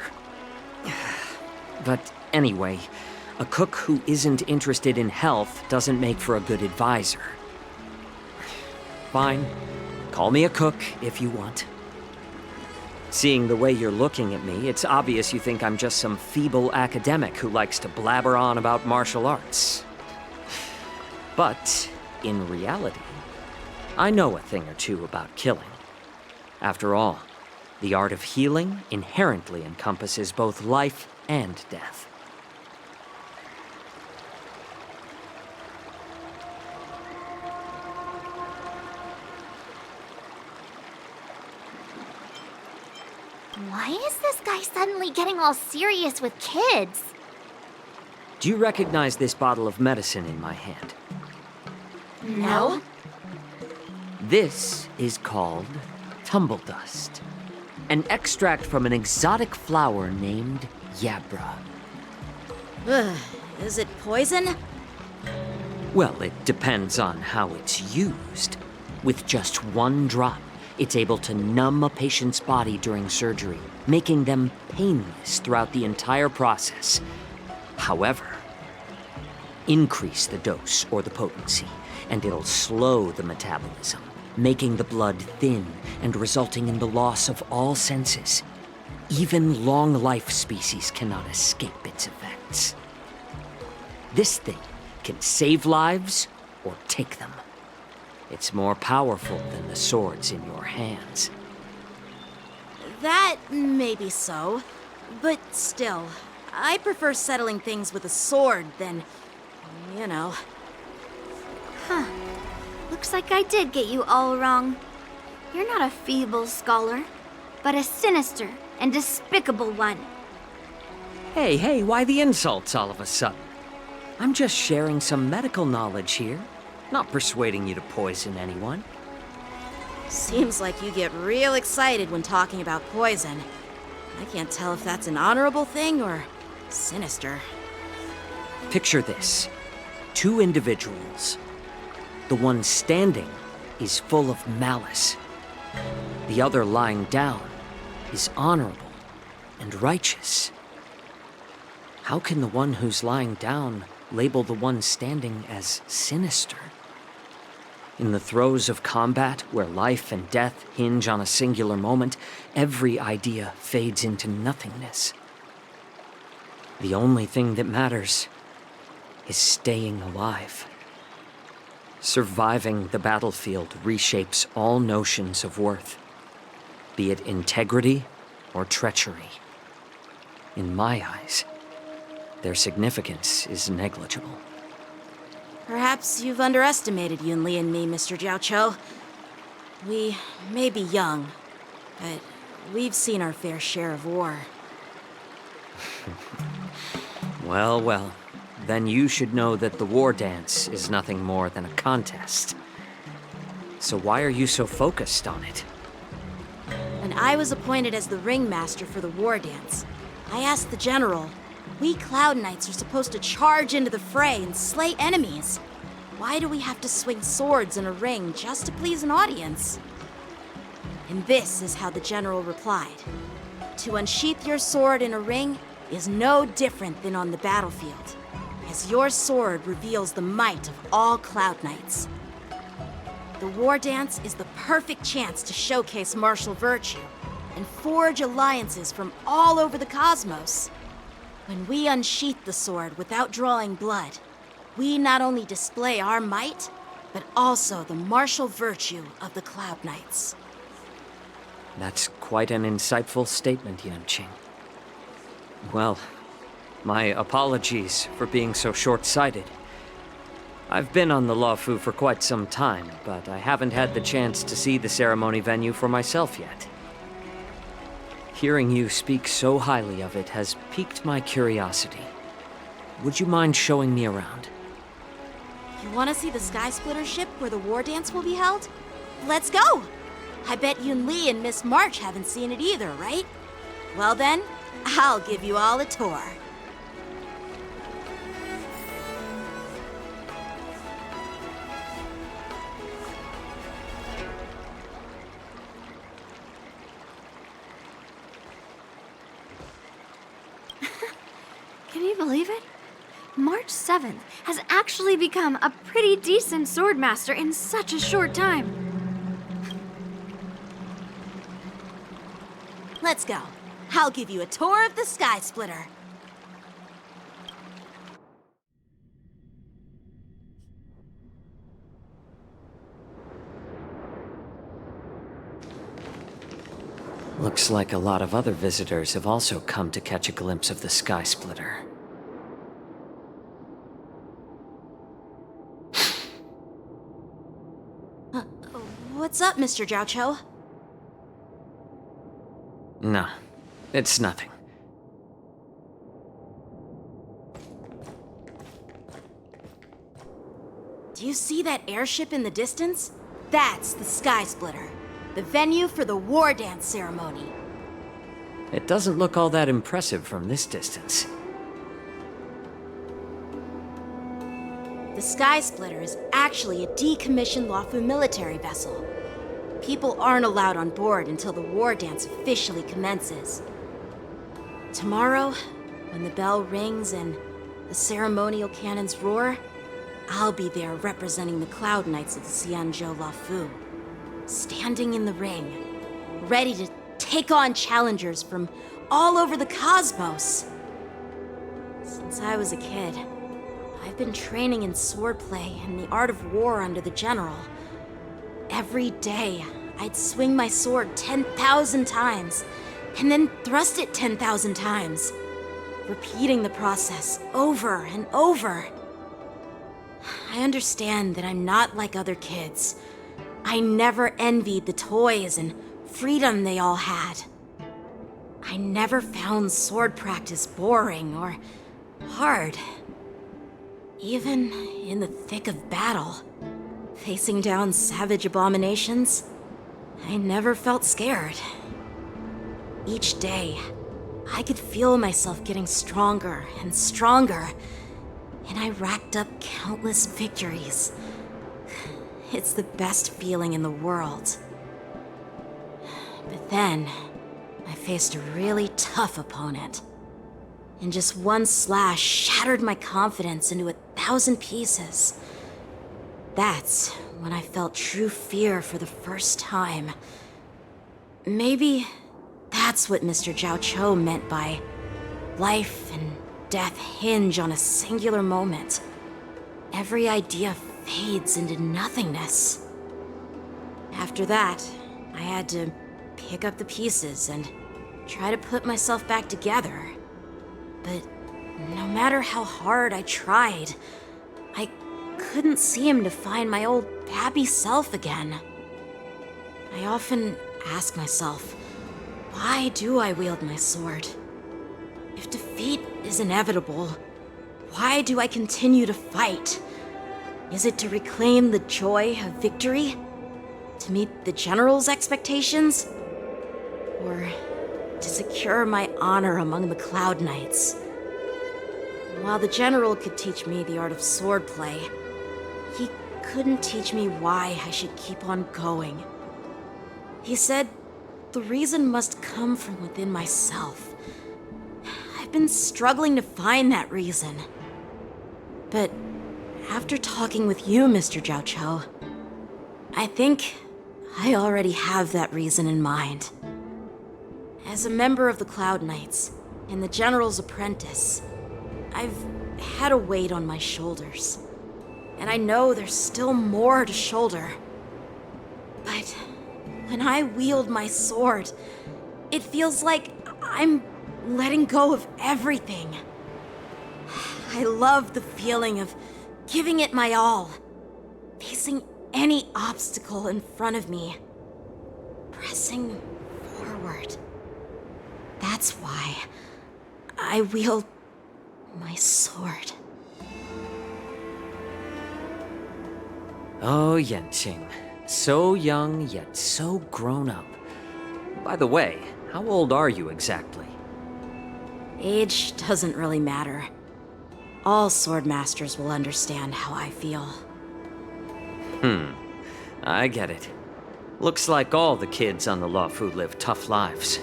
But anyway, a cook who isn't interested in health doesn't make for a good advisor. Fine. Call me a cook if you want. Seeing the way you're looking at me, it's obvious you think I'm just some feeble academic who likes to blabber on about martial arts. But, in reality, I know a thing or two about killing. After all, the art of healing inherently encompasses both life and death. Why is this guy suddenly getting all serious with kids? Do you recognize this bottle of medicine in my hand? No. This is called tumble dust, an extract from an exotic flower named Yabra. Ugh, is it poison? Well, it depends on how it's used. With just one drop, it's able to numb a patient's body during surgery, making them painless throughout the entire process. However, increase the dose or the potency, and it'll slow the metabolism, making the blood thin and resulting in the loss of all senses. Even long-life species cannot escape its effects. This thing can save lives or take them. It's more powerful than the swords in your hands. That may be so, but still, I prefer settling things with a sword than, you know. Huh. Looks like I did get you all wrong. You're not a feeble scholar, but a sinister and despicable one. Hey, why the insults all of a sudden? I'm just sharing some medical knowledge here, not persuading you to poison anyone. Seems like you get real excited when talking about poison. I can't tell if that's an honorable thing or sinister. Picture this. 2 individuals. The one standing is full of malice. The other lying down is honorable and righteous. How can the one who's lying down label the one standing as sinister? In the throes of combat, where life and death hinge on a singular moment, every idea fades into nothingness. The only thing that matters is staying alive. Surviving the battlefield reshapes all notions of worth, be it integrity or treachery. In my eyes, their significance is negligible. Perhaps you've underestimated Yun Li and me, Mr. Jiao Cho. We may be young, but we've seen our fair share of war. Well, then you should know that the war dance is nothing more than a contest. So why are you so focused on it? When I was appointed as the ringmaster for the war dance, I asked the general, we Cloud Knights are supposed to charge into the fray and slay enemies. Why do we have to swing swords in a ring just to please an audience? And this is how the general replied. To unsheath your sword in a ring is no different than on the battlefield, as your sword reveals the might of all Cloud Knights. The war dance is the perfect chance to showcase martial virtue and forge alliances from all over the cosmos. When we unsheath the sword without drawing blood, we not only display our might, but also the martial virtue of the Cloud Knights. That's quite an insightful statement, Yanqing. Well, my apologies for being so short-sighted. I've been on the Luofu for quite some time, but I haven't had the chance to see the ceremony venue for myself yet. Hearing you speak so highly of it has piqued my curiosity. Would you mind showing me around? You want to see the Sky Splitter ship where the war dance will be held? Let's go! I bet Yun Li and Miss March haven't seen it either, right? Well then, I'll give you all a tour. Can you believe it? March 7th has actually become a pretty decent swordmaster in such a short time. Let's go. I'll give you a tour of the Sky Splitter. Looks like a lot of other visitors have also come to catch a glimpse of the Sky Splitter. What's up, Mr. Jiaoqiu? No, it's nothing. Do you see that airship in the distance? That's the Sky Splitter, the venue for the war dance ceremony. It doesn't look all that impressive from this distance. The Sky Splitter is actually a decommissioned Luofu military vessel. People aren't allowed on board until the war dance officially commences. Tomorrow, when the bell rings and the ceremonial cannons roar, I'll be there representing the Cloud Knights of the Xianzhou Luofu, standing in the ring, ready to take on challengers from all over the cosmos. Since I was a kid, I've been training in swordplay and the art of war under the general. Every day, I'd swing my sword 10,000 times, and then thrust it 10,000 times, repeating the process over and over. I understand that I'm not like other kids. I never envied the toys and freedom they all had. I never found sword practice boring or hard. Even in the thick of battle, facing down savage abominations, I never felt scared. Each day, I could feel myself getting stronger and stronger, and I racked up countless victories. It's the best feeling in the world. But then, I faced a really tough opponent, and just one slash shattered my confidence into 1,000 pieces. That's when I felt true fear for the first time. Maybe that's what Mr. Jiaoqiu meant by life and death hinge on a singular moment. Every idea fades into nothingness. After that, I had to pick up the pieces and try to put myself back together. But no matter how hard I tried, I couldn't seem to find my old happy self again. I often ask myself, why do I wield my sword? If defeat is inevitable, why do I continue to fight? Is it to reclaim the joy of victory? To meet the general's expectations? Or to secure my honor among the Cloud Knights? While the general could teach me the art of swordplay, he couldn't teach me why I should keep on going. He said the reason must come from within myself. I've been struggling to find that reason. But after talking with you, Mr. Jiaoqiu, I think I already have that reason in mind. As a member of the Cloud Knights and the General's apprentice, I've had a weight on my shoulders. And I know there's still more to shoulder. But when I wield my sword, it feels like I'm letting go of everything. I love the feeling of giving it my all, facing any obstacle in front of me, pressing forward. That's why I wield my sword. Oh, Yanqing. So young, yet so grown up. By the way, how old are you exactly? Age doesn't really matter. All swordmasters will understand how I feel. I get it. Looks like all the kids on the Luofu live tough lives.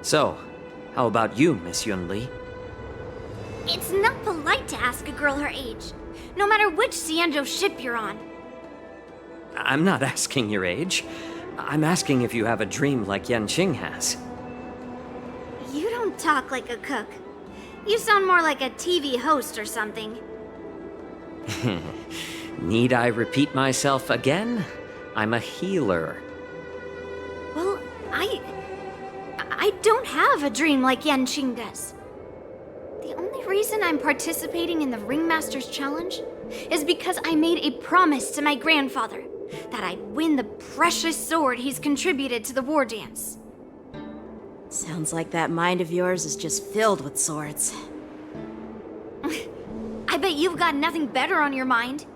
So, how about you, Miss Yunli? It's not polite to ask a girl her age, no matter which Xianzhou ship you're on. I'm not asking your age. I'm asking if you have a dream like Yanqing has. You don't talk like a cook. You sound more like a TV host or something. Need I repeat myself again? I'm a healer. Well, I don't have a dream like Yanqing does. The only reason I'm participating in the Ringmaster's Challenge is because I made a promise to my grandfather that I'd win the precious sword he's contributed to the war dance. Sounds like that mind of yours is just filled with swords. I bet you've got nothing better on your mind.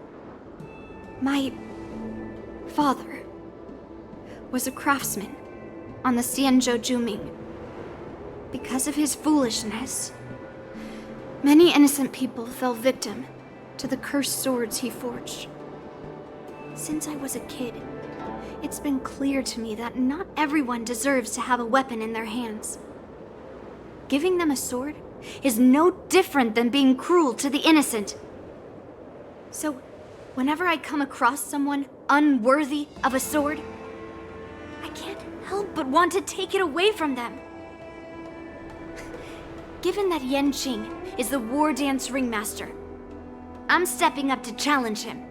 My father was a craftsman on the Xianzhou Juming. Because of his foolishness, many innocent people fell victim to the cursed swords he forged. Since I was a kid, it's been clear to me that not everyone deserves to have a weapon in their hands. Giving them a sword is no different than being cruel to the innocent. So, whenever I come across someone unworthy of a sword, I can't help but want to take it away from them. Given that Yanqing is the war dance ringmaster, I'm stepping up to challenge him.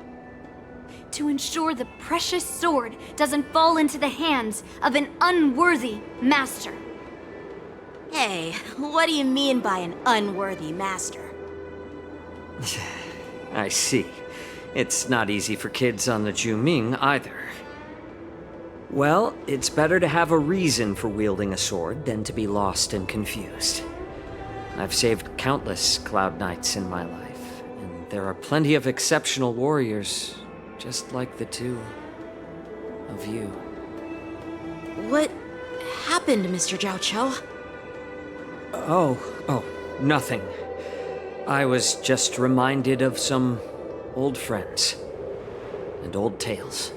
To ensure the precious sword doesn't fall into the hands of an unworthy master. Hey, what do you mean by an unworthy master? I see. It's not easy for kids on the Juming either. Well, it's better to have a reason for wielding a sword than to be lost and confused. I've saved countless Cloud Knights in my life, and there are plenty of exceptional warriors, just like the two of you. What happened, Mr. Zhao Chou? Oh, nothing. I was just reminded of some old friends and old tales.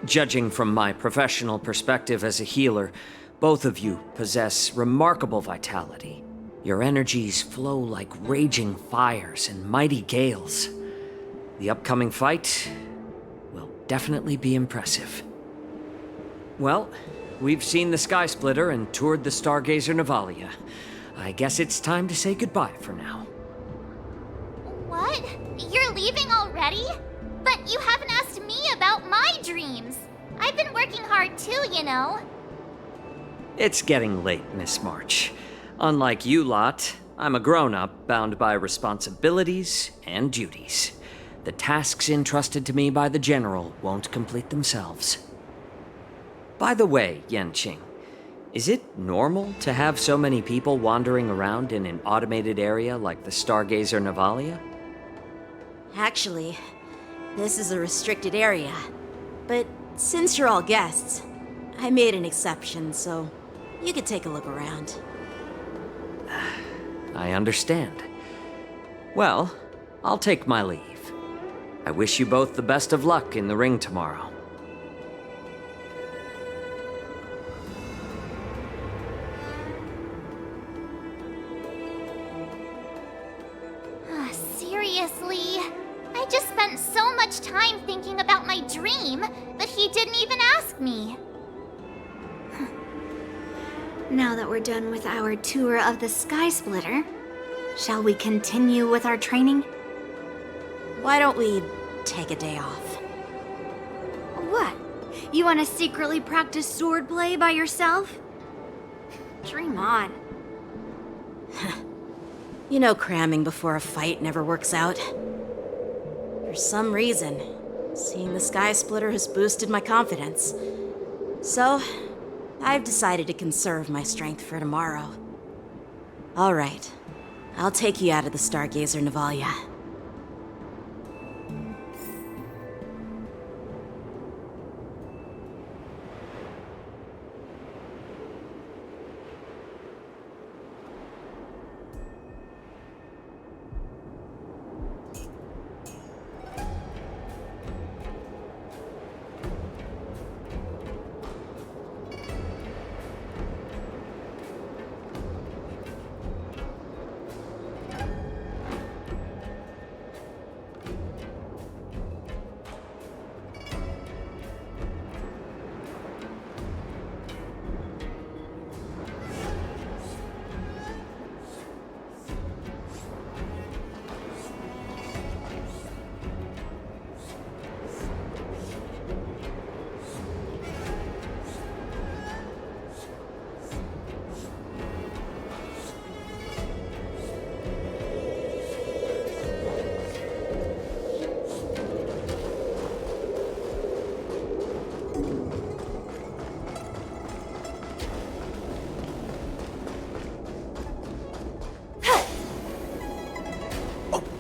Judging from my professional perspective as a healer, both of you possess remarkable vitality. Your energies flow like raging fires and mighty gales. The upcoming fight will definitely be impressive. Well, we've seen the Sky Splitter and toured the Stargazer Navalia. I guess it's time to say goodbye for now. What? You're leaving already? But you haven't asked me about my dreams. I've been working hard too, you know. It's getting late, Miss March. Unlike you lot, I'm a grown-up bound by responsibilities and duties. The tasks entrusted to me by the General won't complete themselves. By the way, Yanqing, is it normal to have so many people wandering around in an automated area like the Stargazer Navalia? Actually, this is a restricted area. But since you're all guests, I made an exception, so you could take a look around. I understand. Well, I'll take my leave. I wish you both the best of luck in the ring tomorrow. Seriously? I just spent so much time thinking about my dream that he didn't even ask me. Now that we're done with our tour of the Sky Splitter, shall we continue with our training? Why don't we take a day off? What? You want to secretly practice swordplay by yourself? Dream on. You know cramming before a fight never works out. For some reason, seeing the Sky Splitter has boosted my confidence. So, I've decided to conserve my strength for tomorrow. All right, I'll take you out of the Stargazer Navalia.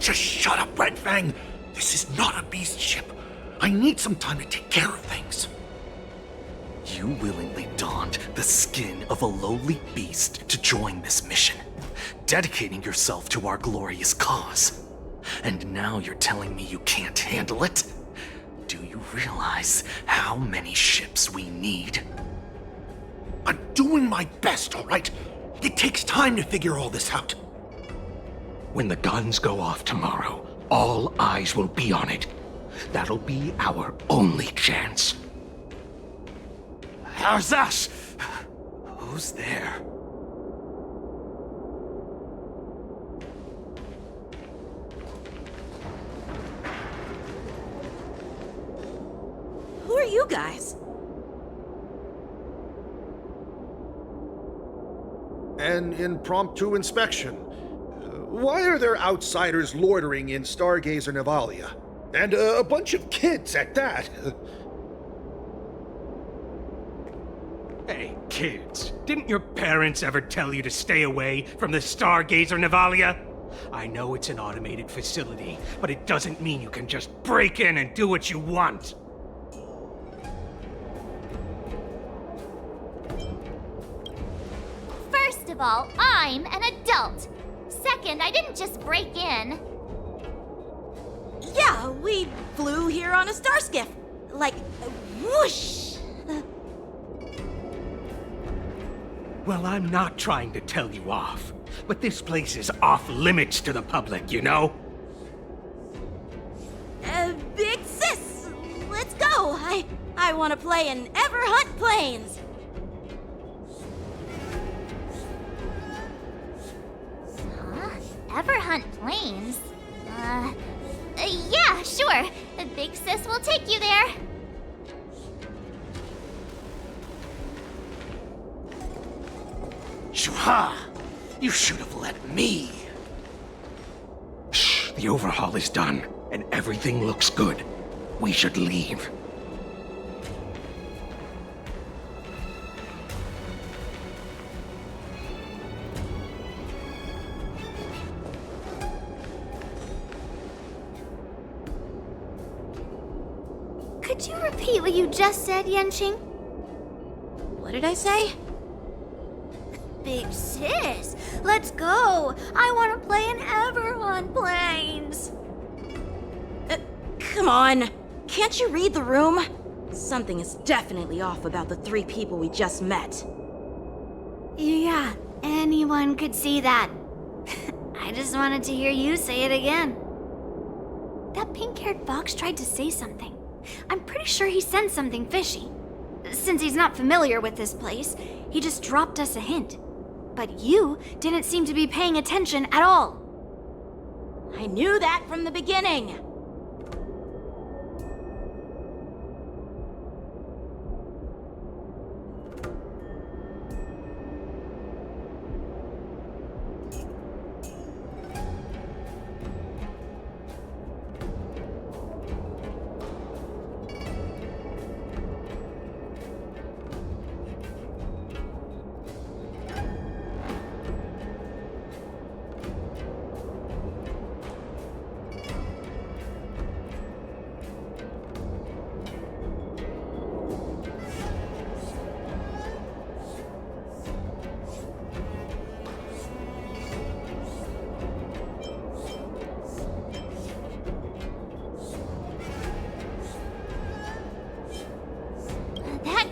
Just shut up, Red Fang. This is not a beast ship. I need some time to take care of things. You willingly donned the skin of a lowly beast to join this mission, dedicating yourself to our glorious cause. And now you're telling me you can't handle it? Do you realize how many ships we need? I'm doing my best, all right? It takes time to figure all this out. When the guns go off tomorrow, all eyes will be on it. That'll be our only chance. How's that? Who's there? Who are you guys? An impromptu inspection. Why are there outsiders loitering in Stargazer Navalia? And a bunch of kids at that. Hey, kids, didn't your parents ever tell you to stay away from the Stargazer Navalia? I know it's an automated facility, but it doesn't mean you can just break in and do what you want. First of all, I'm an adult. Second, I didn't just break in. Yeah, we flew here on a starskiff. Like, whoosh! Well, I'm not trying to tell you off, but this place is off limits to the public, you know? Big sis, let's go. I want to play in Ever Hunt Planes. Ever hunt planes? Yeah, sure. The big sis will take you there. Shuha! You should have let me. Shh, the overhaul is done, and everything looks good. We should leave. Could you repeat what you just said, Yenqing? What did I say? Big sis, let's go. I want to play in Ever on Planes. Come on. Can't you read the room? Something is definitely off about the 3 people we just met. Yeah, anyone could see that. I just wanted to hear you say it again. That pink-haired fox tried to say something. I'm pretty sure he sensed something fishy. Since he's not familiar with this place, he just dropped us a hint. But you didn't seem to be paying attention at all. I knew that from the beginning.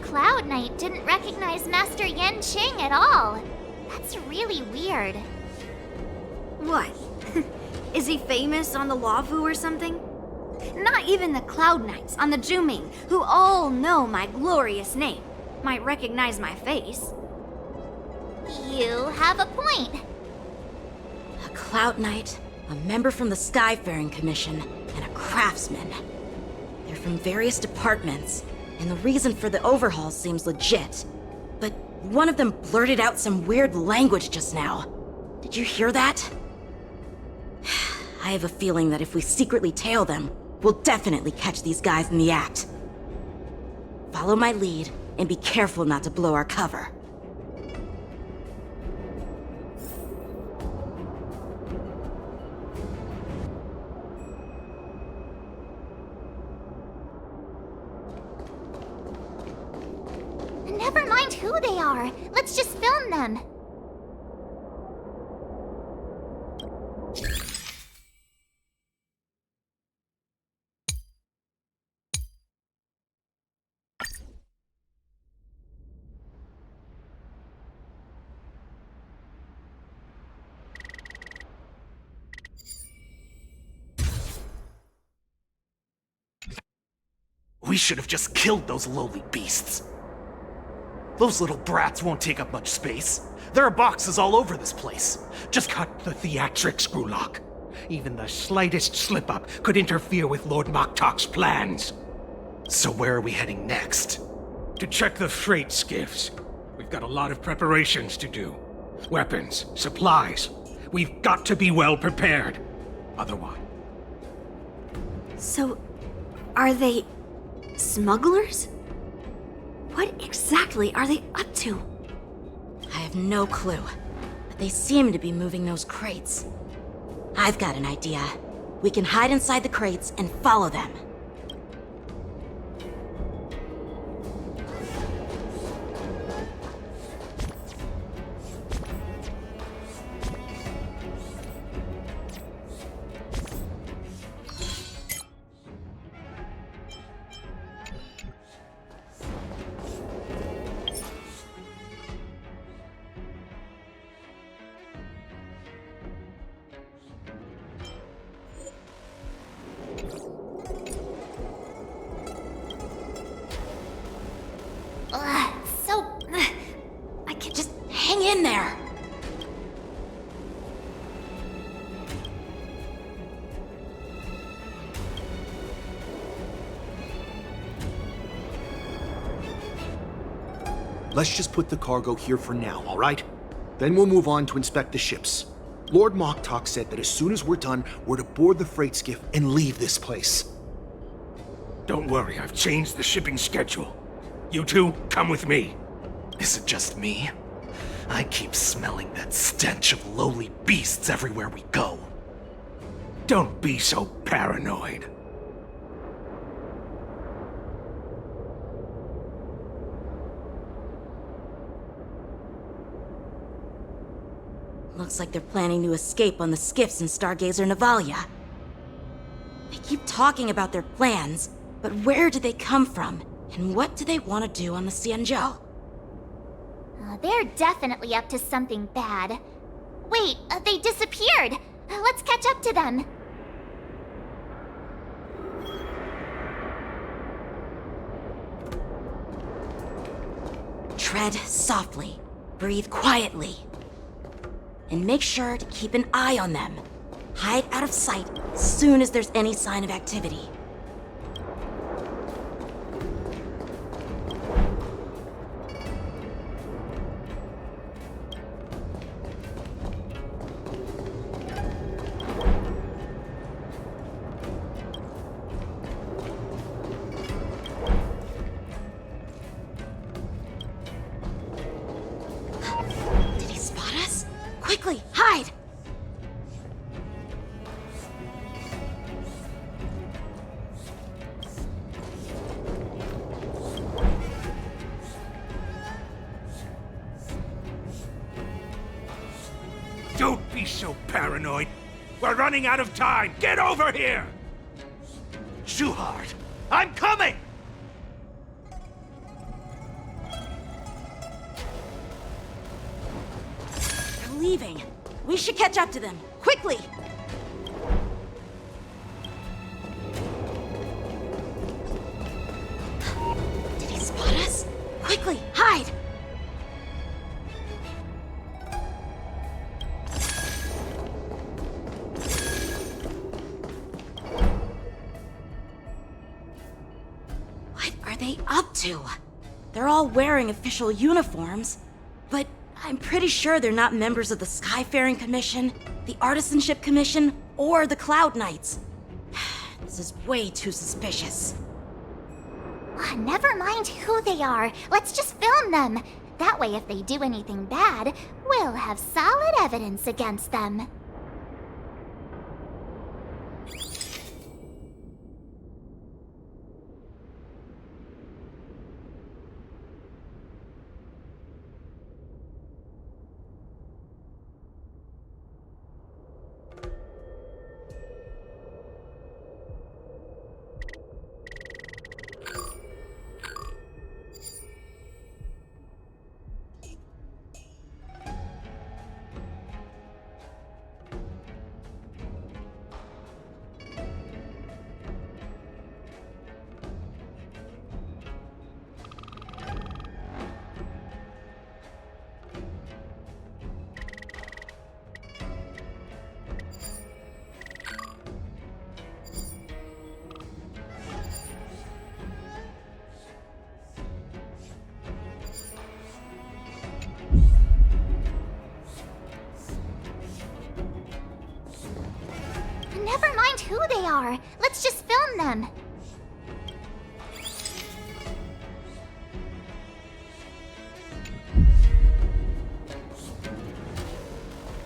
Cloud Knight didn't recognize Master Yenqing at all. That's really weird. What? Is he famous on the Luofu or something? Not even the Cloud Knights on the Juming, who all know my glorious name, might recognize my face. You have a point. A Cloud Knight, a member from the Skyfaring Commission, and a craftsman. They're from various departments, and the reason for the overhaul seems legit. But one of them blurted out some weird language just now. Did you hear that? I have a feeling that if we secretly tail them, we'll definitely catch these guys in the act. Follow my lead, and be careful not to blow our cover. Never mind who they are. Let's just film them. We should have just killed those lowly beasts. Those little brats won't take up much space. There are boxes all over this place. Just cut the theatrics, Grulock. Even the slightest slip-up could interfere with Lord Moktok's plans. So where are we heading next? To check the freight skiffs. We've got a lot of preparations to do. Weapons, supplies. We've got to be well prepared. Otherwise... So, are they... smugglers? What exactly are they up to? I have no clue, but they seem to be moving those crates. I've got an idea. We can hide inside the crates and follow them. I can just hang in there. Let's just put the cargo here for now, all right? Then we'll move on to inspect the ships. Lord Moktok said that as soon as we're done, we're to board the freight skiff and leave this place. Don't worry, I've changed the shipping schedule. You two, come with me. Is it just me? I keep smelling that stench of lowly beasts everywhere we go. Don't be so paranoid. Looks like they're planning to escape on the skiffs in Stargazer Navalia. They keep talking about their plans, but where do they come from? And what do they want to do on the Xianzhou? They're definitely up to something bad. Wait, they disappeared! Let's catch up to them. Tread softly, breathe quietly, and make sure to keep an eye on them. Hide out of sight as soon as there's any sign of activity. Did he spot us? Quickly, hide! Don't be so paranoid. We're running out of time. Get over here! Shuhard, I'm coming! They're leaving. We should catch up to them. Quickly! Did he spot us? Quickly, hide! What are they up to? They're all wearing official uniforms, but I'm pretty sure they're not members of the Skyfaring Commission, the Artisanship Commission, or the Cloud Knights. This is way too suspicious. Never mind who they are. Let's just film them. That way, if they do anything bad, we'll have solid evidence against them. Never mind who they are. Let's just film them.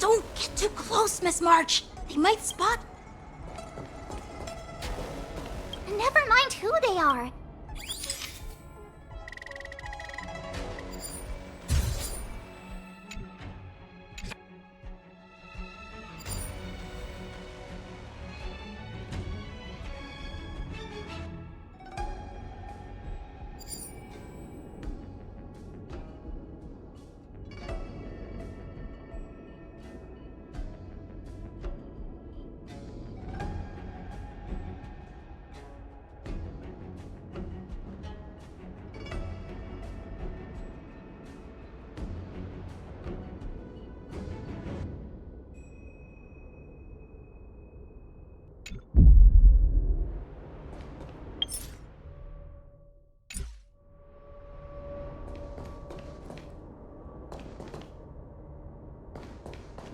Don't get too close, Miss March. They might spot. Never mind who they are.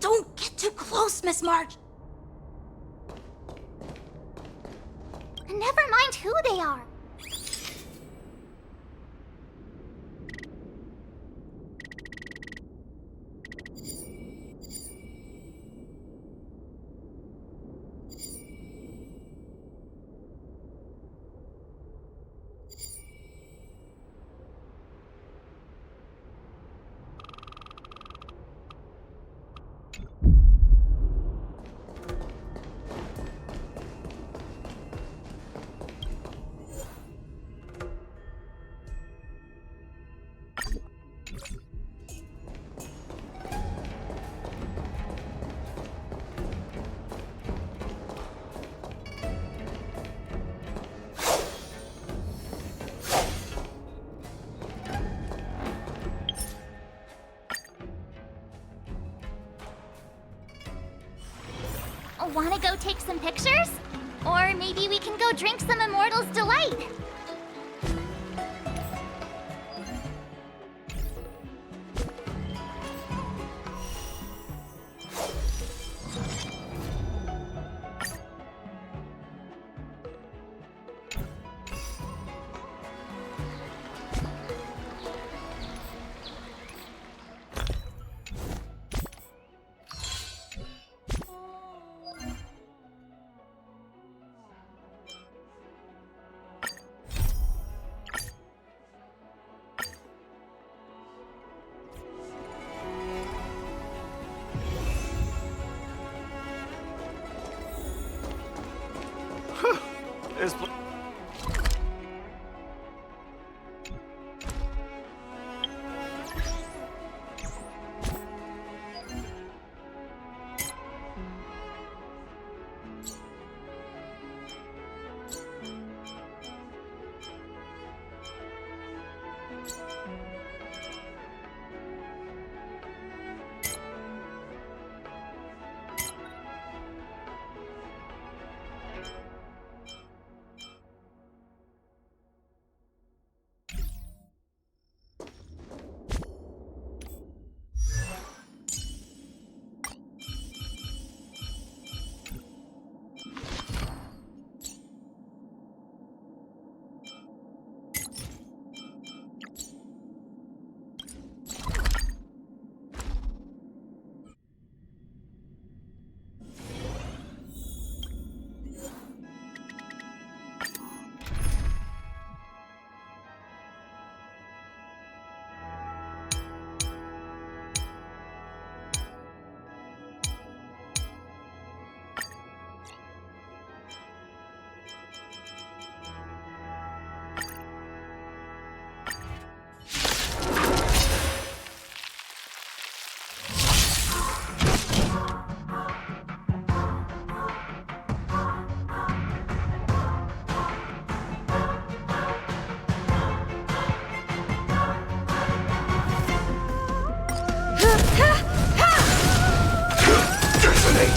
Don't get too close, Miss March. Never mind who they are. Wanna go take some pictures? Or maybe we can go drink some Immortal's Delight.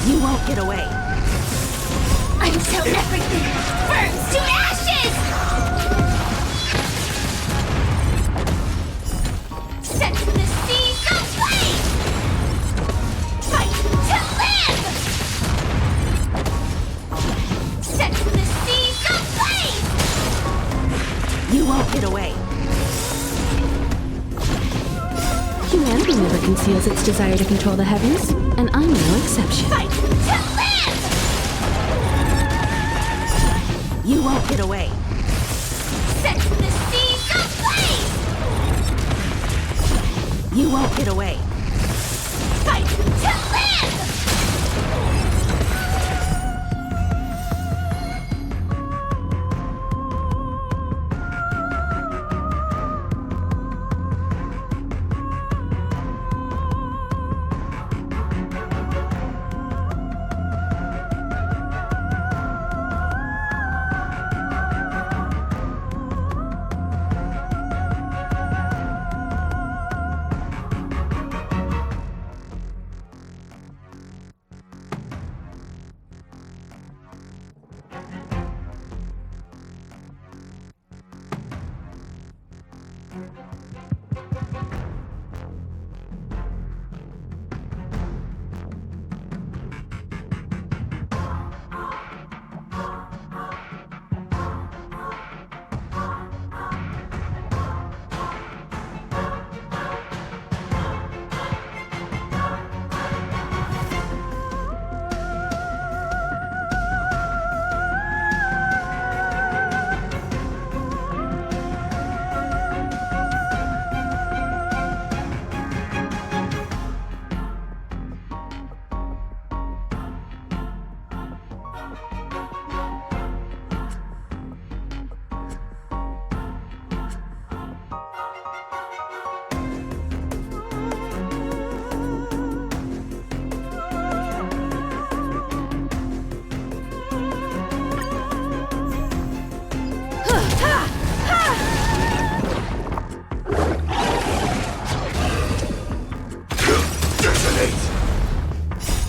You won't get away. Until everything burns to ashes! Set the seas aflame! Fight to live! conceals its desire to control the heavens, and I'm no exception. Fight to live! You won't get away. Set the seas ablaze! You won't get away. Fight to live!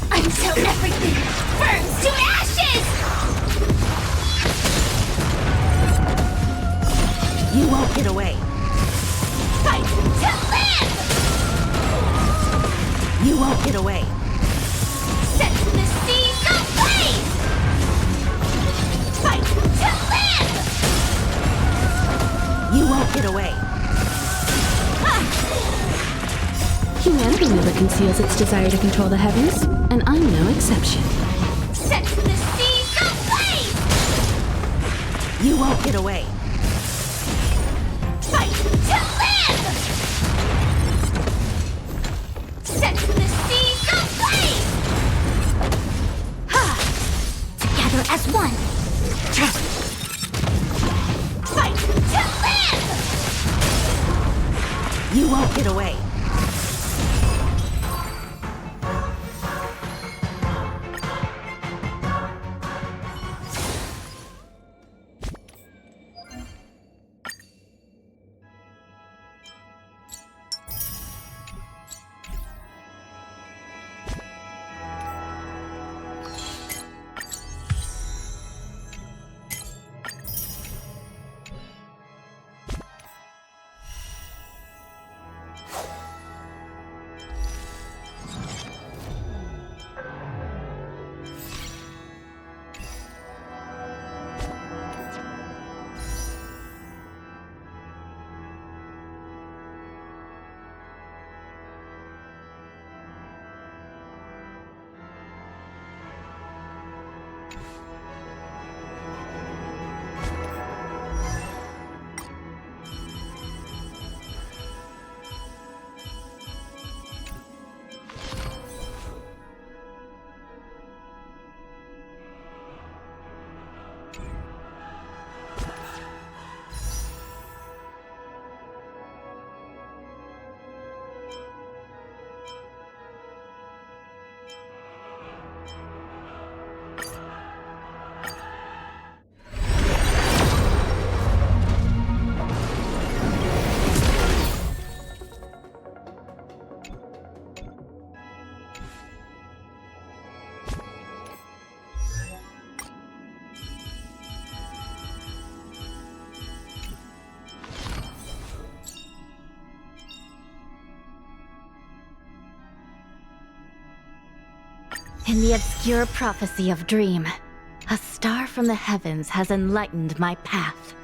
Until everything burns to ashes! You won't get away. Fight to live! You won't get away. Set the seas ablaze! Fight to live! You won't get away. Humanity never conceals its desire to control the heavens, and I'm no exception. Set the seas ablaze! You won't get away. Fight to live! Set the seas ablaze! Together as one! Fight to live! You won't get away. In the obscure prophecy of Dream, a star from the heavens has enlightened my path.